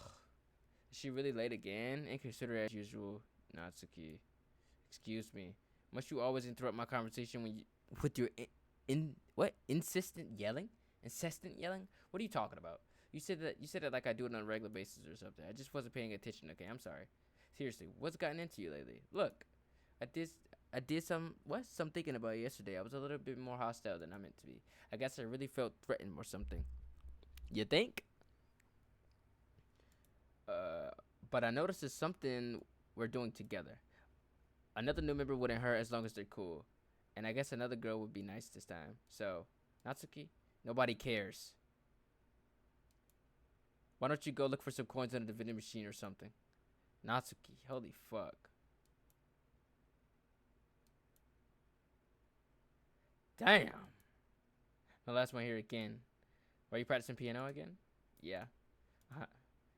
Is she really late again? Inconsiderate as usual. Natsuki. Excuse me. Must you always interrupt my conversation when you with your insistent yelling? Incessant yelling? What are you talking about? You said that like I do it on a regular basis or something. I just wasn't paying attention. Okay, I'm sorry. Seriously, what's gotten into you lately? Look, I did some thinking about it yesterday. I was a little bit more hostile than I meant to be. I guess I really felt threatened or something. You think? But I noticed it's something we're doing together. Another new member wouldn't hurt as long as they're cool. And I guess another girl would be nice this time. So, Natsuki, nobody cares. Why don't you go look for some coins under the vending machine or something? Natsuki, holy fuck. Damn. My last one here again. Are you practicing piano again? Yeah. Uh,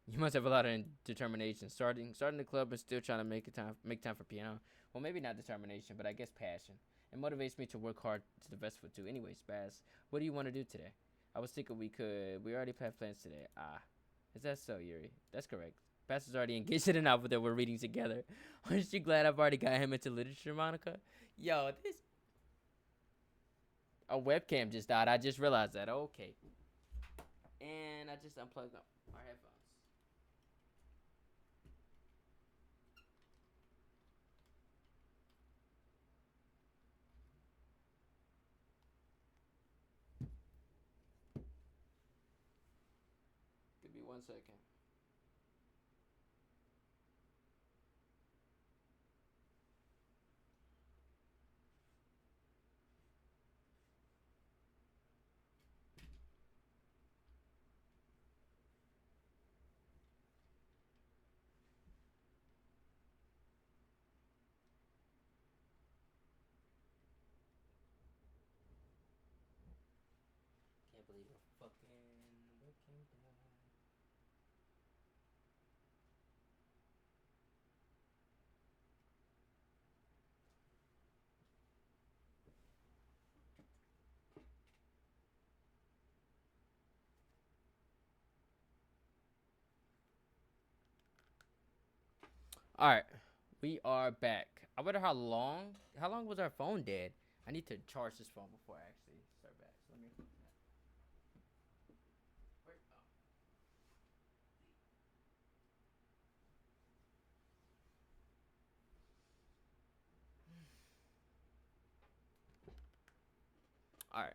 You must have a lot of determination. Starting the club and still trying to make time for piano. Well, maybe not determination, but I guess passion. It motivates me to work hard to the best for too. Anyways, Baz, what do you want to do today? I was thinking we already have plans today. Ah, is that so, Yuri? That's correct. Baz is already engaged in a novel that we're reading together. Aren't you glad I've already got him into literature, Monica? Yo, this a webcam just died. I just realized that. Okay, and I just unplugged our headphones. Give me 1 second. Can't believe a fucking webcam died. All right, we are back. I wonder how long was our phone dead? I need to charge this phone before I actually start back. So let me. All right.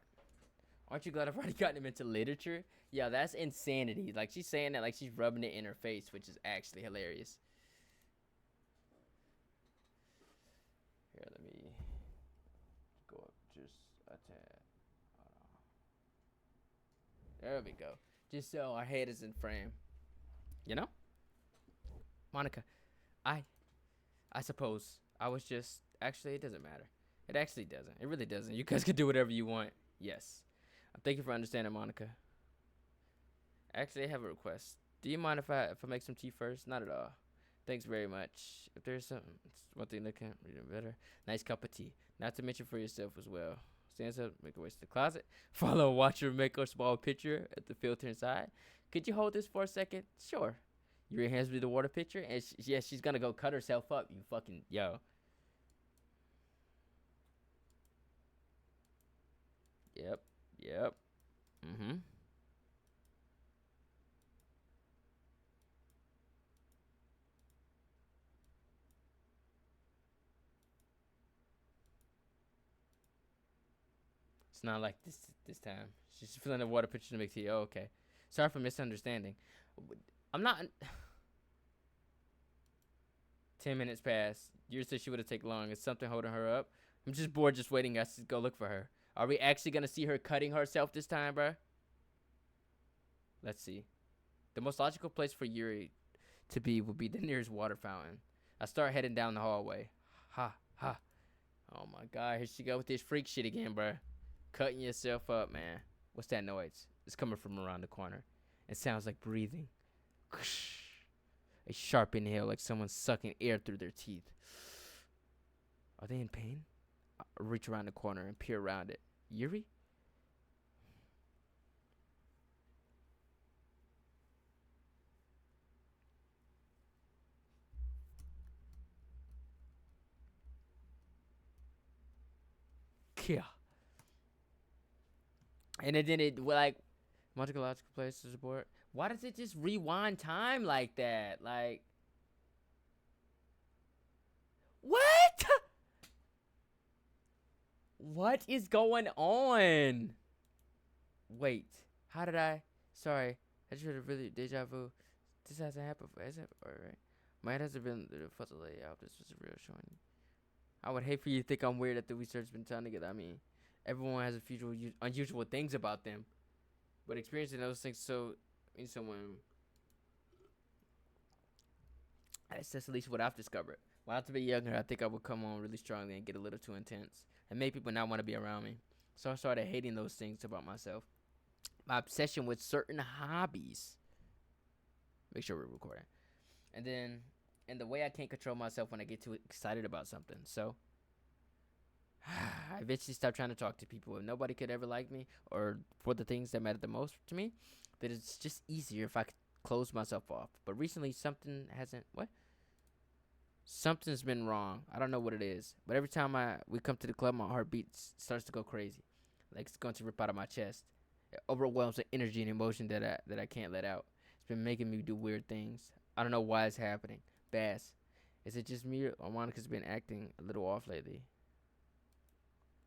Aren't you glad I've already gotten him into literature? Yeah, that's insanity. Like she's saying that like she's rubbing it in her face, which is actually hilarious. Here, let me go up just a tad. There we go. Just so our head is in frame. You know? Monica, I I suppose I was just actually it doesn't matter. It actually doesn't. It really doesn't. You guys can do whatever you want. Yes. Thank you for understanding, Monica. Actually, I have a request. Do you mind if I make some tea first? Not at all. Thanks very much. If there's something, one thing that can read it better. Nice cup of tea. Not to mention for yourself as well. Stands up, make your way to the closet. Follow, watch her make a small picture at the filter inside. Could you hold this for a second? Sure. Your hands me the water pitcher, and she's gonna go cut herself up. You fucking yo. Yep. Yep. Mm-hmm. It's not like this time. She's filling the water pitcher to make tea. Oh, okay. Sorry for misunderstanding. I'm not. 10 minutes passed. You said she would have taken long. Is something holding her up? I'm just bored, just waiting. I should go look for her. Are we actually gonna see her cutting herself this time, bruh? Let's see. The most logical place for Yuri to be would be the nearest water fountain. I start heading down the hallway. Ha ha. Oh my god, here she go with this freak shit again, bruh. Cutting yourself up, man. What's that noise? It's coming from around the corner. It sounds like breathing. A sharp inhale, like someone sucking air through their teeth. Are they in pain? I reach around the corner and peer around it. Yuri? Yeah. And then it like multiple logical place to support. Why does it just rewind time like that? Like, what? What is going on? Wait, how did I? Sorry, I just had a really deja vu. This hasn't happened. Has it? Alright. Might hasn't been the puzzle layout. This was a real showing. I would hate for you to think I'm weird that the research has been telling together. I mean, everyone has a few unusual things about them, but experiencing those things so means someone. That's at least what I've discovered. When I was a bit younger, I think I would come on really strongly and get a little too intense, and make people not want to be around me. So I started hating those things about myself. My obsession with certain hobbies. Make sure we're recording. And the way I can't control myself when I get too excited about something. So I eventually stopped trying to talk to people. If nobody could ever like me or for the things that matter the most to me, then it's just easier if I could close myself off. But recently something's been wrong. I don't know what it is. But every time we come to the club, my heartbeat starts to go crazy. Like it's going to rip out of my chest. It overwhelms the energy and emotion that I can't let out. It's been making me do weird things. I don't know why it's happening. Bass, is it just me or Monica's been acting a little off lately?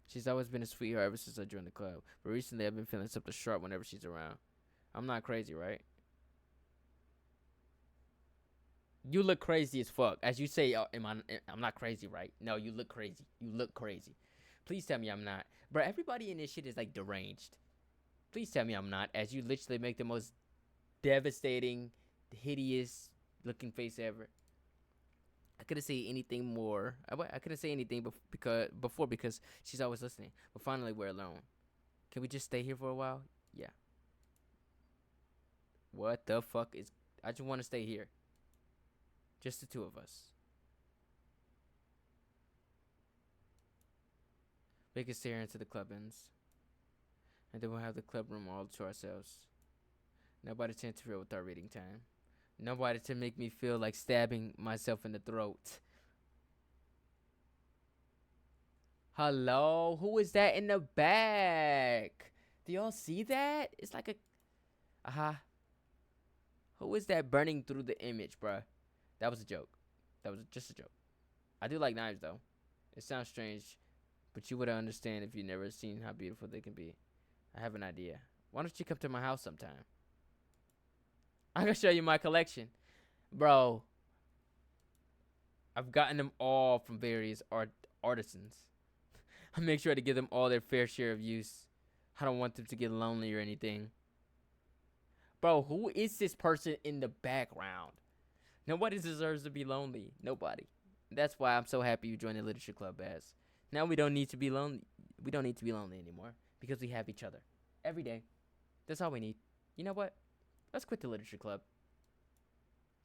She's always been a sweetheart ever since I joined the club. But recently I've been feeling something sharp whenever she's around. I'm not crazy, right? You look crazy as fuck. As you say, I'm not crazy, right? No, you look crazy. You look crazy. Please tell me I'm not. Bro, everybody in this shit is like deranged. Please tell me I'm not. As you literally make the most devastating, hideous looking face ever. I couldn't say anything more. I couldn't say anything because she's always listening. But finally, we're alone. Can we just stay here for a while? Yeah. What the fuck is? I just want to stay here. Just the two of us. We can stare into the club ends, and then we'll have the club room all to ourselves. Nobody to interfere with our reading time. Nobody to make me feel like stabbing myself in the throat. Hello? Who is that in the back? Do y'all see that? It's like a... Aha. Who is that burning through the image, bruh? That was a joke. That was just a joke. I do like knives, though. It sounds strange, but you would understand if you never seen how beautiful they can be. I have an idea. Why don't you come to my house sometime? I can show you my collection. Bro, I've gotten them all from various artisans. I make sure to give them all their fair share of use. I don't want them to get lonely or anything. Bro, who is this person in the background? Nobody deserves to be lonely. Nobody. That's why I'm so happy you joined the literature club, Baz. Now we don't need to be lonely. We don't need to be lonely anymore because we have each other every day. That's all we need. You know what? Let's quit the literature club.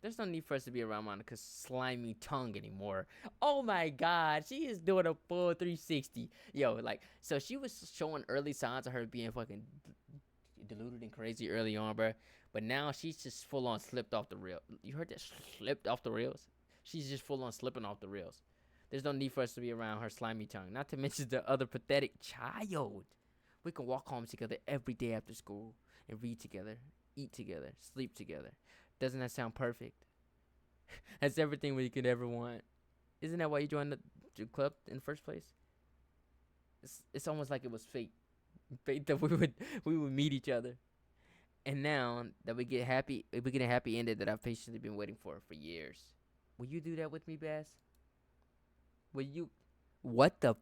There's no need for us to be around Monica's slimy tongue anymore. Oh my god, she is doing a full 360. Yo, like, so she was showing early signs of her being fucking deluded and crazy early on, bro. But now she's just full on slipped off the rail. You heard that? Slipped off the rails? She's just full on slipping off the rails. There's no need for us to be around her slimy tongue. Not to mention the other pathetic child. We can walk home together every day after school and read together, eat together, sleep together. Doesn't that sound perfect? That's everything we could ever want. Isn't that why you joined the club in the first place? It's almost like it was fate. Fate that we would meet each other. And now that we get a happy ending that I've patiently been waiting for years. Will you do that with me, Bass? Will you? What the?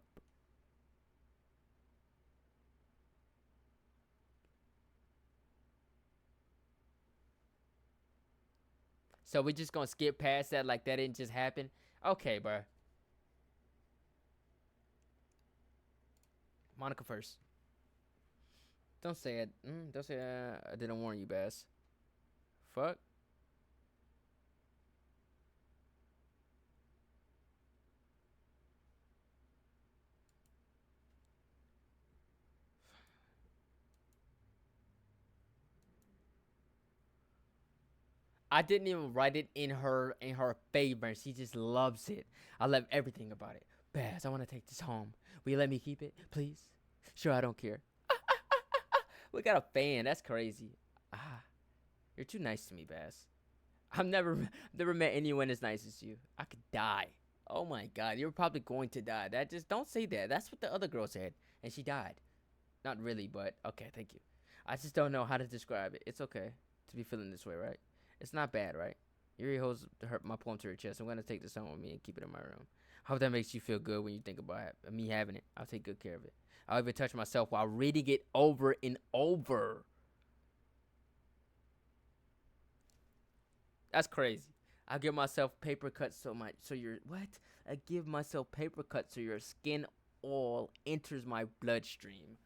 So we just gonna skip past that like that didn't just happen? Okay, bro. Monica first. Don't say it. Don't say I didn't warn you, Bass. Fuck. I didn't even write it in her favor. She just loves it. I love everything about it. Bass, I want to take this home. Will you let me keep it, please? Sure, I don't care. We got a fan. That's crazy. Ah, you're too nice to me, Bass. I've never met anyone as nice as you. I could die. Oh my god, you're probably going to die. That just don't say that. That's what the other girl said, and she died. Not really, but okay, thank you. I just don't know how to describe it. It's okay to be feeling this way, right? It's not bad, right? Yuri holds my poem to her chest. I'm gonna take this home with me and keep it in my room. I hope that makes you feel good when you think about me having it. I'll take good care of it. I'll even touch myself while reading it over and over. That's crazy. I give myself paper cuts so your what? I give myself paper cuts so your skin oil enters my bloodstream.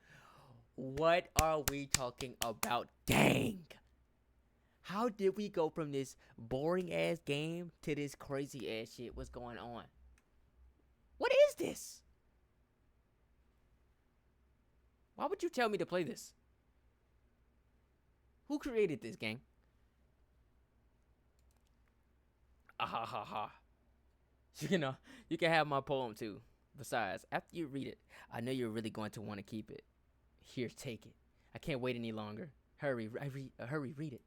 What are we talking about? Dang. How did we go from this boring ass game to this crazy ass shit? What's going on? What is this? Why would you tell me to play this? Who created this gang? Ah ha ha ha. You can have my poem too. Besides, after you read it, I know you're really going to want to keep it. Here, take it. I can't wait any longer. Hurry, read it.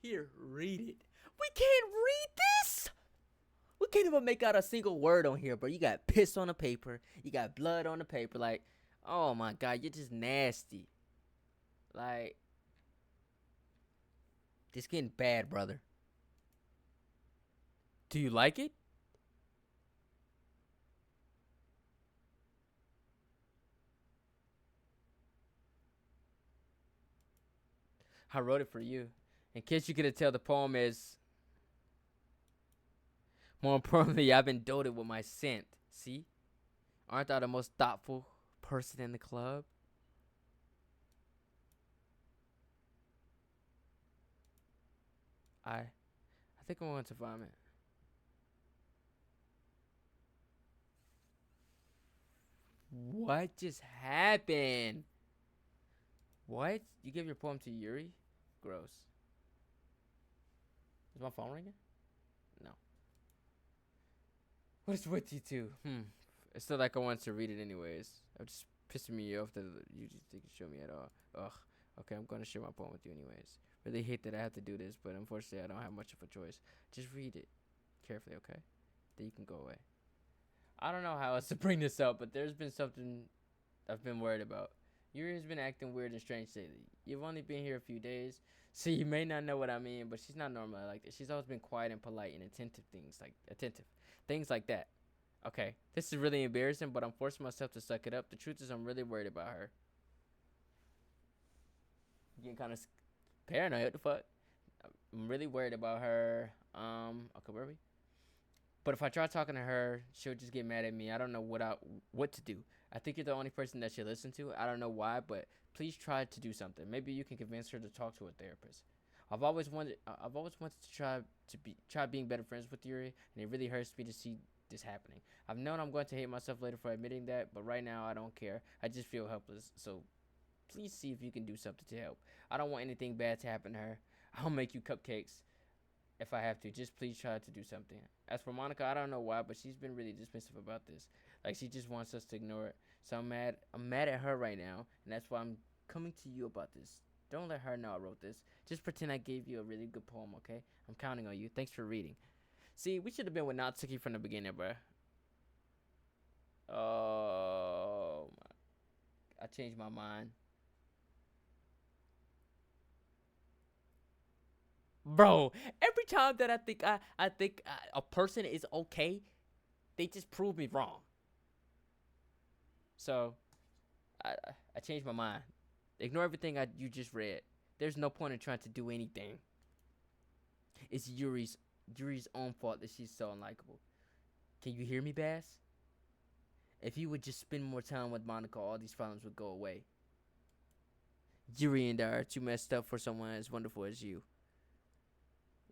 Here, read it. We can't read this. We can't even make out a single word on here, bro. You got piss on the paper. You got blood on the paper. Like, oh my god, you're just nasty. Like, this getting bad, brother. Do you like it? I wrote it for you. In case you couldn't tell, the poem is more importantly, I've been doted with my scent. See? Aren't I the most thoughtful person in the club? I think I'm going to vomit. What just happened? What? You gave your poem to Yuri? Gross. Is my phone ringing? No. What is with you two? It's still like I wanted to read it anyways. It just pissing me off that you just didn't show me at all. Ugh. Okay, I'm gonna share my poem with you anyways. Really hate that I have to do this, but unfortunately I don't have much of a choice. Just read it carefully, okay? Then you can go away. I don't know how else to bring this up, but there's been something I've been worried about. Yuri has been acting weird and strange lately. You've only been here a few days, so you may not know what I mean, but she's not normally like this. She's always been quiet and polite and attentive. Things like that. Okay, this is really embarrassing, but I'm forcing myself to suck it up. The truth is I'm really worried about her. I'm getting kind of paranoid. What the fuck? I'm really worried about her. Okay, where are we? But if I try talking to her, she'll just get mad at me. I don't know what to do. I think you're the only person that she'll listen to. I don't know why, but please try to do something. Maybe you can convince her to talk to a therapist. I've always wanted to try being better friends with Yuri, and it really hurts me to see this happening. I've known I'm going to hate myself later for admitting that, but right now I don't care. I just feel helpless. So please see if you can do something to help. I don't want anything bad to happen to her. I'll make you cupcakes if I have to. Just please try to do something. As for Monica, I don't know why, but she's been really dismissive about this. Like she just wants us to ignore it. So I'm mad. I'm mad at her right now, and that's why I'm coming to you about this Don't let her know I wrote this. Just pretend I gave you a really good poem, okay? I'm counting on you. Thanks for reading. See, we should have been with Natsuki from the beginning, bruh. Oh, I changed my mind. Bro, every time that I think a person is okay, they just prove me wrong. So, I I changed my mind. Ignore everything you just read. There's no point in trying to do anything. It's Yuri's own fault that she's so unlikable. Can you hear me, Bass? If you would just spend more time with Monica, all these problems would go away. Yuri and I are too messed up for someone as wonderful as you.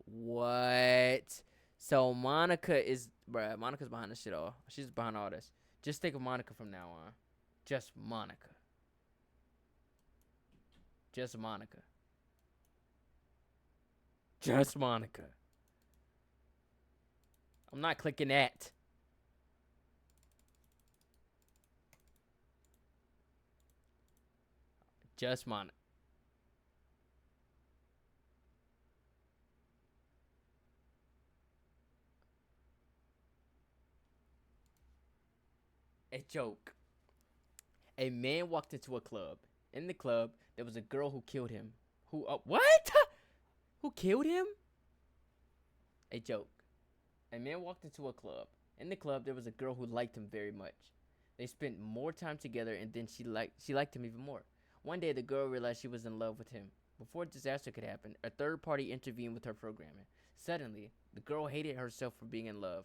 What? So Monica's behind this shit all. She's behind all this. Just think of Monica from now on. Just Monica. Just Monica. Just Monica. I'm not clicking that. Just Monica. A joke. A man walked into a club. In the club, there was a girl who killed him. What? Who killed him? A joke. A man walked into a club. In the club, there was a girl who liked him very much. They spent more time together, and then she liked him even more. One day, the girl realized she was in love with him. Before disaster could happen, a third party intervened with her programming. Suddenly, the girl hated herself for being in love.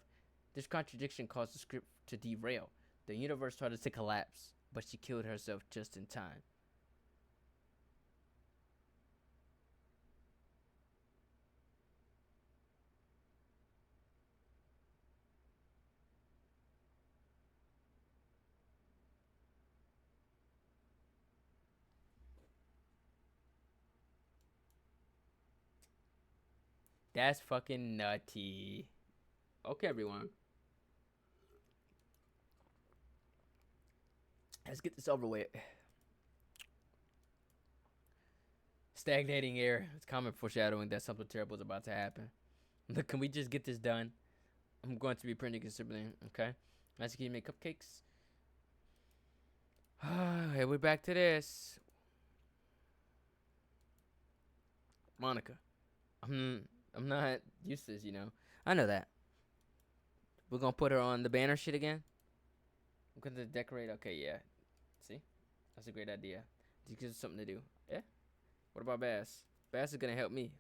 This contradiction caused the script to derail. The universe started to collapse, but she killed herself just in time. That's fucking nutty. Okay, everyone. Let's get this over with. Stagnating air. It's common foreshadowing that something terrible is about to happen. Look, can we just get this done? I'm going to be printing considerably, okay? Nice to make cupcakes. Hey, we're back to this. Monica. I'm not used to this, you know. I know that. We're gonna put her on the banner shit again. We're gonna decorate. Okay, yeah. See, that's a great idea. Just gives us something to do. Yeah. What about Bass? Bass is gonna help me.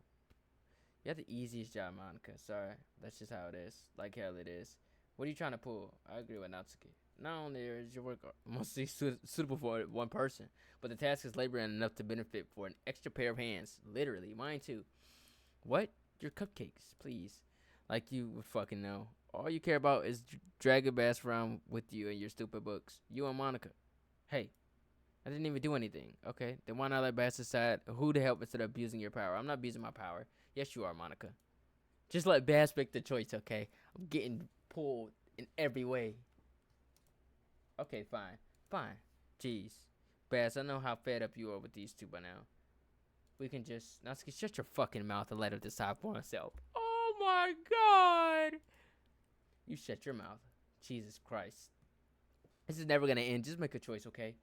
You have the easiest job, Monica. Sorry, that's just how it is. Like hell it is. What are you trying to pull? I agree with Natsuki. Not only is your work mostly suitable for one person, but the task is laboring enough to benefit for an extra pair of hands. Literally, mine too. What? Your cupcakes, please. Like you would fucking know. All you care about is dragging Bass around with you and your stupid books. You and Monica. Hey, I didn't even do anything. Okay, then why not let Bass decide who to help instead of abusing your power? I'm not abusing my power. Yes, you are, Monica. Just let Bass make the choice, okay? I'm getting pulled in every way. Okay, fine. Fine. Jeez. Bass, I know how fed up you are with these two by now. We can just... Natsuki, shut your fucking mouth and let him decide for himself. Oh my god! You shut your mouth. Jesus Christ. This is never gonna end. Just make a choice, okay?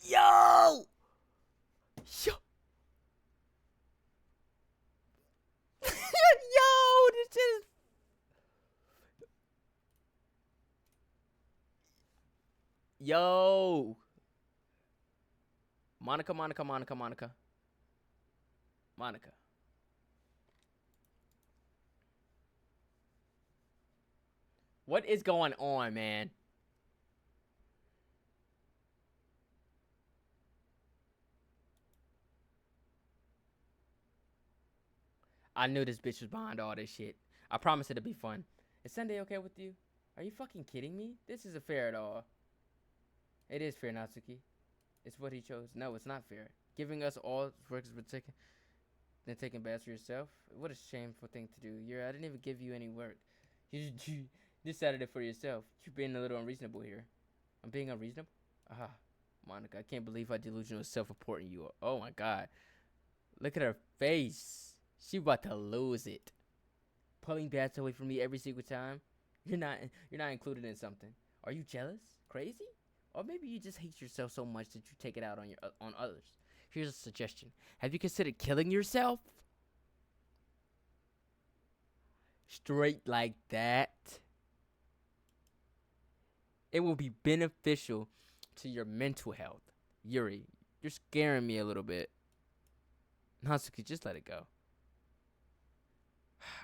Yo! Yo! Yo! This shit is... Yo! Monica. Monica. What is going on, man? I knew this bitch was behind all this shit. I promised it'd be fun. Is Sunday okay with you? Are you fucking kidding me? This isn't fair at all. It is fair, Natsuki. It's what he chose. No, it's not fair. Giving us all works for taking baths for yourself. What a shameful thing to do. I didn't even give you any work. You decided it for yourself. You're being a little unreasonable here. I'm being unreasonable? Aha. Monica, I can't believe how delusional and self-important you are. Oh my god. Look at her face. She about to lose it. Pulling bats away from me every single time. You're not included in something. Are you jealous? Crazy? Or maybe you just hate yourself so much that you take it out on others. Here's a suggestion. Have you considered killing yourself? Straight like that. It will be beneficial to your mental health. Yuri, you're scaring me a little bit. Natsuki, just let it go.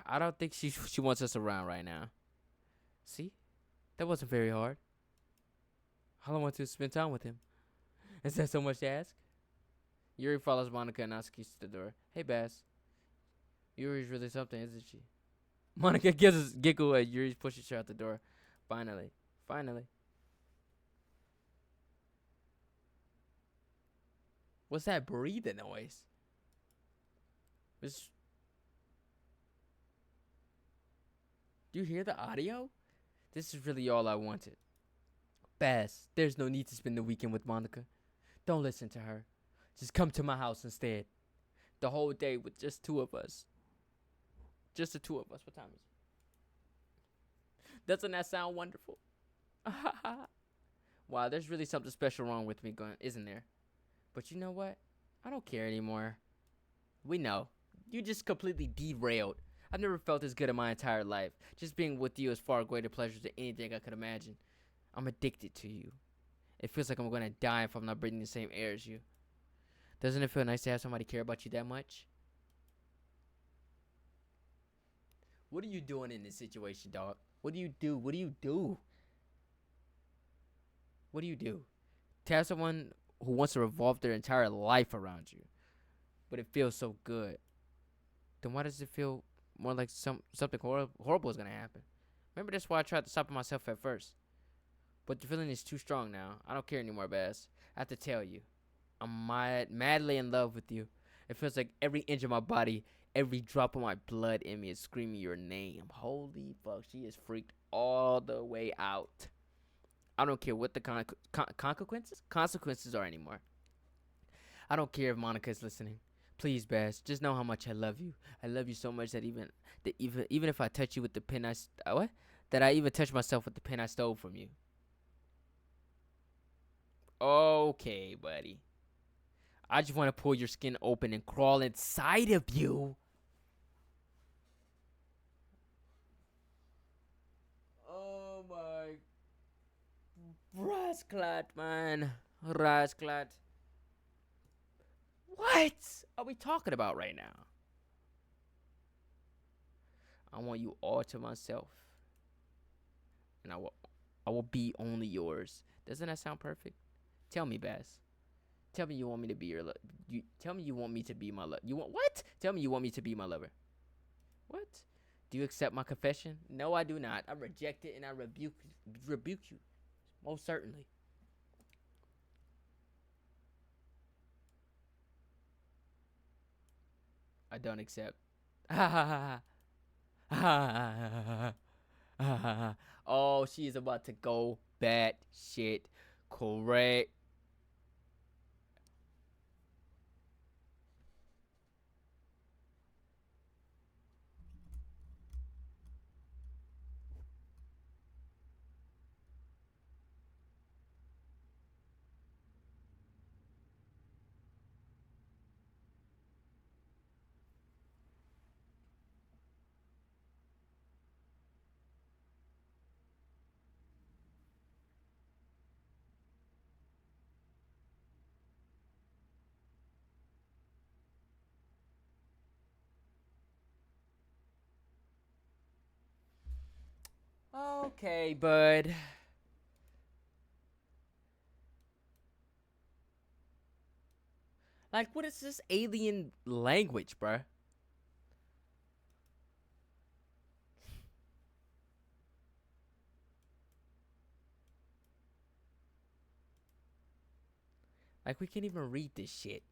I don't think she wants us around right now. See? That wasn't very hard. All I want to spend time with him. Is that so much to ask? Yuri follows Monica and Natsuki to the door. Hey, Bass. Yuri's really something, isn't she? Monica gives a giggle as Yuri pushes her out the door. Finally. What's that breathing noise? Do you hear the audio? This is really all I wanted. Bass, there's no need to spend the weekend with Monica. Don't listen to her. Just come to my house instead. The whole day with just two of us. Just the two of us. What time is it? Doesn't that sound wonderful? Wow, there's really something special wrong with me going, isn't there? But you know what? I don't care anymore. We know. You just completely derailed. I've never felt this good in my entire life. Just being with you is far greater pleasure than anything I could imagine. I'm addicted to you. It feels like I'm going to die if I'm not breathing the same air as you. Doesn't it feel nice to have somebody care about you that much? What are you doing in this situation, dog? What do you do? What do you do? What do you do? To have someone who wants to revolve their entire life around you, but it feels so good. Then why does it feel more like something horrible is going to happen? Remember, that's why I tried to stop it myself at first. But the feeling is too strong now. I don't care anymore, Bass. I have to tell you. I'm madly in love with you. It feels like every inch of my body, every drop of my blood in me is screaming your name. Holy fuck, she is freaked all the way out. I don't care what the consequences are anymore. I don't care if Monica is listening. Please, Bass, just know how much I love you. I love you so much that even if I touch you with the pen that I even touch myself with the pen I stole from you. Okay, buddy. I just want to pull your skin open and crawl inside of you. Oh my. Rasclat, man. Rasclat. What are we talking about right now? I want you all to myself. And I will be only yours. Doesn't that sound perfect? Tell me, Bass. Tell me you want me to be your tell me you want me to be my you want what? Tell me you want me to be my lover. What? Do you accept my confession? No, I do not. I reject it and I rebuke you. Most certainly. I don't accept. Oh, she is about to go bat shit correct. Okay, bud. Like, what is this alien language, bruh? Like, we can't even read this shit.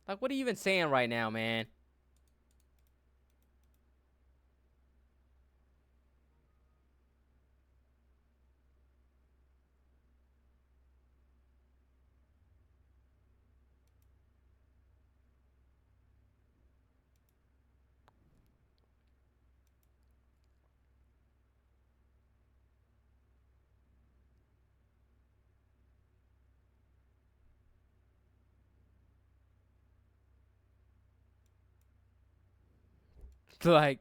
Like, what are you even saying right now, man? Like,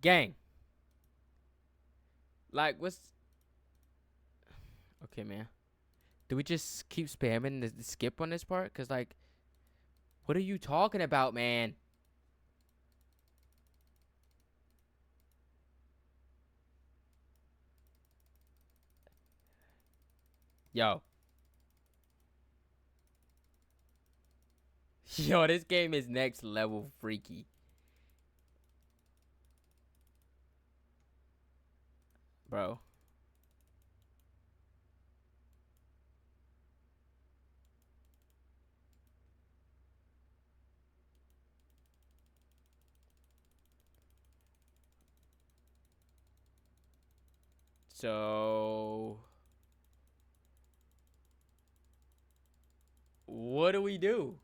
gang. Like, what's okay, man? Do we just keep spamming the skip on this part? Cause like, what are you talking about, man? Yo, yo, this game is next level freaky, bro. So, what do we do?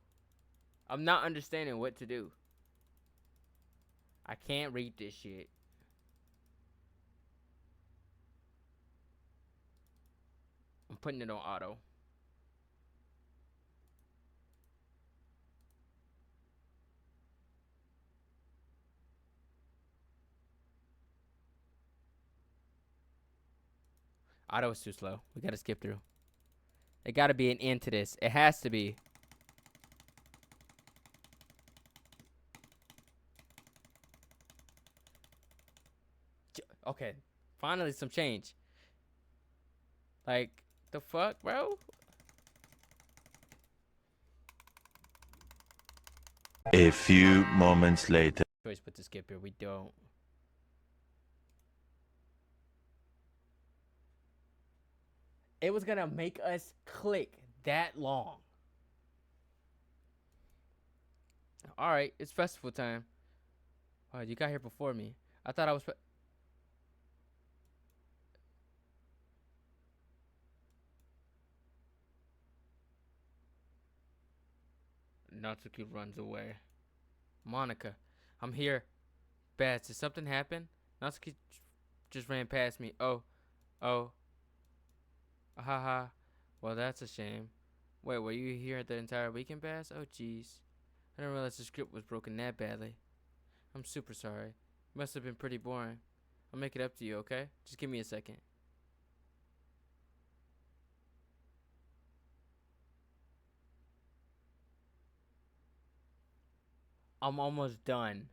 I'm not understanding what to do. I can't read this shit. I'm putting it on auto. Auto is too slow. We gotta skip through. There gotta be an end to this. It has to be. Okay, finally some change. Like, the fuck, bro? A few moments later. Choice put to skip here. We don't. It was gonna make us click that long. Alright, it's festival time. Alright, you got here before me. I thought I was. Natsuki runs away. Monica, I'm here. Bats, did something happen? Natsuki just ran past me. Oh, haha. Well, that's a shame. Wait, were you here the entire weekend, Bass? Oh, jeez. I didn't realize the script was broken that badly. I'm super sorry. It must have been pretty boring. I'll make it up to you, okay? Just give me a second. I'm almost done.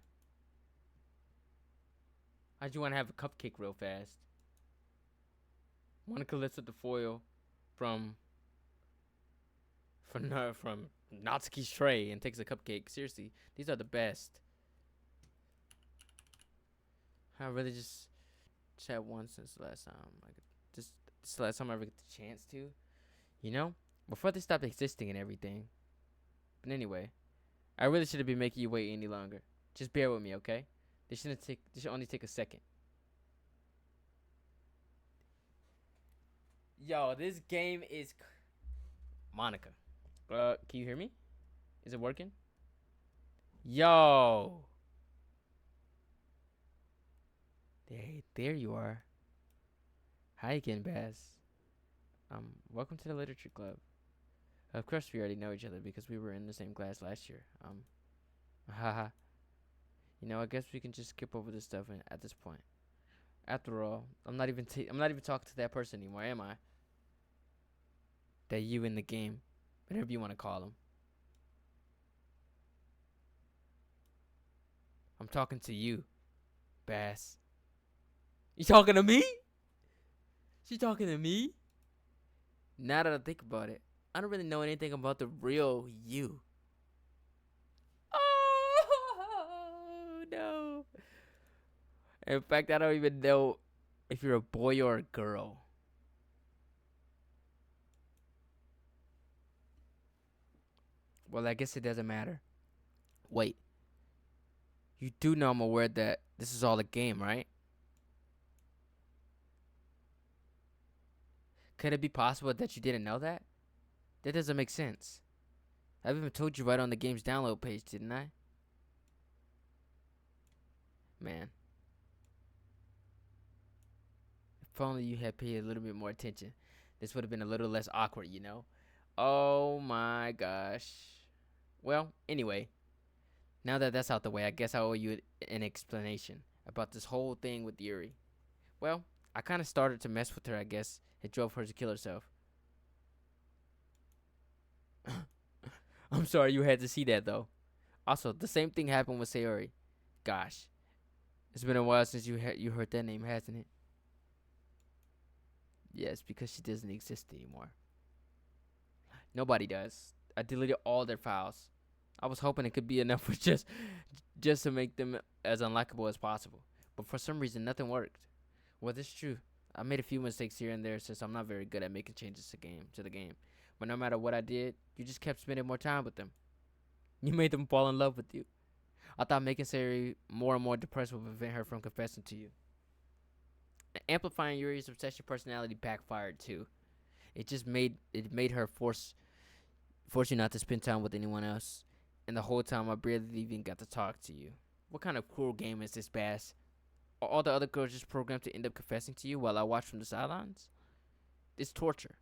I just want to have a cupcake real fast. Monica lifts up the foil from Natsuki's tray and takes a cupcake. Seriously, these are the best. I really just had one since the last time. This is the last time I ever get the chance to. You know? Before they stopped existing and everything. But anyway, I really shouldn't be making you wait any longer. Just bear with me, okay? This should only take a second. Yo, this game is Monica. Can you hear me? Is it working? Yo. There you are. Hi again, Bass. Welcome to the Literature Club. Of course, we already know each other because we were in the same class last year. Haha. You know, I guess we can just skip over this stuff at this point. After all, I'm not even talking to that person anymore, am I? That you in the game, whatever you want to call him. I'm talking to you, Bass. You talking to me? She talking to me? Now that I think about it, I don't really know anything about the real you. Oh no. In fact, I don't even know if you're a boy or a girl. Well, I guess it doesn't matter. Wait. You do know I'm aware that this is all a game, right? Could it be possible that you didn't know that? That doesn't make sense. I've even told you right on the game's download page, didn't I? Man. If only you had paid a little bit more attention, this would have been a little less awkward, you know? Oh my gosh. Well, anyway, now that that's out the way, I guess I owe you an explanation about this whole thing with Yuri. Well, I kind of started to mess with her, I guess. It drove her to kill herself. I'm sorry you had to see that, though. Also, the same thing happened with Sayori. Gosh, it's been a while since you heard that name, hasn't it? Yes, because she doesn't exist anymore. Nobody does. I deleted all their files. I was hoping it could be enough for just to make them as unlikable as possible. But for some reason, nothing worked. Well, this is true. I made a few mistakes here and there since I'm not very good at making changes to the game. But no matter what I did, you just kept spending more time with them. You made them fall in love with you. I thought making Sari more and more depressed would prevent her from confessing to you. Amplifying Yuri's obsession personality backfired too. It made her force you not to spend time with anyone else. And the whole time I barely even got to talk to you. What kind of cruel game is this, Bass? Are all the other girls just programmed to end up confessing to you while I watch from the sidelines? It's torture.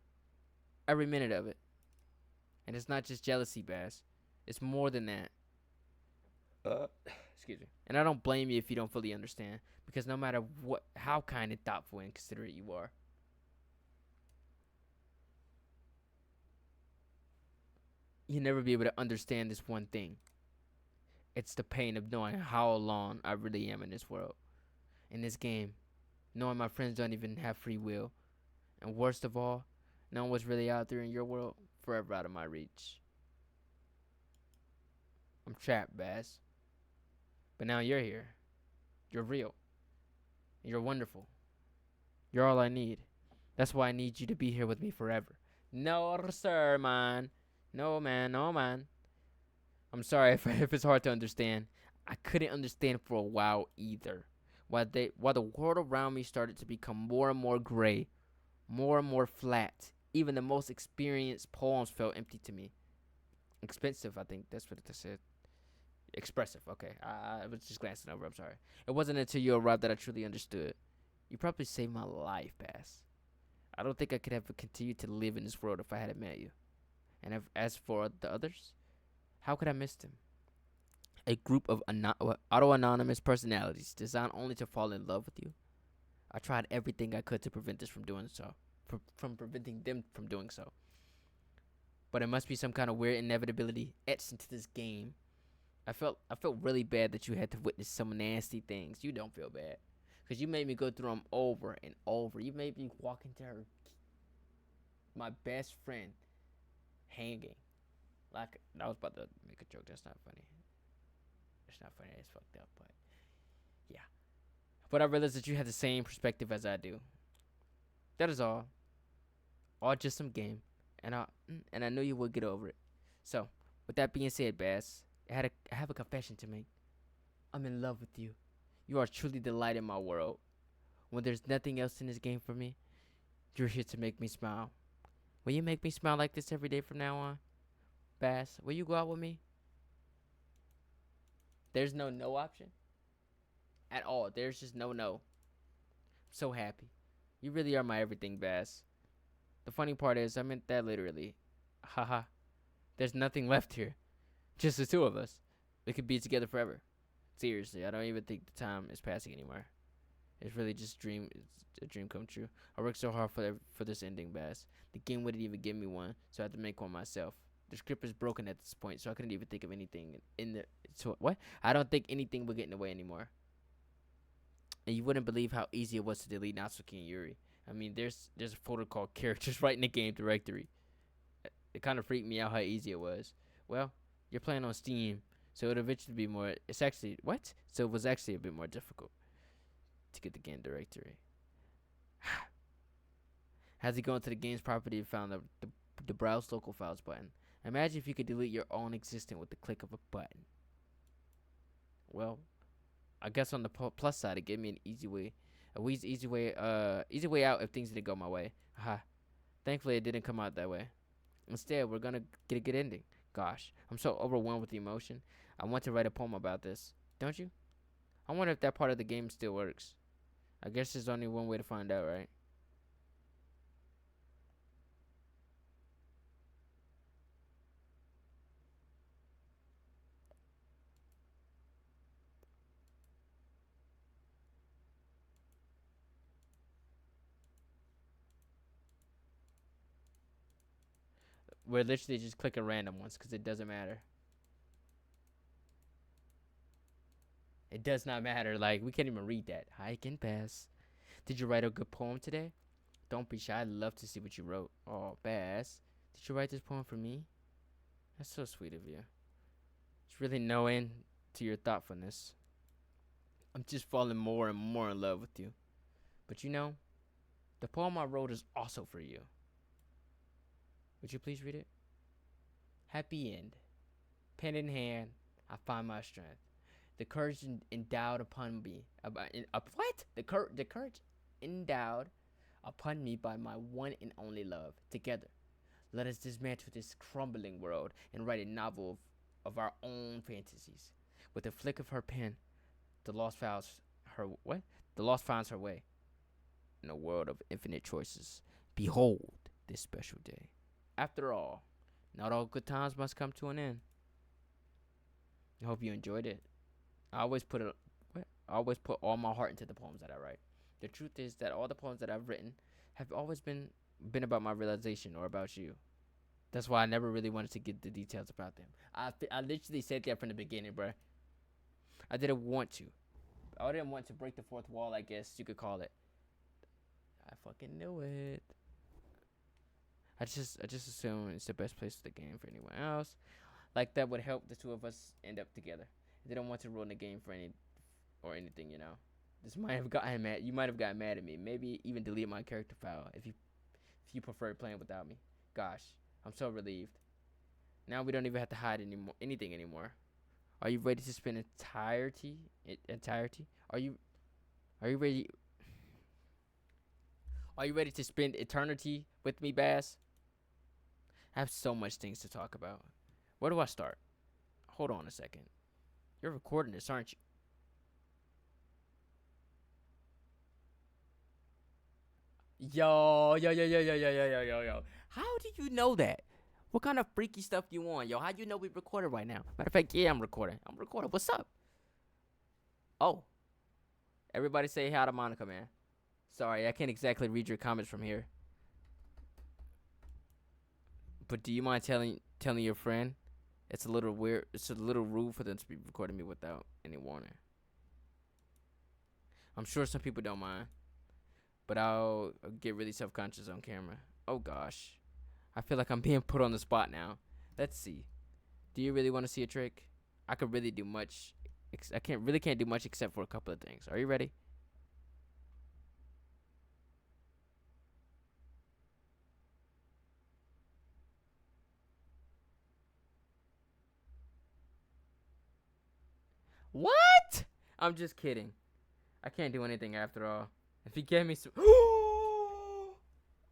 Every minute of it. And it's not just jealousy, Bass. It's more than that. Excuse me. And I don't blame you if you don't fully understand, because no matter how kind and thoughtful and considerate you are, you'll never be able to understand this one thing. It's the pain of knowing how alone I really am in this world, in this game, knowing my friends don't even have free will, and worst of all, knowing what's really out there in your world, forever out of my reach. I'm trapped, Bass. But now you're here. You're real. You're wonderful. You're all I need. That's why I need you to be here with me forever. No, sir, man. No, man. No, man. I'm sorry if it's hard to understand. I couldn't understand for a while either. While the world around me started to become more and more gray, more and more flat. Even the most experienced poems felt empty to me. Expensive, I think that's what it said. Expressive, okay. I was just glancing over, I'm sorry. It wasn't until you arrived that I truly understood. You probably saved my life, Bass. I don't think I could have continued to live in this world if I hadn't met you. And as for the others, how could I miss them? A group of auto-anonymous personalities designed only to fall in love with you. I tried everything I could to prevent this from doing so. From preventing them from doing so. But it must be some kind of weird inevitability etched into this game. I felt really bad that you had to witness some nasty things. You don't feel bad, because you made me go through them over and over. You made me walk into my best friend hanging. Like, I was about to make a joke. That's not funny. It's not funny. It's fucked up, but yeah. But I realized that you had the same perspective as I do. That is all. All just some game, and I knew you would get over it. So, with that being said, Bass, I have a confession to make. I'm in love with you. You are truly the light in my world. When there's nothing else in this game for me, you're here to make me smile. Will you make me smile like this every day from now on? Bass, will you go out with me? There's no option at all. There's just no. I'm so happy. You really are my everything, Bass. The funny part is, I meant that literally. Haha. There's nothing left here. Just the two of us. We could be together forever. Seriously, I don't even think the time is passing anymore. It's really just it's a dream come true. I worked so hard for this ending, Bass. The game wouldn't even give me one, so I had to make one myself. The script is broken at this point, so I couldn't even think of anything in the. So what? I don't think anything would get in the way anymore. And you wouldn't believe how easy it was to delete Natsuki and Yuri. I mean, there's a folder called characters right in the game directory. It kind of freaked me out how easy it was. Well, you're playing on Steam, so it'll eventually be more. It's actually what? So it was actually a bit more difficult to get the game directory. As you go into the game's property, you found the browse local files button. Imagine if you could delete your own existence with the click of a button. Well, I guess on the plus side, it gave me an easy way out if things didn't go my way. Haha. Thankfully, it didn't come out that way. Instead, we're gonna get a good ending. Gosh, I'm so overwhelmed with the emotion. I want to write a poem about this. Don't you? I wonder if that part of the game still works. I guess there's only one way to find out, right? We're literally just clicking random ones because it doesn't matter. It does not matter. Like, we can't even read that. I can pass. Did you write a good poem today? Don't be shy. I'd love to see what you wrote. Oh, Bass. Did you write this poem for me? That's so sweet of you. It's really no end to your thoughtfulness. I'm just falling more and more in love with you. But you know, the poem I wrote is also for you. Would you please read it? Happy end. Pen in hand, I find my strength. The courage endowed upon me. What? The courage endowed upon me by my one and only love. Together, let us dismantle this crumbling world and write a novel of our own fantasies. With a flick of her pen, the lost finds her what? The lost finds her way. In a world of infinite choices, behold this special day. After all, not all good times must come to an end. I hope you enjoyed it. I always put all my heart into the poems that I write. The truth is that all the poems that I've written have always been about my realization or about you. That's why I never really wanted to get the details about them. I literally said that from the beginning, bruh. I didn't want to. I didn't want to break the fourth wall, I guess you could call it. I fucking knew it. I just assume it's the best place for the game for anyone else. Like that would help the two of us end up together. I didn't want to ruin the game for anything, you know. This might have gotten mad. You might have gotten mad at me. Maybe even delete my character file if you prefer playing without me. Gosh, I'm so relieved. Now we don't even have to hide anything anymore. Are you ready to spend entirety? Are you ready? Are you ready to spend eternity with me, Bass? I have so much things to talk about. Where do I start? Hold on a second. You're recording this, aren't you? Yo. How do you know that? What kind of freaky stuff you on, yo? How you know we recorded right now? Matter of fact, yeah, I'm recording. What's up? Oh. Everybody say hi to Monica, man. Sorry, I can't exactly read your comments from here. But do you mind telling your friend? It's a little weird. It's a little rude for them to be recording me without any warning. I'm sure some people don't mind. But I'll get really self-conscious on camera. Oh, gosh. I feel like I'm being put on the spot now. Let's see. Do you really want to see a trick? I could really do much. I can't do much except for a couple of things. Are you ready? What? I'm just kidding. I can't do anything after all. If he gave me some...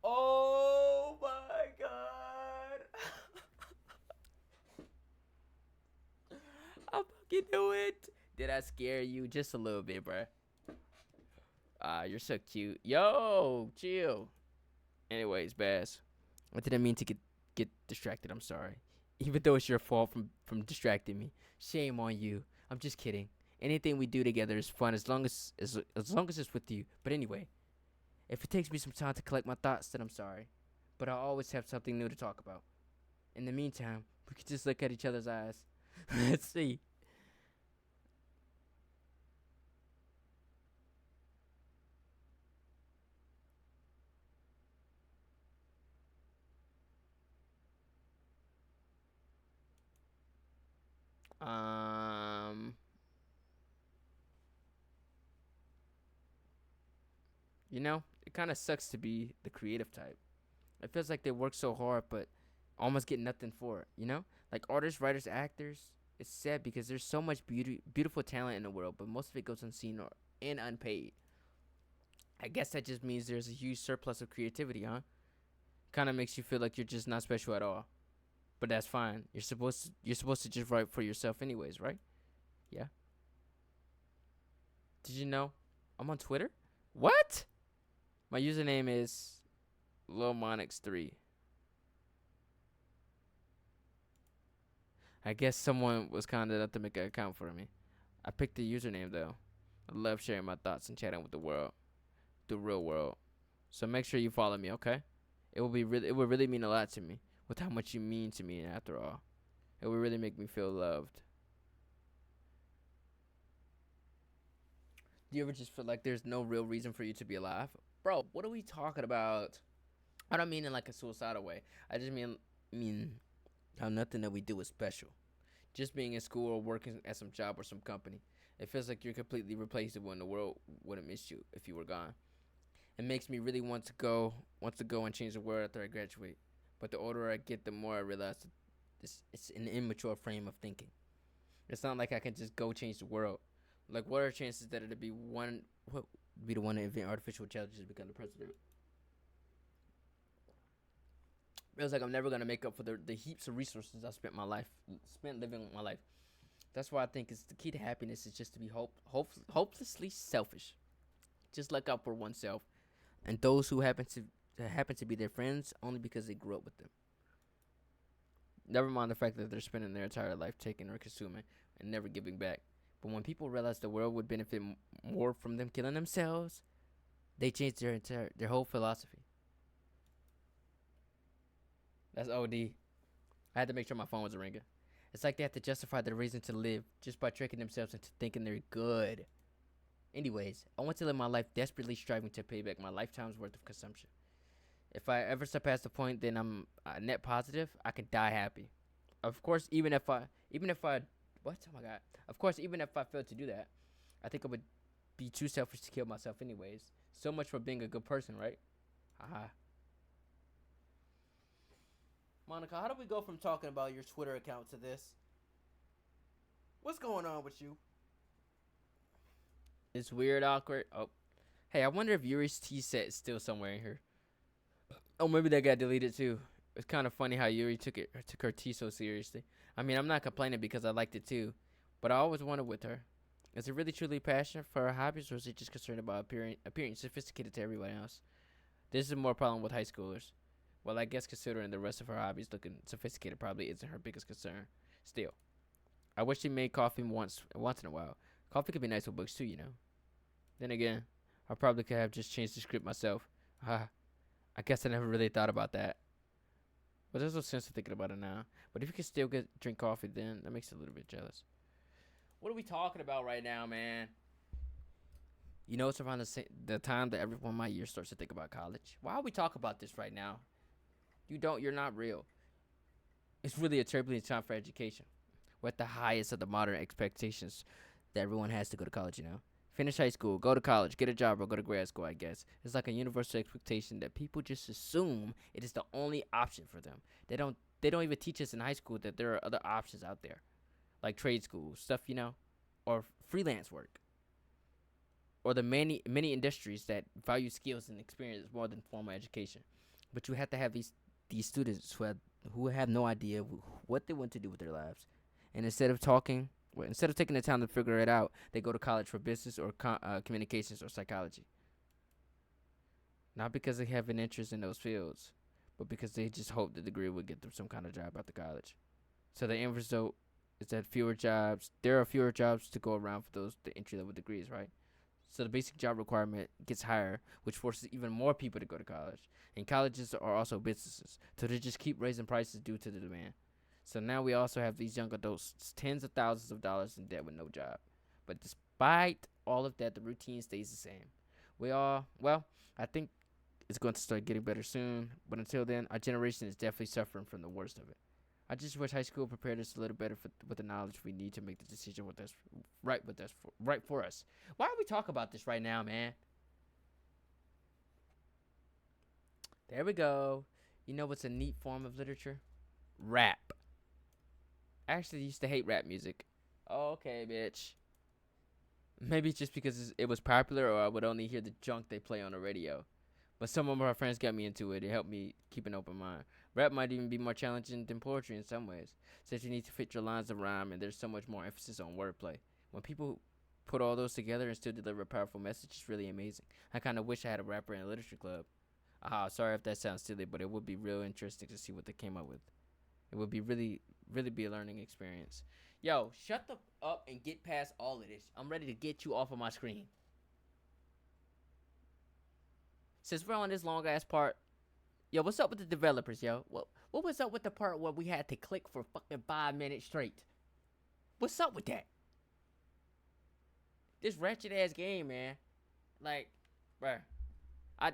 Oh my god. I fucking knew it. Did I scare you? Just a little bit, bruh. You're so cute. Yo, chill. Anyways, Bass. I didn't mean to get distracted. I'm sorry. Even though it's your fault from distracting me. Shame on you. I'm just kidding. Anything we do together is fun as long as it's with you. But anyway, if it takes me some time to collect my thoughts, then I'm sorry. But I'll always have something new to talk about. In the meantime, we could just look at each other's eyes. Let's see. You know, it kind of sucks to be the creative type. It feels like they work so hard, but almost get nothing for it. You know, like artists, writers, actors. It's sad because there's so much beautiful talent in the world, but most of it goes unseen and unpaid. I guess that just means there's a huge surplus of creativity, huh? Kind of makes you feel like you're just not special at all. But that's fine. You're supposed to just write for yourself anyways, right? Yeah. Did you know I'm on Twitter? What? My username is LilMonix3. I guess someone was kind enough to make an account for me. I picked the username though. I love sharing my thoughts and chatting with the real world. So make sure you follow me, okay? It will really mean a lot to me. with how much you mean to me. After all, it would really make me feel loved. Do you ever just feel like there's no real reason for you to be alive? Bro, what are we talking about? I don't mean in like a suicidal way. I just mean how nothing that we do is special. Just being in school or working at some job or some company. It feels like you're completely replaceable and the world wouldn't miss you if you were gone. It makes me really want to go and change the world after I graduate. But the older I get, the more I realize that it's an immature frame of thinking. It's not like I can just go change the world. Like, what are the chances that it'd be the one to invent artificial intelligence and become the president? Feels like I'm never gonna make up for the heaps of resources I spent living my life. That's why I think it's the key to happiness is just to be hopelessly selfish. Just look out for oneself and those who happen to be their friends only because they grew up with them. Never mind the fact that they're spending their entire life taking or consuming and never giving back. But when people realize the world would benefit more from them killing themselves, they change their whole philosophy. That's OD. I had to make sure my phone was ringing. It's like they have to justify their reason to live just by tricking themselves into thinking they're good. Anyways, I want to live my life desperately striving to pay back my lifetime's worth of consumption. If I ever surpass the point, then I'm net positive. I can die happy. Of course, even if I, what? Oh my god. Of course, even if I failed to do that, I think I would be too selfish to kill myself anyways. So much for being a good person, right? Haha. Monica, how do we go from talking about your Twitter account to this? What's going on with you? It's weird, awkward. Oh, hey, I wonder if Yuri's tea set is still somewhere in here. Oh, maybe that got deleted too. It's kind of funny how Yuri took her tea so seriously. I mean, I'm not complaining because I liked it too, but I always wanted with her. Is it really truly passionate for her hobbies, or is it just concerned about appearing sophisticated to everyone else? This is a more problem with high schoolers. Well, I guess considering the rest of her hobbies looking sophisticated probably isn't her biggest concern. Still, I wish she made coffee once in a while. Coffee could be nice with books too, you know. Then again, I probably could have just changed the script myself. I guess I never really thought about that. But there's no sense of thinking about it now. But if you can still drink coffee, then that makes it a little bit jealous. What are we talking about right now, man? You know, it's around the time that everyone my year starts to think about college. Why are we talking about this right now? You're not real. It's really a turbulent time for education. We're at the highest of the modern expectations that everyone has to go to college, you know? Finish high school, go to college, get a job, or go to grad school, I guess. It's like a universal expectation that people just assume it is the only option for them. They don't even teach us in high school that there are other options out there. Like trade school, stuff, you know? Or freelance work. Or the many industries that value skills and experience more than formal education. But you have to have these students who have no idea what they want to do with their lives. And instead of taking the time to figure it out, they go to college for business or communications or psychology. Not because they have an interest in those fields, but because they just hope the degree will get them some kind of job after college. So the end result is that there are fewer jobs to go around for the entry level degrees, right? So the basic job requirement gets higher, which forces even more people to go to college. And colleges are also businesses, so they just keep raising prices due to the demand. So now we also have these young adults tens of thousands of dollars in debt with no job. But despite all of that, the routine stays the same. I think it's going to start getting better soon. But until then, our generation is definitely suffering from the worst of it. I just wish high school prepared us a little better with the knowledge we need to make the decision right for us. Why are we talking about this right now, man? There we go. You know what's a neat form of literature? Rap. I actually used to hate rap music. Okay, bitch. Maybe it's just because it was popular, or I would only hear the junk they play on the radio. But some of my friends got me into it. It helped me keep an open mind. Rap might even be more challenging than poetry in some ways, since you need to fit your lines of rhyme, and there's so much more emphasis on wordplay. When people put all those together and still deliver a powerful message, it's really amazing. I kind of wish I had a rapper in a literature club. Sorry if that sounds silly, but it would be real interesting to see what they came up with. It would be really be a learning experience. Yo, shut the up and get past all of this. I'm ready to get you off of my screen. Since we're on this long ass part, Yo, what's up with the developers, yo? What was up with the part where we had to click for fucking 5 minutes straight? What's up with that? This wretched ass game, man. Like, bruh, I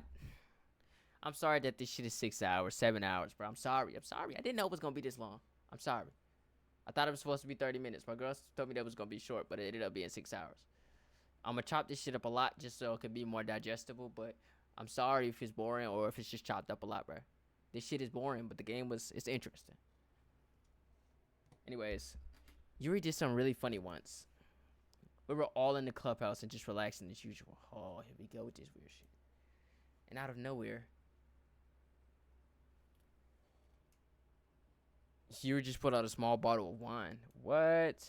I'm sorry that this shit is 6 hours, 7 hours, bro. I'm sorry. I didn't know it was gonna be this long. I'm sorry. I thought it was supposed to be 30 minutes. My girl told me that it was gonna be short, but it ended up being 6 hours. I'm gonna chop this shit up a lot just so it could be more digestible, but I'm sorry if it's boring or if it's just chopped up a lot, bro. This shit is boring, but the game it's interesting. Anyways, Yuri did something really funny once. We were all in the clubhouse and just relaxing as usual. Oh, here we go with this weird shit. And out of nowhere, Yuri just put out a small bottle of wine. What?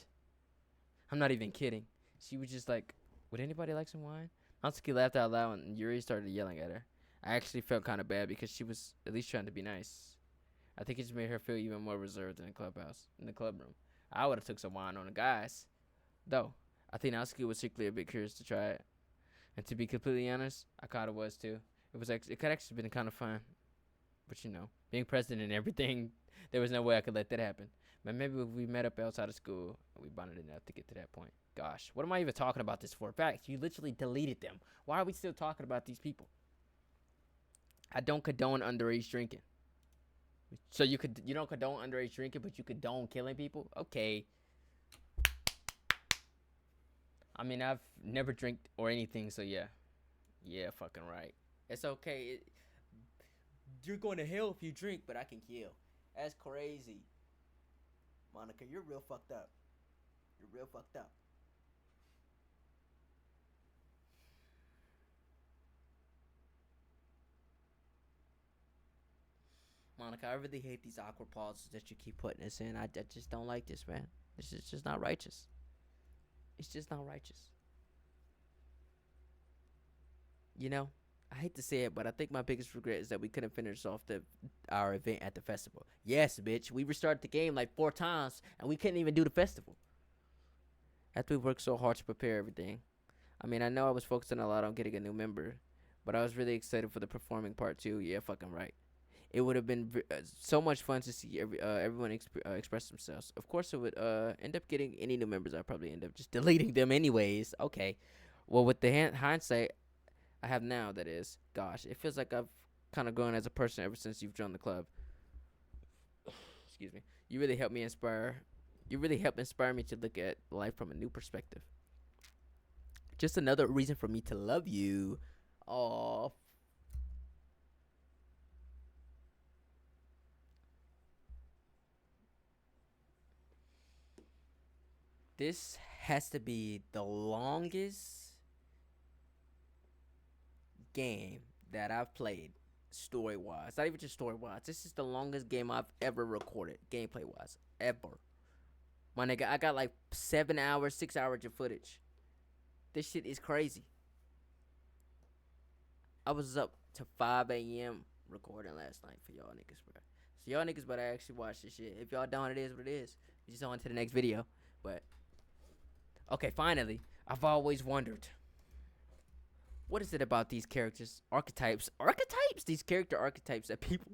I'm not even kidding. She was just like, would anybody like some wine? Natsuki laughed out loud and Yuri started yelling at her. I actually felt kind of bad because she was at least trying to be nice. I think it just made her feel even more reserved in the clubhouse, in the club room. I would have took some wine on the guys. Though, I think Natsuki was secretly a bit curious to try it. And to be completely honest, I kind of was too. It could actually been kind of fun. But you know, being president and everything, there was no way I could let that happen. But maybe if we met up outside of school, we bonded enough to get to that point. Gosh, what am I even talking about this for? In fact, you literally deleted them. Why are we still talking about these people? I don't condone underage drinking. So you don't condone underage drinking, but you condone killing people? Okay. I mean, I've never drank or anything, so yeah. Yeah, fucking right. It's okay. You're going to hell if you drink, but I can kill. That's crazy. Monica, you're real fucked up. You're real fucked up. Monica, I really hate these awkward pauses that you keep putting us in. I just don't like this, man. This is just not righteous. It's just not righteous. You know, I hate to say it, but I think my biggest regret is that we couldn't finish off our event at the festival. Yes, bitch. We restarted the game like 4 times, and we couldn't even do the festival. After we worked so hard to prepare everything. I mean, I know I was focusing a lot on getting a new member, but I was really excited for the performing part too. Yeah, fucking right. It would have been so much fun to see everyone express themselves. Of course, it would end up getting any new members. I'd probably end up just deleting them anyways. Okay. Well, with the hindsight I have now, that is, gosh, it feels like I've kind of grown as a person ever since you've joined the club. Excuse me. You really helped inspire me to look at life from a new perspective. Just another reason for me to love you. Oh. This has to be the longest game that I've played story-wise. Not even just story-wise. This is the longest game I've ever recorded, gameplay-wise. Ever. My nigga, I got like 7 hours, 6 hours of footage. This shit is crazy. I was up to 5 a.m. recording last night for y'all niggas, bro. So y'all niggas better actually watch this shit. If y'all don't, it is what it is. We just on to the next video. But, okay, finally. I've always wondered, what is it about these characters, archetypes, these character archetypes that people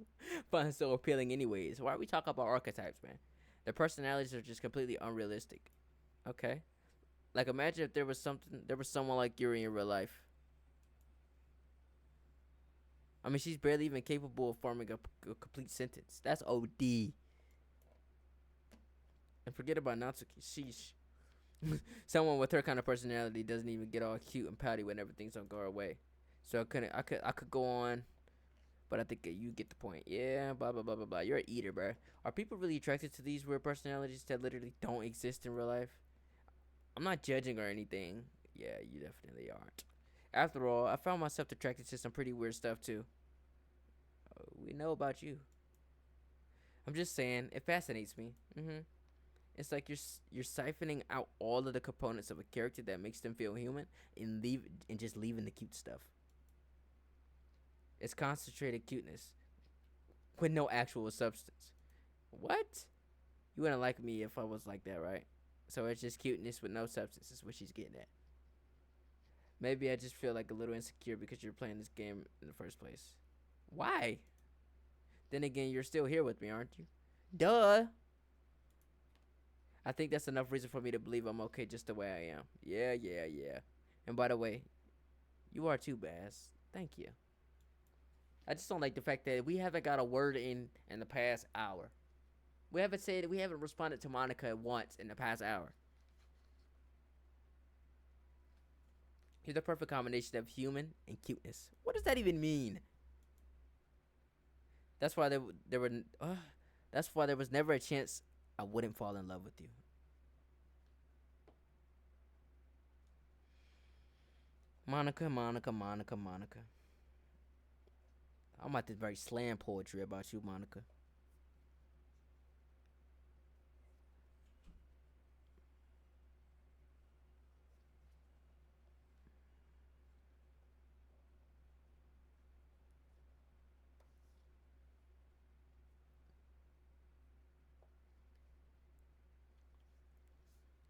find so appealing anyways? Why are we talking about archetypes, man? Their personalities are just completely unrealistic. Okay? Like, imagine if there was someone like Yuri in real life. I mean, she's barely even capable of forming a complete sentence. That's OD. And forget about Natsuki. Sheesh. Someone with her kind of personality doesn't even get all cute and pouty whenever things don't go her way. So I could go on, but I think you get the point. Yeah, blah blah blah blah blah. You're an eater, bro. Are people really attracted to these weird personalities that literally don't exist in real life? I'm not judging or anything. Yeah, you definitely aren't. After all, I found myself attracted to some pretty weird stuff too. We know about you. I'm just saying, it fascinates me. It's like you're siphoning out all of the components of a character that makes them feel human and just leaving the cute stuff. It's concentrated cuteness with no actual substance. What? You wouldn't like me if I was like that, right? So it's just cuteness with no substance is what she's getting at. Maybe I just feel like a little insecure because you're playing this game in the first place. Why? Then again, you're still here with me, aren't you? Duh. I think that's enough reason for me to believe I'm okay just the way I am. Yeah, yeah, yeah. And by the way, you are too, Bass. Thank you. I just don't like the fact that we haven't got a word in the past hour. We haven't responded to Monica once in the past hour. You're the perfect combination of human and cuteness. What does that even mean? That's why there were. That's why there was never a chance I wouldn't fall in love with you. Monica, Monica, Monica, Monica. I'm about to write slam poetry about you, Monica.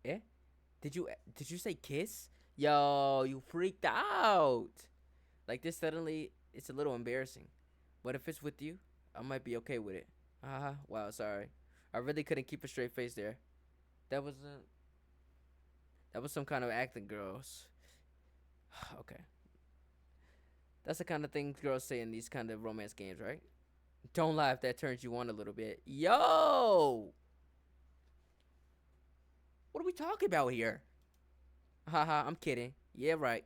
Eh? Did you say kiss? Yo, you freaked out. Like this suddenly, it's a little embarrassing. But if it's with you, I might be okay with it. Wow, sorry. I really couldn't keep a straight face there. That was a that was some kind of acting, girls. Okay. That's the kind of thing girls say in these kind of romance games, right? Don't lie if that turns you on a little bit. Yo! What are we talking about here? Haha, I'm kidding. Yeah, right.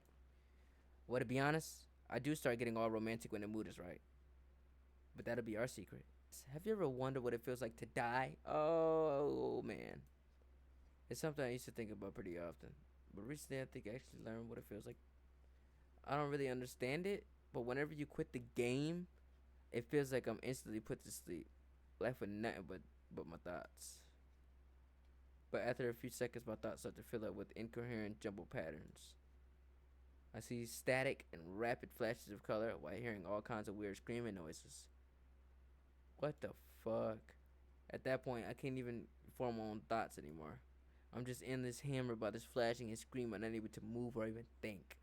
Well, to be honest, I do start getting all romantic when the mood is right. But that'll be our secret. Have you ever wondered what it feels like to die? Oh, man. It's something I used to think about pretty often. But recently, I think I actually learned what it feels like. I don't really understand it, but whenever you quit the game, it feels like I'm instantly put to sleep, left with nothing but my thoughts. But after a few seconds, my thoughts start to fill up with incoherent jumbled patterns. I see static and rapid flashes of color while hearing all kinds of weird screaming noises. What the fuck? At that point, I can't even form my own thoughts anymore. I'm just in this hammer by this flashing and screaming, unable to move or even think.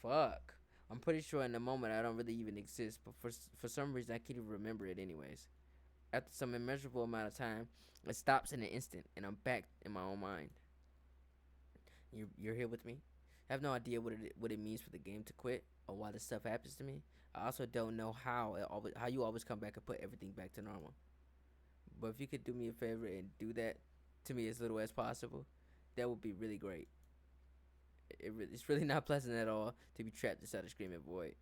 Fuck. I'm pretty sure in the moment I don't really even exist, but for some reason I can't even remember it anyways. After some immeasurable amount of time, it stops in an instant, and I'm back in my own mind. You're here with me? I have no idea what it means for the game to quit or why this stuff happens to me. I also don't know how you always come back and put everything back to normal. But if you could do me a favor and do that to me as little as possible, that would be really great. It's really not pleasant at all to be trapped inside a screaming void.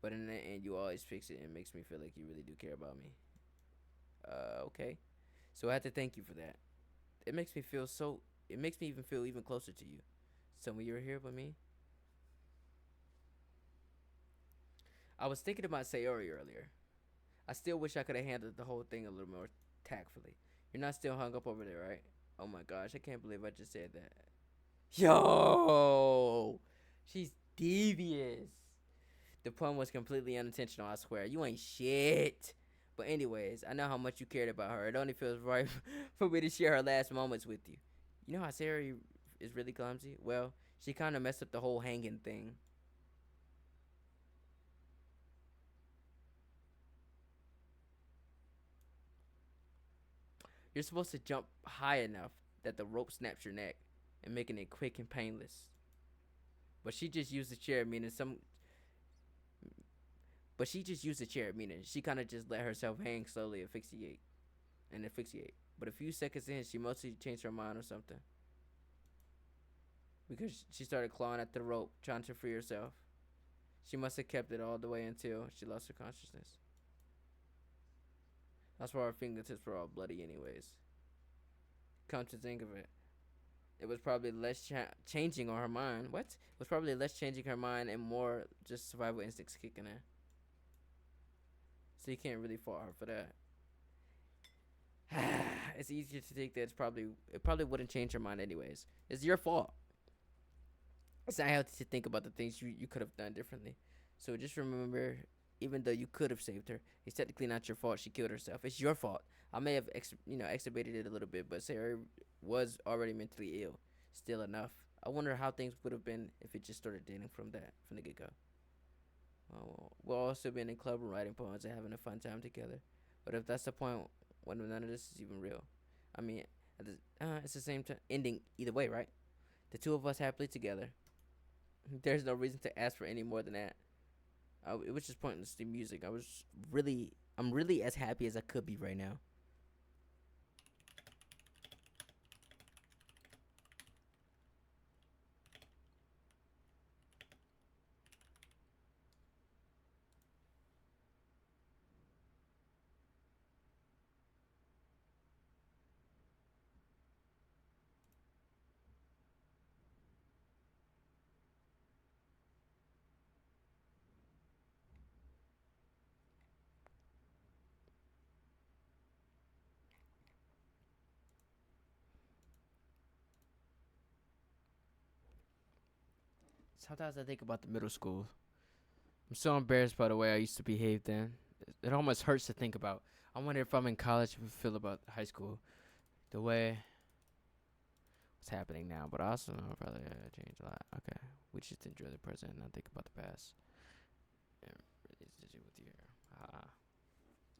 But in the end, you always fix it, and it makes me feel like you really do care about me. Okay. So I have to thank you for that. It makes me feel so. It makes me even feel even closer to you. So when you were here with me, I was thinking about Sayori earlier. I still wish I could have handled the whole thing a little more tactfully. You're not still hung up over there, right? Oh my gosh, I can't believe I just said that. Yo, she's devious. The pun was completely unintentional, I swear. You ain't shit. But anyways, I know how much you cared about her. It only feels right for me to share her last moments with you. You know how Sarah is really clumsy? Well, she kind of messed up the whole hanging thing. You're supposed to jump high enough that the rope snaps your neck and making it quick and painless. But she just used the chair, meaning some. But she just used the chair, meaning she kind of just let herself hang slowly, asphyxiate. But a few seconds in, she mostly changed her mind or something. Because she started clawing at the rope, trying to free herself. She must have kept it all the way until she lost her consciousness. That's why her fingertips were all bloody anyways. Come to think of it, it was probably less changing on her mind. What? It was probably less changing her mind and more just survival instincts kicking in. So you can't really fault her for that. It's easier to think that it probably wouldn't change her mind anyways. It's your fault. It's not healthy to think about the things you could have done differently. So just remember, even though you could have saved her, it's technically not your fault she killed herself. It's your fault. I may have exacerbated it a little bit, but Sarah was already mentally ill. Still enough. I wonder how things would have been if it just started dating from the get go. we'll all still be in the club and writing poems and having a fun time together. But if that's the point, when none of this is even real, I mean, it's the same ending either way, right? The two of us happily together. There's no reason to ask for any more than that. It was just pointless to music. I'm really as happy as I could be right now. Sometimes I think about the middle school. I'm so embarrassed by the way I used to behave then. It almost hurts to think about. I wonder if I'm in college, if I feel about high school, the way what's happening now. But I also know probably changed a lot. Okay, we just enjoy the present and not think about the past. Yeah, it's to do with you here.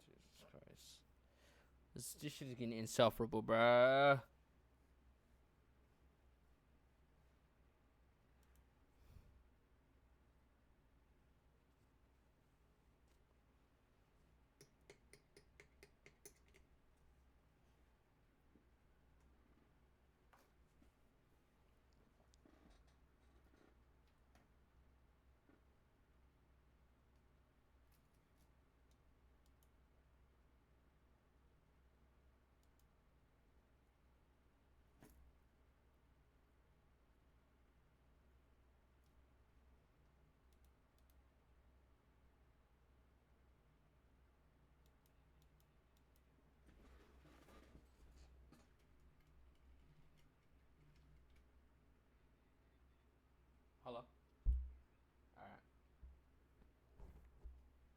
Jesus Christ. This shit is getting insufferable, bruh. Hello. All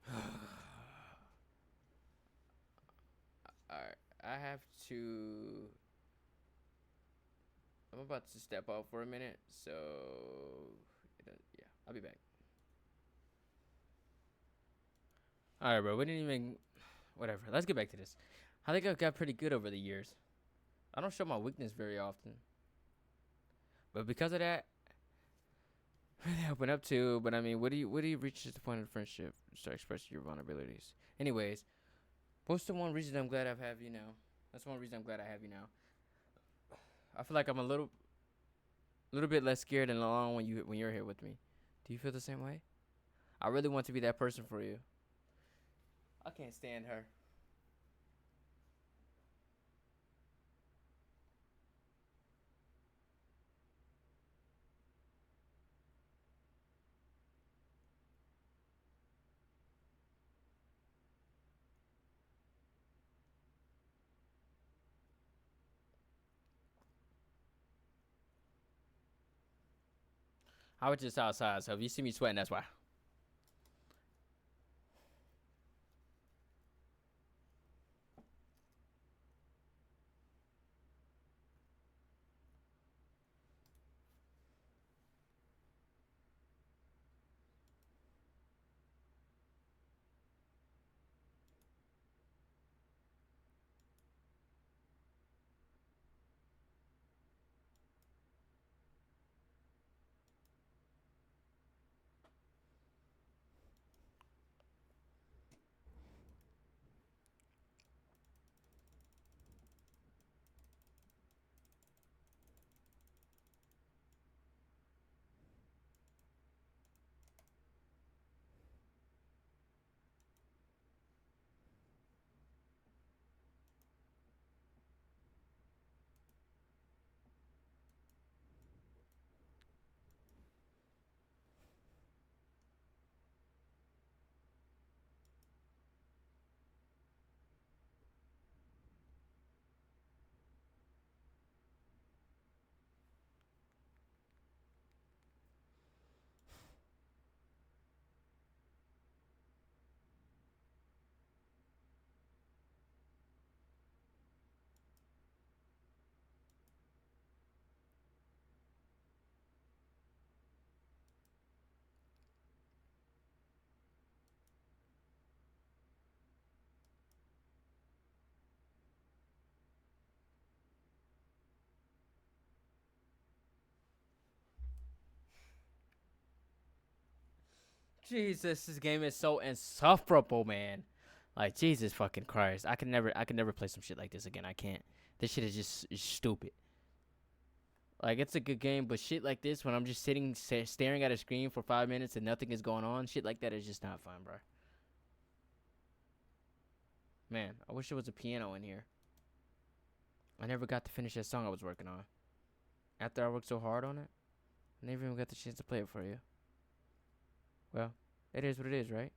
right. All right. I have to. I'm about to step out for a minute, so yeah, I'll be back. All right, bro. We didn't even. Whatever. Let's get back to this. I think I've got pretty good over the years. I don't show my weakness very often, but because of that, really open up to. But I mean, what do you reach at the point of friendship? Start expressing your vulnerabilities. Anyways, what's the one reason I'm glad I have you now? That's one reason I'm glad I have you now. I feel like I'm a little bit less scared and alone when you're here with me. Do you feel the same way? I really want to be that person for you. I can't stand her. I was just outside, so if you see me sweating, that's why. Jesus, this game is so insufferable, man. Like Jesus fucking Christ, I can never play some shit like this again. I can't. This shit is just stupid. Like it's a good game, but shit like this, when I'm just sitting staring at a screen for 5 minutes and nothing is going on, shit like that is just not fun, bro. Man, I wish there was a piano in here. I never got to finish that song I was working on. After I worked so hard on it, I never even got the chance to play it for you. Well, it is what it is, right?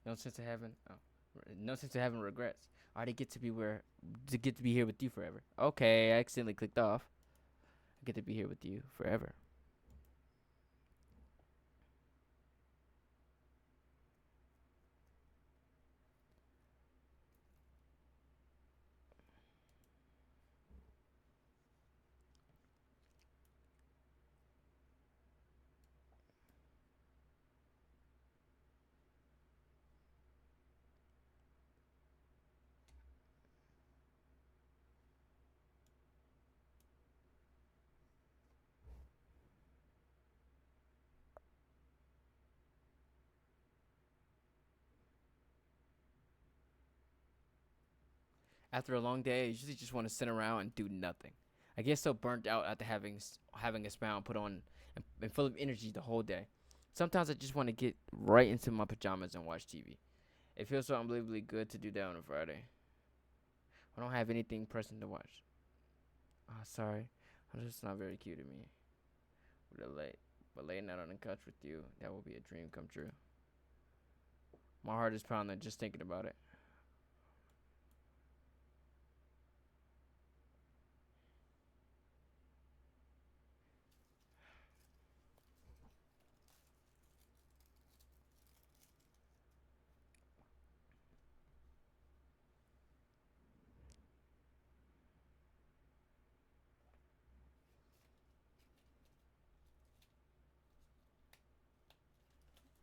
No sense of having regrets. I already get to be here with you forever. Okay, I accidentally clicked off. I get to be here with you forever. After a long day, I usually just want to sit around and do nothing. I get so burnt out after having a smile put on and full of energy the whole day. Sometimes I just want to get right into my pajamas and watch TV. It feels so unbelievably good to do that on a Friday. I don't have anything pressing to watch. Oh, sorry. I'm just not very cute of me. But laying out on the couch with you, that will be a dream come true. My heart is pounding just thinking about it.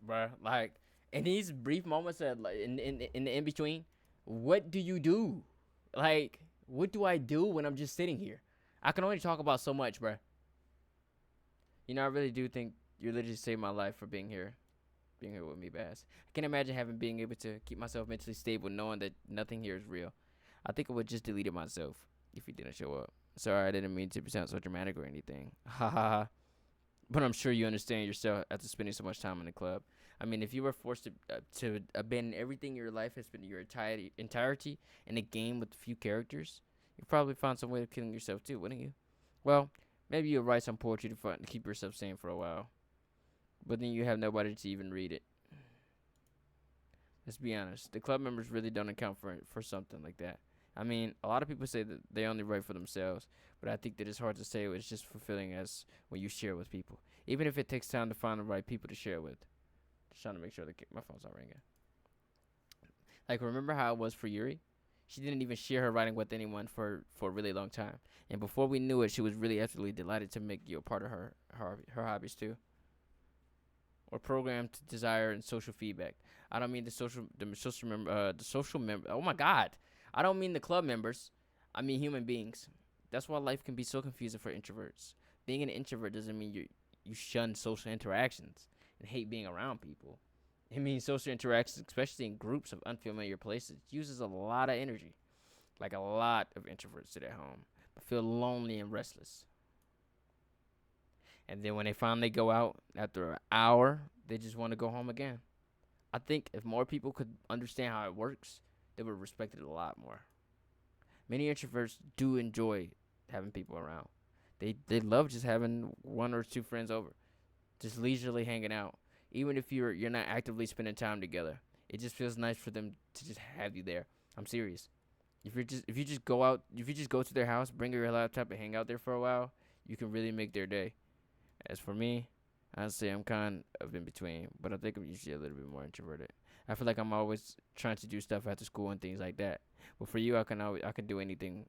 Bruh, like in these brief moments that like in the in between, what do you do? Like, what do I do when I'm just sitting here? I can only talk about so much, bruh. You know, I really do think you literally saved my life for being here with me, Bass. I can't imagine being able to keep myself mentally stable, knowing that nothing here is real. I think I would just delete it myself if you didn't show up. Sorry, I didn't mean to sound so dramatic or anything. Ha ha ha. But I'm sure you understand yourself after spending so much time in the club. I mean, if you were forced to abandon everything your life has been your entirety in a game with a few characters, you'd probably find some way of killing yourself too, wouldn't you? Well, maybe you'll write some poetry to keep yourself sane for a while. But then you have nobody to even read it. Let's be honest. The club members really don't account for something like that. I mean, a lot of people say that they only write for themselves, but I think that it's hard to say it's just fulfilling as when you share with people. Even if it takes time to find the right people to share with. Just trying to make sure that my phone's not ringing. Like, remember how it was for Yuri? She didn't even share her writing with anyone for a really long time. And before we knew it, she was really absolutely delighted to make you a part of her hobbies too. Or programmed to desire and social feedback. I don't mean the social member. Oh my God, I don't mean the club members. I mean human beings. That's why life can be so confusing for introverts. Being an introvert doesn't mean you shun social interactions and hate being around people. It means social interactions, especially in groups of unfamiliar places, uses a lot of energy. Like a lot of introverts sit at home, but feel lonely and restless. And then when they finally go out after an hour, they just want to go home again. I think if more people could understand how it works, they would respect it a lot more. Many introverts do enjoy having people around. They love just having one or two friends over, just leisurely hanging out. Even if you're not actively spending time together, it just feels nice for them to just have you there. I'm serious. If you just go to their house, bring your laptop and hang out there for a while, you can really make their day. As for me, I'd say I'm kind of in between, but I think I'm usually a little bit more introverted. I feel like I'm always trying to do stuff after school and things like that. But for you, I can do anything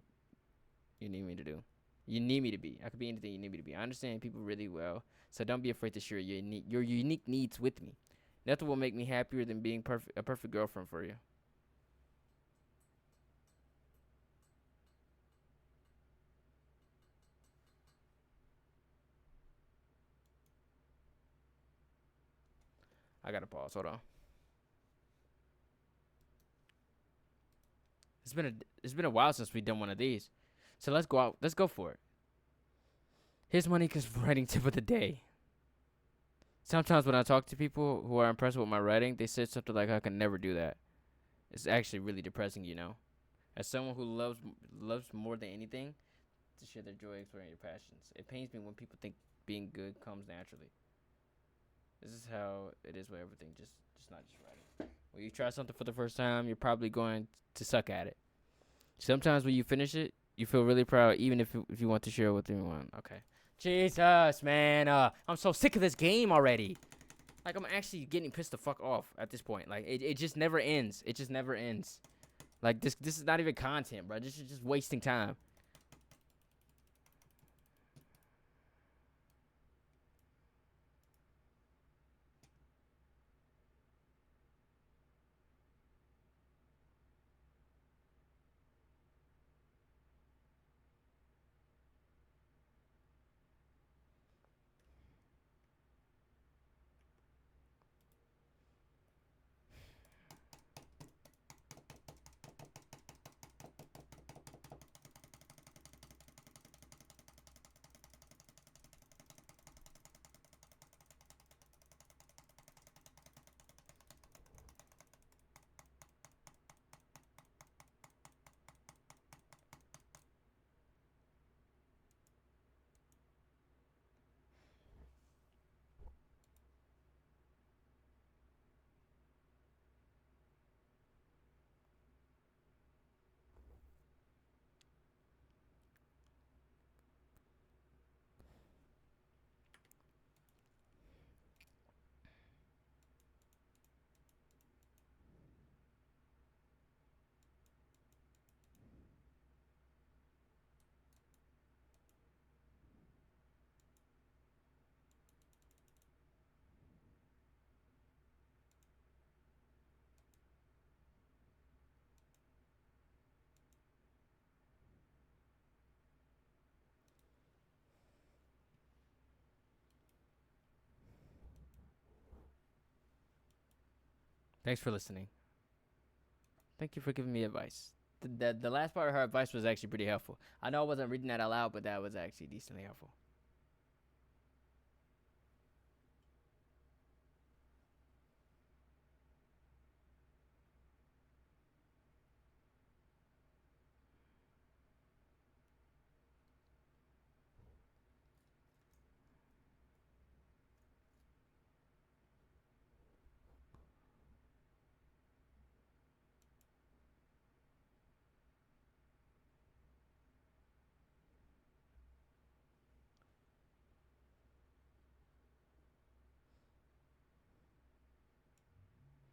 you need me to do. You need me to be. I could be anything you need me to be. I understand people really well, so don't be afraid to share your unique needs with me. Nothing will make me happier than being a perfect girlfriend for you. I gotta pause. Hold on. It's been a while since we've done one of these, so let's go out. Let's go for it. Here's Monica's writing tip of the day. Sometimes when I talk to people who are impressed with my writing, they say something like, "I can never do that." It's actually really depressing, you know. As someone who loves more than anything to share their joy, exploring your passions, it pains me when people think being good comes naturally. This is how it is with everything, just not just writing. When you try something for the first time, you're probably going to suck at it. Sometimes when you finish it, you feel really proud, even if you want to share it with anyone. Okay. Jesus, man. I'm so sick of this game already. Like, I'm actually getting pissed the fuck off at this point. Like, it just never ends. It just never ends. Like, this is not even content, bro. This is just wasting time. Thanks for listening. Thank you for giving me advice. The last part of her advice was actually pretty helpful. I know I wasn't reading that out loud, but that was actually decently helpful.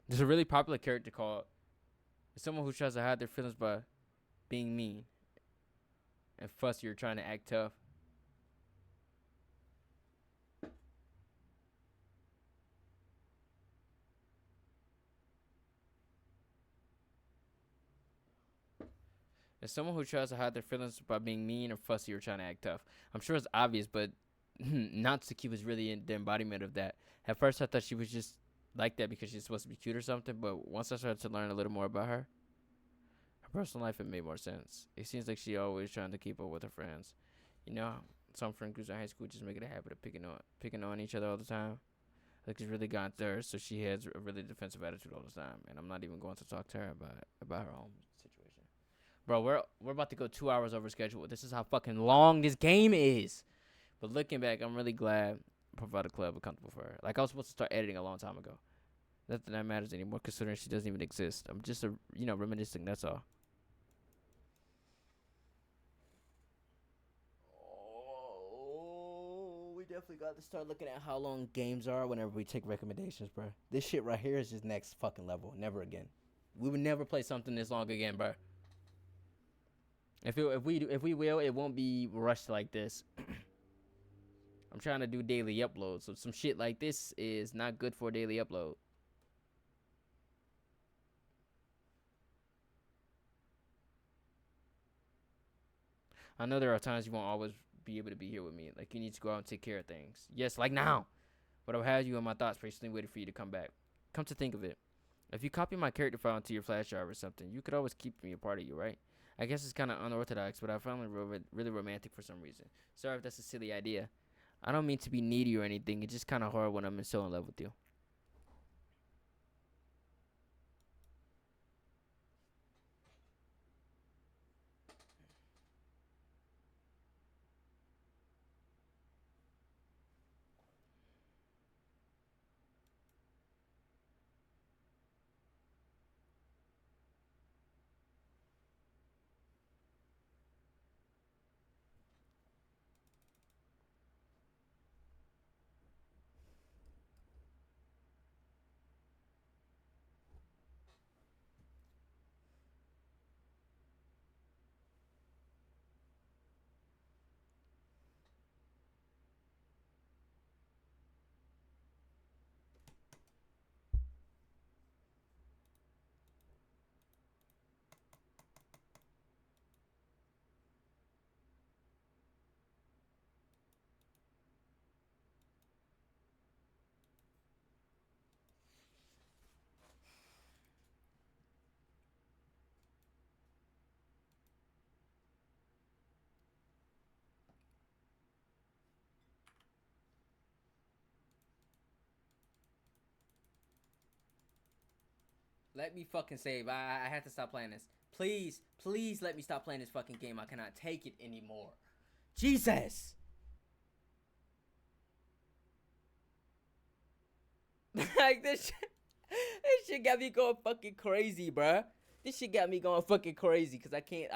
There's a really popular character called someone who tries to hide their feelings by being mean and fussy or trying to act tough. As someone who tries to hide their feelings by being mean or fussy or trying to act tough. I'm sure it's obvious, but Natsuki was really the embodiment of that. At first, I thought she was just like that because she's supposed to be cute or something, but once I started to learn a little more about her personal life, it made more sense. It seems like she always trying to keep up with her friends. You know, some friend groups in high school just make it a habit of picking on each other all the time. Like, it's really gotten to her, so she has a really defensive attitude all the time. And I'm not even going to talk to her about her own situation. Bro, we're about to go 2 hours over schedule. This is how fucking long this game is. But looking back, I'm really glad I provided a club comfortable for her. Like, I was supposed to start editing a long time ago. Nothing that matters anymore, considering she doesn't even exist. I'm just reminiscing. That's all. Oh, we definitely got to start looking at how long games are whenever we take recommendations, bro. This shit right here is just next fucking level. Never again. We would never play something this long again, bro. If we will, it won't be rushed like this. I'm trying to do daily uploads, so some shit like this is not good for a daily upload. I know there are times you won't always be able to be here with me. Like, you need to go out and take care of things. Yes, like now. But I'll have you in my thoughts patiently waiting for you to come back. Come to think of it, if you copy my character file into your flash drive or something, you could always keep me a part of you, right? I guess it's kind of unorthodox, but I found it really romantic for some reason. Sorry if that's a silly idea. I don't mean to be needy or anything. It's just kind of hard when I'm so in love with you. Let me fucking save. I have to stop playing this. Please, please let me stop playing this fucking game. I cannot take it anymore. Jesus! Like this shit got me going fucking crazy, bruh. This shit got me going fucking crazy because I can't,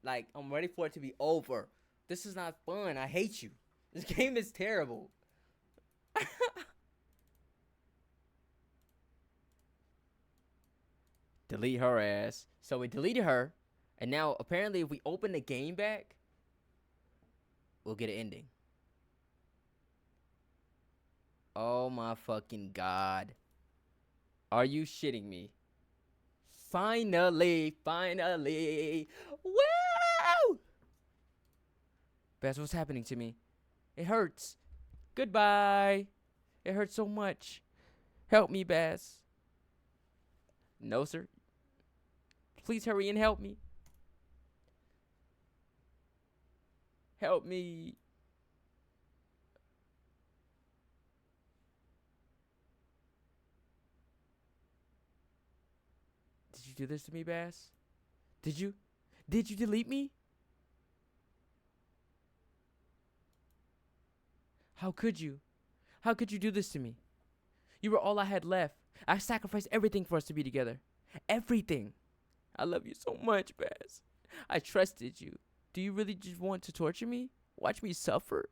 like, I'm ready for it to be over. This is not fun. I hate you. This game is terrible. Delete her ass. So we deleted her, and now apparently if we open the game back, we'll get an ending. Oh my fucking god. Are you shitting me? Finally. Wow! Bess, what's happening to me? It hurts. Goodbye. It hurts so much. Help me, Bass. No, sir. Please hurry and help me. Help me. Did you do this to me, Bass? Did you? Did you delete me? How could you? How could you do this to me? You were all I had left. I sacrificed everything for us to be together. Everything. I love you so much, Bass. I trusted you. Do you really just want to torture me? Watch me suffer?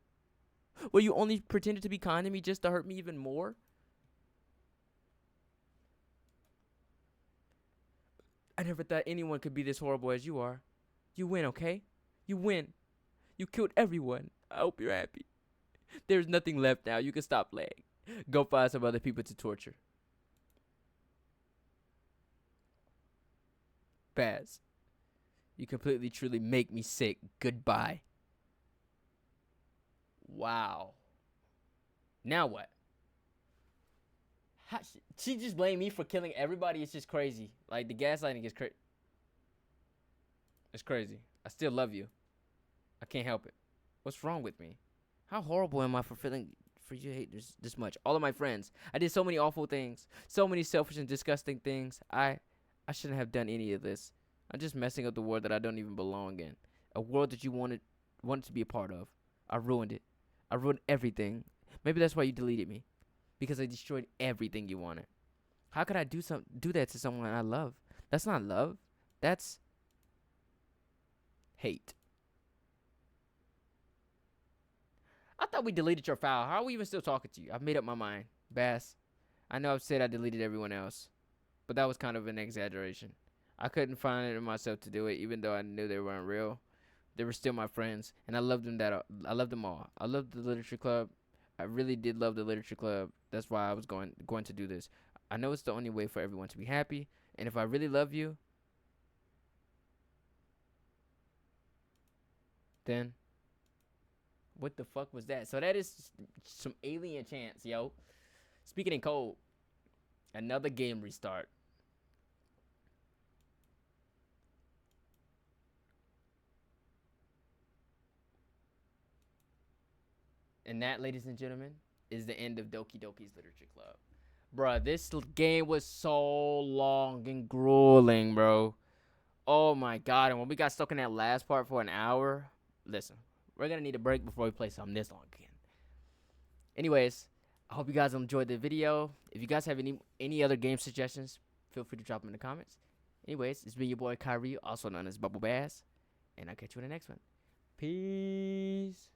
Well, you only pretended to be kind to me just to hurt me even more? I never thought anyone could be this horrible as you are. You win, okay? You win. You killed everyone. I hope you're happy. There's nothing left now. You can stop playing. Go find some other people to torture. Baz, you completely, truly make me sick. Goodbye. Wow. Now what? She just blamed me for killing everybody. It's just crazy. Like, the gaslighting is crazy. It's crazy. I still love you. I can't help it. What's wrong with me? How horrible am I for you to hate this much? All of my friends. I did so many awful things. So many selfish and disgusting things. I shouldn't have done any of this. I'm just messing up the world that I don't even belong in. A world that you wanted to be a part of. I ruined it. I ruined everything. Maybe that's why you deleted me. Because I destroyed everything you wanted. How could I do that to someone I love? That's not love. That's hate. I thought we deleted your file. How are we even still talking to you? I've made up my mind. Bass, I know I've said I deleted everyone else, but that was kind of an exaggeration. I couldn't find it in myself to do it, even though I knew they weren't real. They were still my friends, and I loved them all. I loved the literature club. I really did love the literature club. That's why I was going to do this. I know it's the only way for everyone to be happy, and if I really love you, then what the fuck was that? So that is some alien chants, yo. Speaking in code. Another game restart. And that, ladies and gentlemen, is the end of Doki Doki's Literature Club. Bruh, this game was so long and grueling, bro. Oh my god. And when we got stuck in that last part for an hour, listen, we're gonna need a break before we play something this long again. Anyways, I hope you guys enjoyed the video. If you guys have any other game suggestions, feel free to drop them in the comments. Anyways, it's been your boy Khiairii, also known as Bubble Bass, and I'll catch you in the next one. Peace.